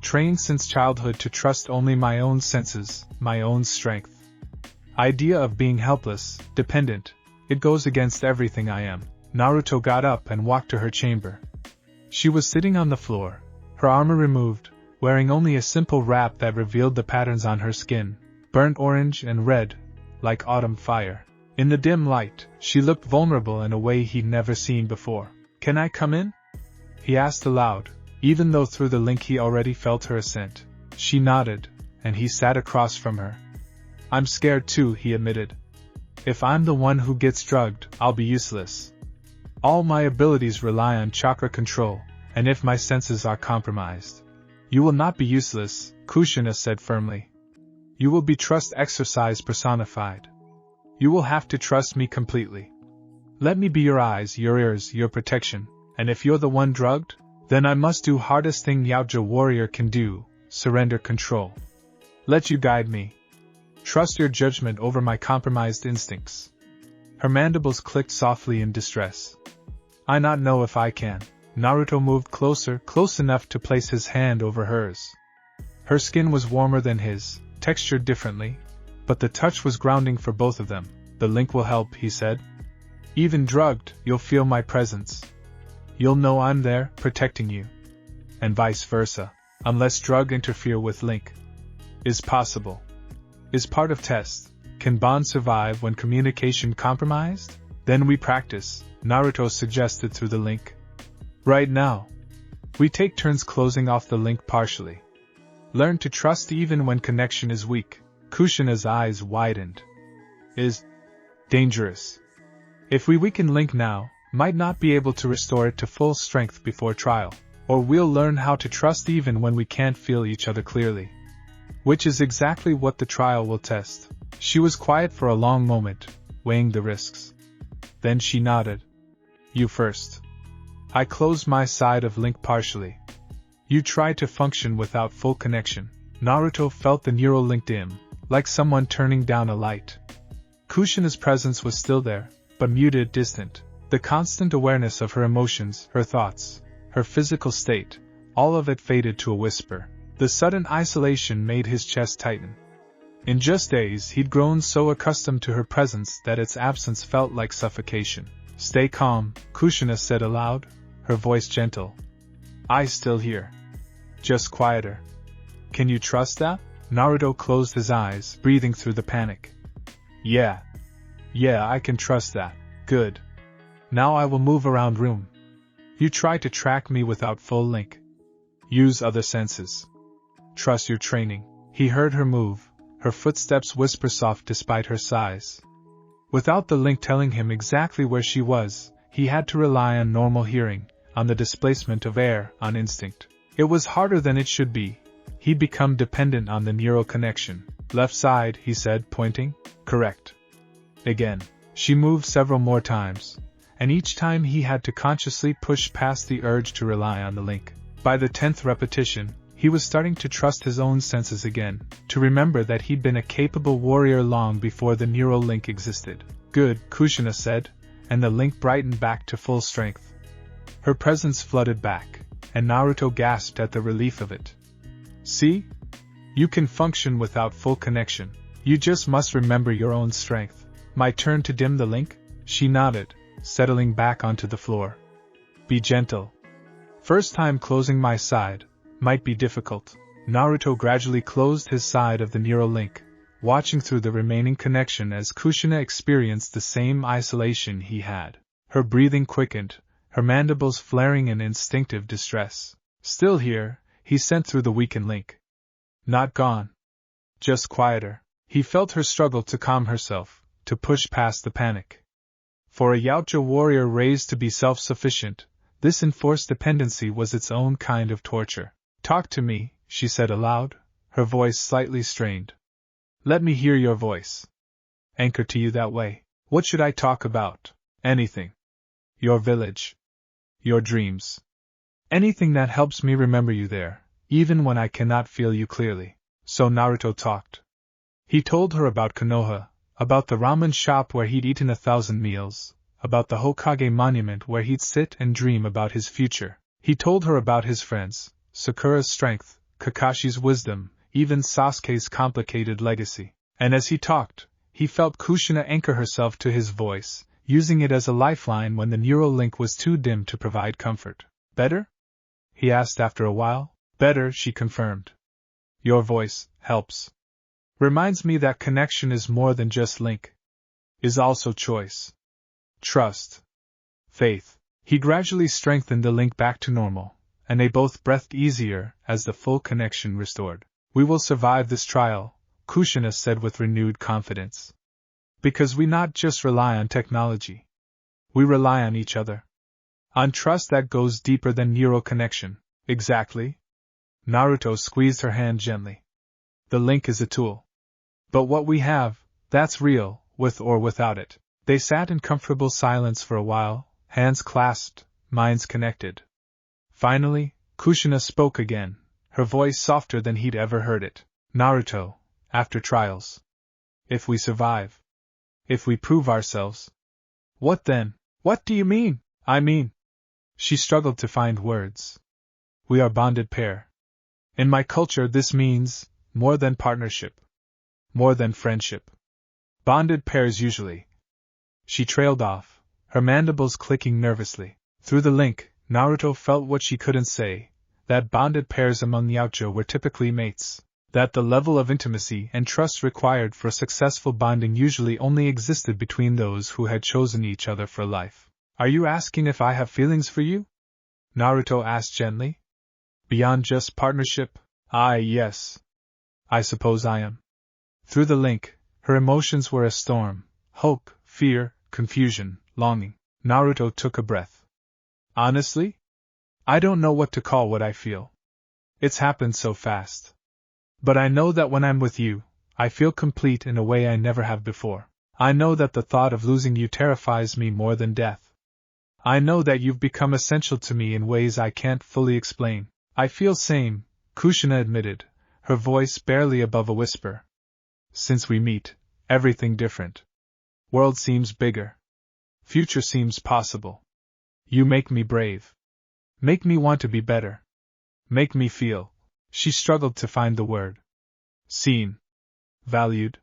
"Trained since childhood to trust only my own senses, my own strength. Idea of being helpless, dependent, it goes against everything I am." Naruto got up and walked to her chamber. She was sitting on the floor, her armor removed, wearing only a simple wrap that revealed the patterns on her skin, burnt orange and red, like autumn fire. In the dim light, she looked vulnerable in a way he'd never seen before. "Can I come in?" he asked aloud, even though through the link he already felt her assent. She nodded, and he sat across from her. "I'm scared too," he admitted. "If I'm the one who gets drugged, I'll be useless. All my abilities rely on chakra control, and if my senses are compromised..." "You will not be useless," Kushina said firmly. "You will be trust exercise personified. You will have to trust me completely. Let me be your eyes, your ears, your protection, and if you're the one drugged, then I must do hardest thing Yaoja warrior can do, surrender control. Let you guide me. Trust your judgment over my compromised instincts." Her mandibles clicked softly in distress. "I not know if I can." Naruto moved closer, close enough to place his hand over hers. Her skin was warmer than his, textured differently, but the touch was grounding for both of them. "The link will help," he said. "Even drugged, you'll feel my presence. You'll know I'm there, protecting you. And vice versa, unless drug interfere with link. Is possible. Is part of test. Can bond survive when communication compromised? Then we practice," Naruto suggested through the link. "Right now. We take turns closing off the link partially. Learn to trust even when connection is weak." Kushina's eyes widened. "Is dangerous. If we weaken link now, might not be able to restore it to full strength before trial. Or we'll learn how to trust even when we can't feel each other clearly. Which is exactly what the trial will test." She was quiet for a long moment, weighing the risks. Then she nodded. "You first." I closed my side of link partially. You try to function without full connection. Naruto felt the neural link dim, like someone turning down a light. Kushina's presence was still there, but muted, distant. The constant awareness of her emotions, her thoughts, her physical state, all of it faded to a whisper. The sudden isolation made his chest tighten. In just days he'd grown so accustomed to her presence that its absence felt like suffocation. "Stay calm," Kushina said aloud, her voice gentle. "I still here. Just quieter. Can you trust that?" Naruto closed his eyes, breathing through the panic. Yeah, I can trust that. Good. Now I will move around room. You try to track me without full link. Use other senses. Trust your training." He heard her move, her footsteps whisper soft despite her size. Without the link telling him exactly where she was, he had to rely on normal hearing, on the displacement of air, on instinct. It was harder than it should be. He'd become dependent on the neural connection. "Left side," he said, pointing. "Correct." Again. She moved several more times, and each time he had to consciously push past the urge to rely on the link. By the 10th repetition, he was starting to trust his own senses again, to remember that he'd been a capable warrior long before the neural link existed. Good, Kushina said, and the link brightened back to full strength. Her presence flooded back, and Naruto gasped at the relief of it. See? You can function without full connection. You just must remember your own strength. My turn to dim the link? She nodded, settling back onto the floor. Be gentle. First time closing my side might be difficult. Naruto gradually closed his side of the neural link, watching through the remaining connection as Kushina experienced the same isolation he had. Her breathing quickened, her mandibles flaring in instinctive distress. Still here, he sent through the weakened link. Not gone. Just quieter. He felt her struggle to calm herself, to push past the panic. For a Yautja warrior raised to be self-sufficient, this enforced dependency was its own kind of torture. Talk to me, she said aloud, her voice slightly strained. Let me hear your voice. Anchor to you that way. What should I talk about? Anything. Your village. Your dreams. Anything that helps me remember you there, even when I cannot feel you clearly. So Naruto talked. He told her about Konoha, about the ramen shop where he'd eaten 1,000 meals, about the Hokage monument where he'd sit and dream about his future. He told her about his friends, Sakura's strength, Kakashi's wisdom, even Sasuke's complicated legacy. And as he talked, he felt Kushina anchor herself to his voice, using it as a lifeline when the neural link was too dim to provide comfort. Better? He asked after a while. Better, she confirmed. Your voice helps. Reminds me that connection is more than just link. Is also choice. Trust. Faith. He gradually strengthened the link back to normal, and they both breathed easier as the full connection restored. We will survive this trial, Kushina said with renewed confidence. Because we not just rely on technology. We rely on each other. On trust that goes deeper than neural connection. Exactly. Naruto squeezed her hand gently. The link is a tool. But what we have, that's real, with or without it. They sat in comfortable silence for a while, hands clasped, minds connected. Finally, Kushina spoke again, her voice softer than he'd ever heard it. Naruto, after trials. If we survive. If we prove ourselves. What then? What do you mean? I mean. She struggled to find words. We are bonded pair. In my culture this means more than partnership. More than friendship. Bonded pairs usually. She trailed off, her mandibles clicking nervously. Through the link, Naruto felt what she couldn't say, that bonded pairs among Yautja were typically mates, that the level of intimacy and trust required for successful bonding usually only existed between those who had chosen each other for life. Are you asking if I have feelings for you? Naruto asked gently. Beyond just partnership? Yes. I suppose I am. Through the link, her emotions were a storm, hope, fear, confusion, longing. Naruto took a breath. Honestly? I don't know what to call what I feel. It's happened so fast. But I know that when I'm with you, I feel complete in a way I never have before. I know that the thought of losing you terrifies me more than death. I know that you've become essential to me in ways I can't fully explain. I feel same, Kushina admitted, her voice barely above a whisper. Since we meet, everything different. World seems bigger. Future seems possible. You make me brave. Make me want to be better. Make me feel. She struggled to find the word. Seen. Valued.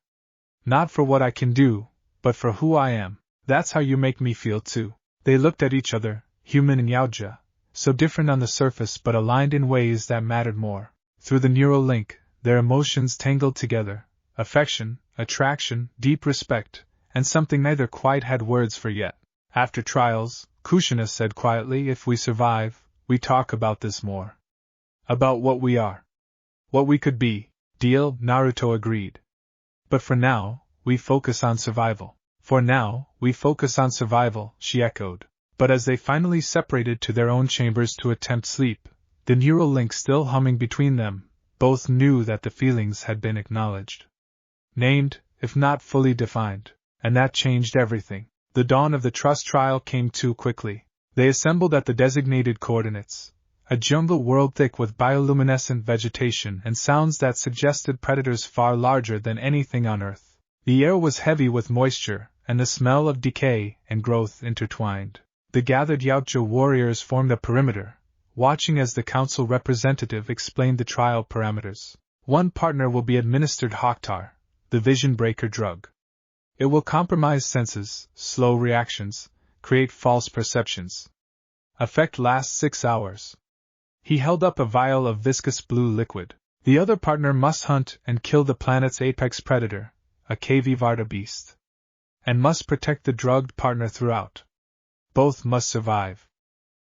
Not for what I can do, but for who I am. That's how you make me feel too. They looked at each other, human and Yautja, so different on the surface but aligned in ways that mattered more. Through the neural link, their emotions tangled together, affection, attraction, deep respect, and something neither quite had words for yet. After trials, Kushina said quietly, if we survive, we talk about this more. About what we are. What we could be. Deal, Naruto agreed. But for now, we focus on survival. For now, we focus on survival, she echoed. But as they finally separated to their own chambers to attempt sleep, the neural link still humming between them, both knew that the feelings had been acknowledged. Named, if not fully defined. And that changed everything. The dawn of the trust trial came too quickly. They assembled at the designated coordinates, a jungle world thick with bioluminescent vegetation and sounds that suggested predators far larger than anything on Earth. The air was heavy with moisture, and the smell of decay and growth intertwined. The gathered Yautja warriors formed a perimeter, watching as the council representative explained the trial parameters. One partner will be administered Hoktar, the vision breaker drug. It will compromise senses, slow reactions, create false perceptions. Effect lasts 6 hours. He held up a vial of viscous blue liquid. The other partner must hunt and kill the planet's apex predator, a Kvivarta beast, and must protect the drugged partner throughout. Both must survive.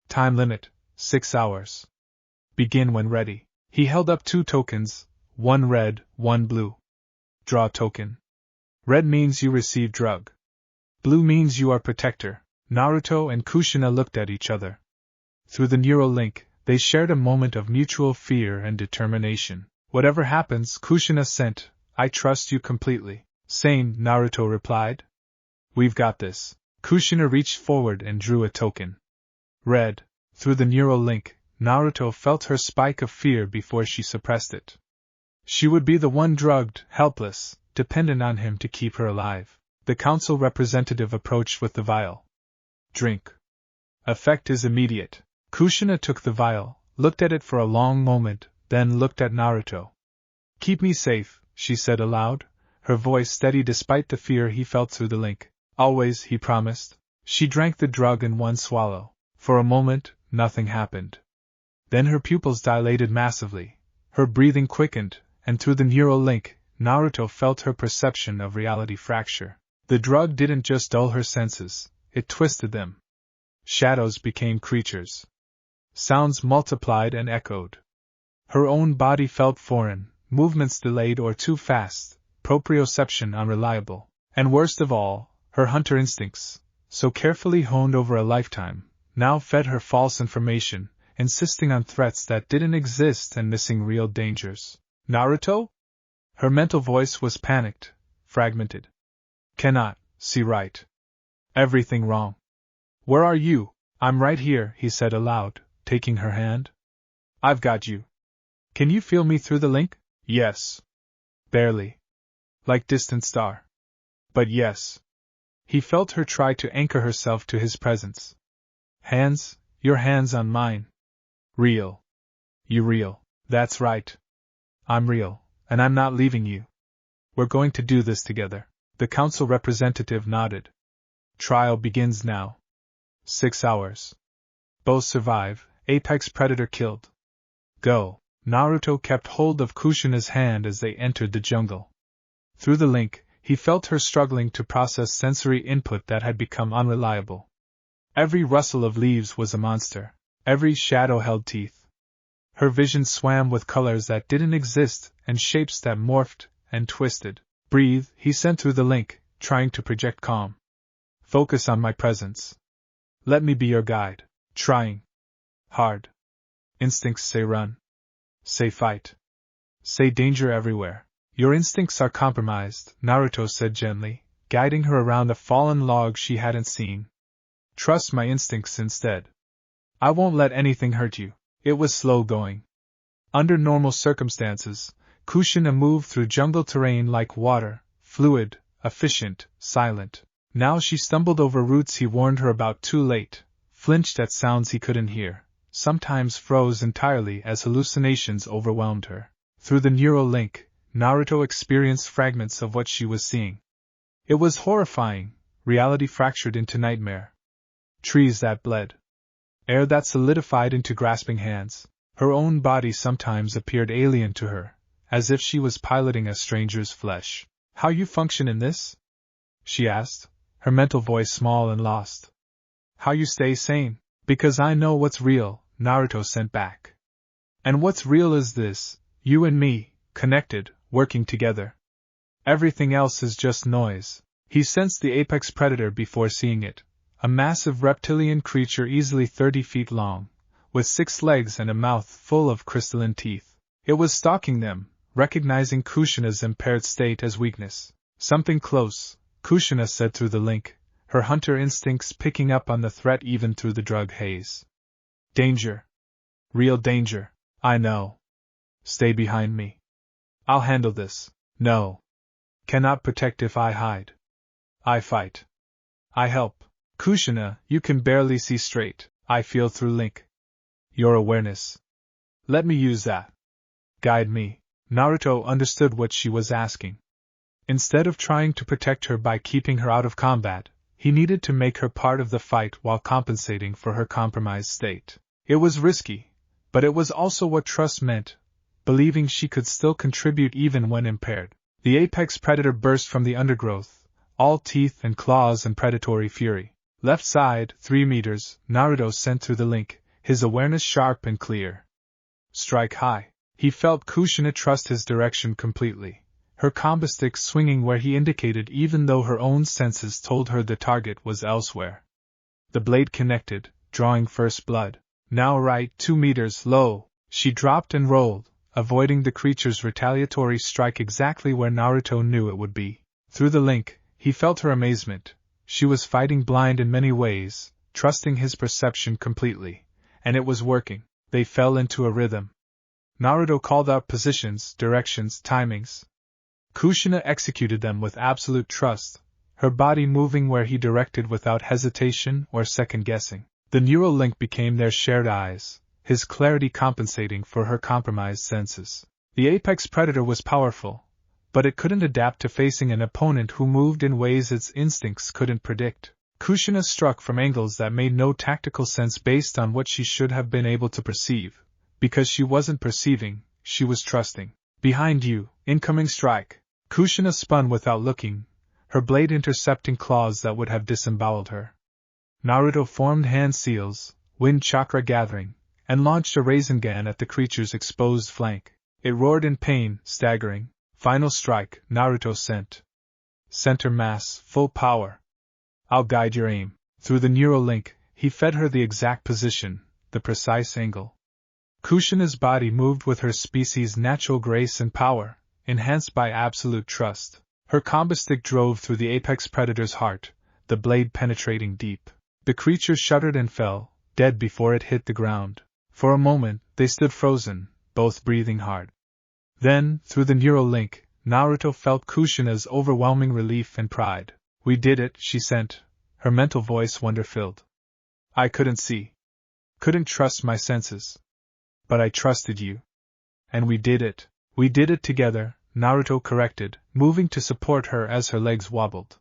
Time limit, 6 hours. Begin when ready. He held up 2 tokens, one red, one blue. Draw token. Red means you receive drug. Blue means you are protector. Naruto and Kushina looked at each other. Through the neurolink, they shared a moment of mutual fear and determination. Whatever happens, Kushina sent, I trust you completely. Sane, Naruto replied. We've got this. Kushina reached forward and drew a token. Red. Through the neurolink, Naruto felt her spike of fear before she suppressed it. She would be the one drugged, helpless, dependent on him to keep her alive. The council representative approached with the vial. Drink. Effect is immediate. Kushina took the vial, looked at it for a long moment, then looked at Naruto. Keep me safe, she said aloud, her voice steady despite the fear he felt through the link. Always, he promised. She drank the drug in one swallow. For a moment, nothing happened. Then her pupils dilated massively, her breathing quickened, and through the neural link, Naruto felt her perception of reality fracture. The drug didn't just dull her senses, it twisted them. Shadows became creatures. Sounds multiplied and echoed. Her own body felt foreign, movements delayed or too fast, proprioception unreliable. And worst of all, her hunter instincts, so carefully honed over a lifetime, now fed her false information, insisting on threats that didn't exist and missing real dangers. Naruto? Her mental voice was panicked, fragmented. Cannot see right. Everything wrong. Where are you? I'm right here, he said aloud, taking her hand. I've got you. Can you feel me through the link? Yes. Barely. Like distant star. But yes. He felt her try to anchor herself to his presence. Hands, your hands on mine. Real. You real. That's right. I'm real, and I'm not leaving you. We're going to do this together. The council representative nodded. Trial begins now. 6 hours. Both survive, apex predator killed. Go. Naruto kept hold of Kushina's hand as they entered the jungle. Through the link, he felt her struggling to process sensory input that had become unreliable. Every rustle of leaves was a monster. Every shadow held teeth. Her vision swam with colors that didn't exist and shapes that morphed and twisted. Breathe, he sent through the link, trying to project calm. Focus on my presence. Let me be your guide. Trying. Hard. Instincts say run. Say fight. Say danger everywhere. Your instincts are compromised, Naruto said gently, guiding her around a fallen log she hadn't seen. Trust my instincts instead. I won't let anything hurt you. It was slow going. Under normal circumstances, Kushina moved through jungle terrain like water, fluid, efficient, silent. Now she stumbled over roots he warned her about too late, flinched at sounds he couldn't hear, sometimes froze entirely as hallucinations overwhelmed her. Through the neural link, Naruto experienced fragments of what she was seeing. It was horrifying, reality fractured into nightmare. Trees that bled. Air that solidified into grasping hands. Her own body sometimes appeared alien to her, as if she was piloting a stranger's flesh. How you function in this? She asked, her mental voice small and lost. How you stay sane? Because I know what's real, Naruto sent back. And what's real is this, you and me, connected, working together. Everything else is just noise. He sensed the apex predator before seeing it, a massive reptilian creature easily 30 feet long, with 6 legs and a mouth full of crystalline teeth. It was stalking them, recognizing Kushina's impaired state as weakness. Something close, Kushina said through the link, her hunter instincts picking up on the threat even through the drug haze. Danger. Real danger. I know. Stay behind me. I'll handle this. No. Cannot protect if I hide. I fight. I help. Kushina, you can barely see straight. I feel through link. Your awareness. Let me use that. Guide me. Naruto understood what she was asking. Instead of trying to protect her by keeping her out of combat, he needed to make her part of the fight while compensating for her compromised state. It was risky, but it was also what trust meant, believing she could still contribute even when impaired. The apex predator burst from the undergrowth, all teeth and claws and predatory fury. Left side, 3 meters, Naruto sent through the link, his awareness sharp and clear. Strike high. He felt Kushina trust his direction completely, her combo stick swinging where he indicated even though her own senses told her the target was elsewhere. The blade connected, drawing first blood. Now right, 2 meters, low. She dropped and rolled, avoiding the creature's retaliatory strike exactly where Naruto knew it would be. Through the link, he felt her amazement. She was fighting blind in many ways, trusting his perception completely. And it was working. They fell into a rhythm. Naruto called out positions, directions, timings. Kushina executed them with absolute trust, her body moving where he directed without hesitation or second-guessing. The neural link became their shared eyes, his clarity compensating for her compromised senses. The apex predator was powerful, but it couldn't adapt to facing an opponent who moved in ways its instincts couldn't predict. Kushina struck from angles that made no tactical sense based on what she should have been able to perceive. Because she wasn't perceiving, she was trusting. Behind you, incoming strike. Kushina spun without looking, her blade intercepting claws that would have disemboweled her. Naruto formed hand seals, wind chakra gathering, and launched a Rasengan at the creature's exposed flank. It roared in pain, staggering. Final strike, Naruto sent. Center mass, full power. I'll guide your aim. Through the neural link, he fed her the exact position, the precise angle. Kushina's body moved with her species' natural grace and power, enhanced by absolute trust. Her combo stick drove through the apex predator's heart, the blade penetrating deep. The creature shuddered and fell, dead before it hit the ground. For a moment, they stood frozen, both breathing hard. Then, through the neural link, Naruto felt Kushina's overwhelming relief and pride. We did it, she sent, her mental voice wonder-filled. I couldn't see. Couldn't trust my senses. But I trusted you. And we did it. We did it together, Naruto corrected, moving to support her as her legs wobbled.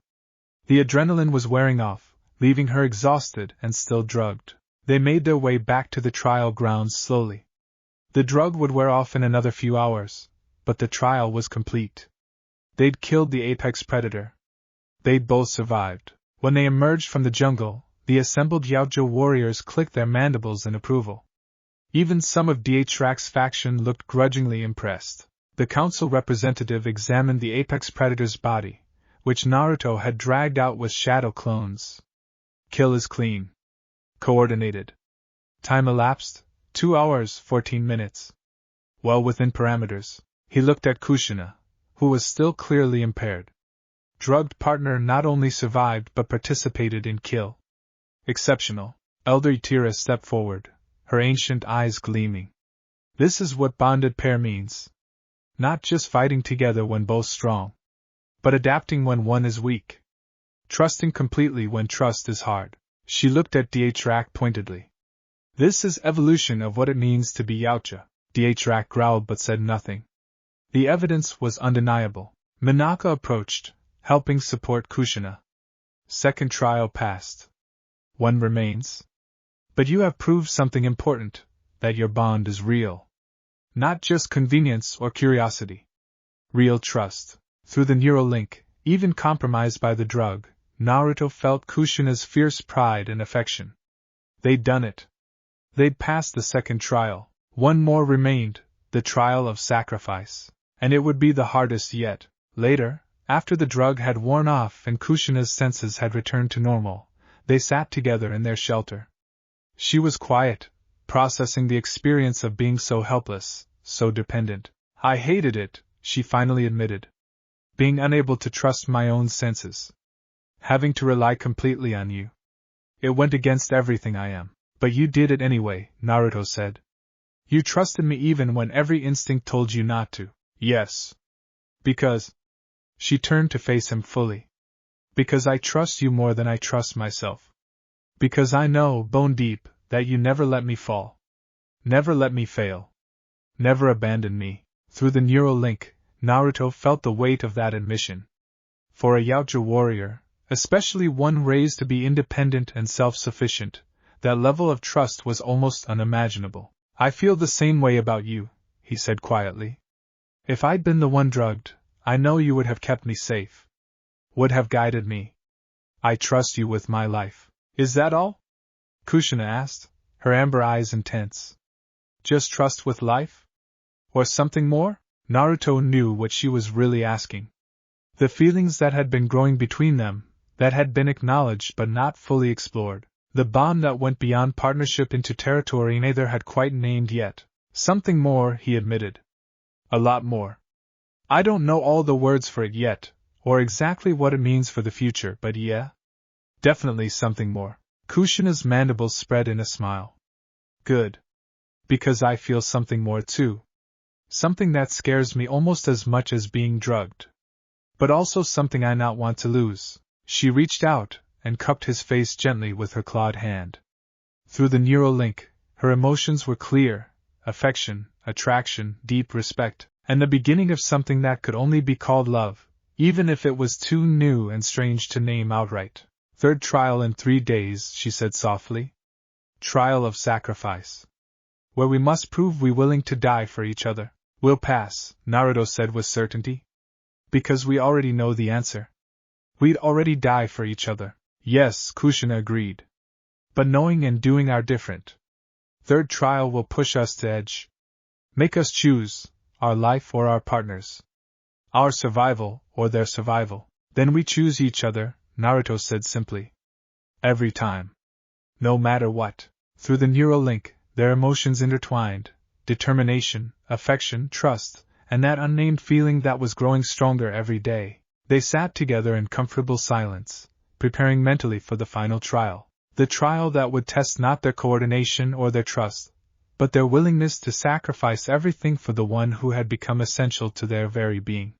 The adrenaline was wearing off, leaving her exhausted and still drugged. They made their way back to the trial grounds slowly. The drug would wear off in another few hours, but the trial was complete. They'd killed the apex predator. They'd both survived. When they emerged from the jungle, the assembled Yaojo warriors clicked their mandibles in approval. Even some of Dihrak's faction looked grudgingly impressed. The council representative examined the apex predator's body, which Naruto had dragged out with shadow clones. Kill is clean. Coordinated. Time elapsed, 2 hours, 14 minutes. Well within parameters. He looked at Kushina, who was still clearly impaired. Drugged partner not only survived but participated in kill. Exceptional. Elder Itira stepped forward, her ancient eyes gleaming. This is what bonded pair means. Not just fighting together when both strong, but adapting when one is weak. Trusting completely when trust is hard. She looked at Dihrak pointedly. This is evolution of what it means to be Yaoja. Dihrak growled but said nothing. The evidence was undeniable. Minaka approached, helping support Kushina. Second trial passed. One remains. But you have proved something important, that your bond is real. Not just convenience or curiosity. Real trust. Through the neural link, even compromised by the drug, Naruto felt Kushina's fierce pride and affection. They'd done it. They'd passed the second trial. One more remained, the trial of sacrifice. And it would be the hardest yet. Later, after the drug had worn off and Kushina's senses had returned to normal, they sat together in their shelter. She was quiet, processing the experience of being so helpless, so dependent. I hated it, she finally admitted. Being unable to trust my own senses. having to rely completely on you. It went against everything I am. But you did it anyway, Naruto said. You trusted me even when every instinct told you not to. Yes. Because. She turned to face him fully. Because I trust you more than I trust myself. Because I know, bone deep, that you never let me fall. Never let me fail. Never abandon me. Through the neurolink, Naruto felt the weight of that admission. For a Yaoja warrior, especially one raised to be independent and self-sufficient, that level of trust was almost unimaginable. I feel the same way about you, he said quietly. If I'd been the one drugged, I know you would have kept me safe. Would have guided me. I trust you with my life. Is that all? Kushina asked, her amber eyes intense. Just trust with life? Or something more? Naruto knew what she was really asking. The feelings that had been growing between them, that had been acknowledged but not fully explored, the bond that went beyond partnership into territory neither had quite named yet. Something more, he admitted. A lot more. I don't know all the words for it yet, or exactly what it means for the future, but yeah. Definitely something more. Kushina's mandibles spread in a smile. Good. Because I feel something more too. Something that scares me almost as much as being drugged. But also something I not want to lose. She reached out and cupped his face gently with her clawed hand. Through the neural link, her emotions were clear: affection, attraction, deep respect, and the beginning of something that could only be called love, even if it was too new and strange to name outright. Third trial in 3 days, she said softly. Trial of sacrifice. Where we must prove we willing to die for each other. We'll pass, Naruto said with certainty. Because we already know the answer. We'd already die for each other. Yes, Kushina agreed. But knowing and doing are different. Third trial will push us to edge. Make us choose, our life or our partners. Our survival or their survival. Then we choose each other, Naruto said simply. Every time. No matter what. Through the neural link, their emotions intertwined: determination, affection, trust, and that unnamed feeling that was growing stronger every day. They sat together in comfortable silence, preparing mentally for the final trial. The trial that would test not their coordination or their trust, but their willingness to sacrifice everything for the one who had become essential to their very being.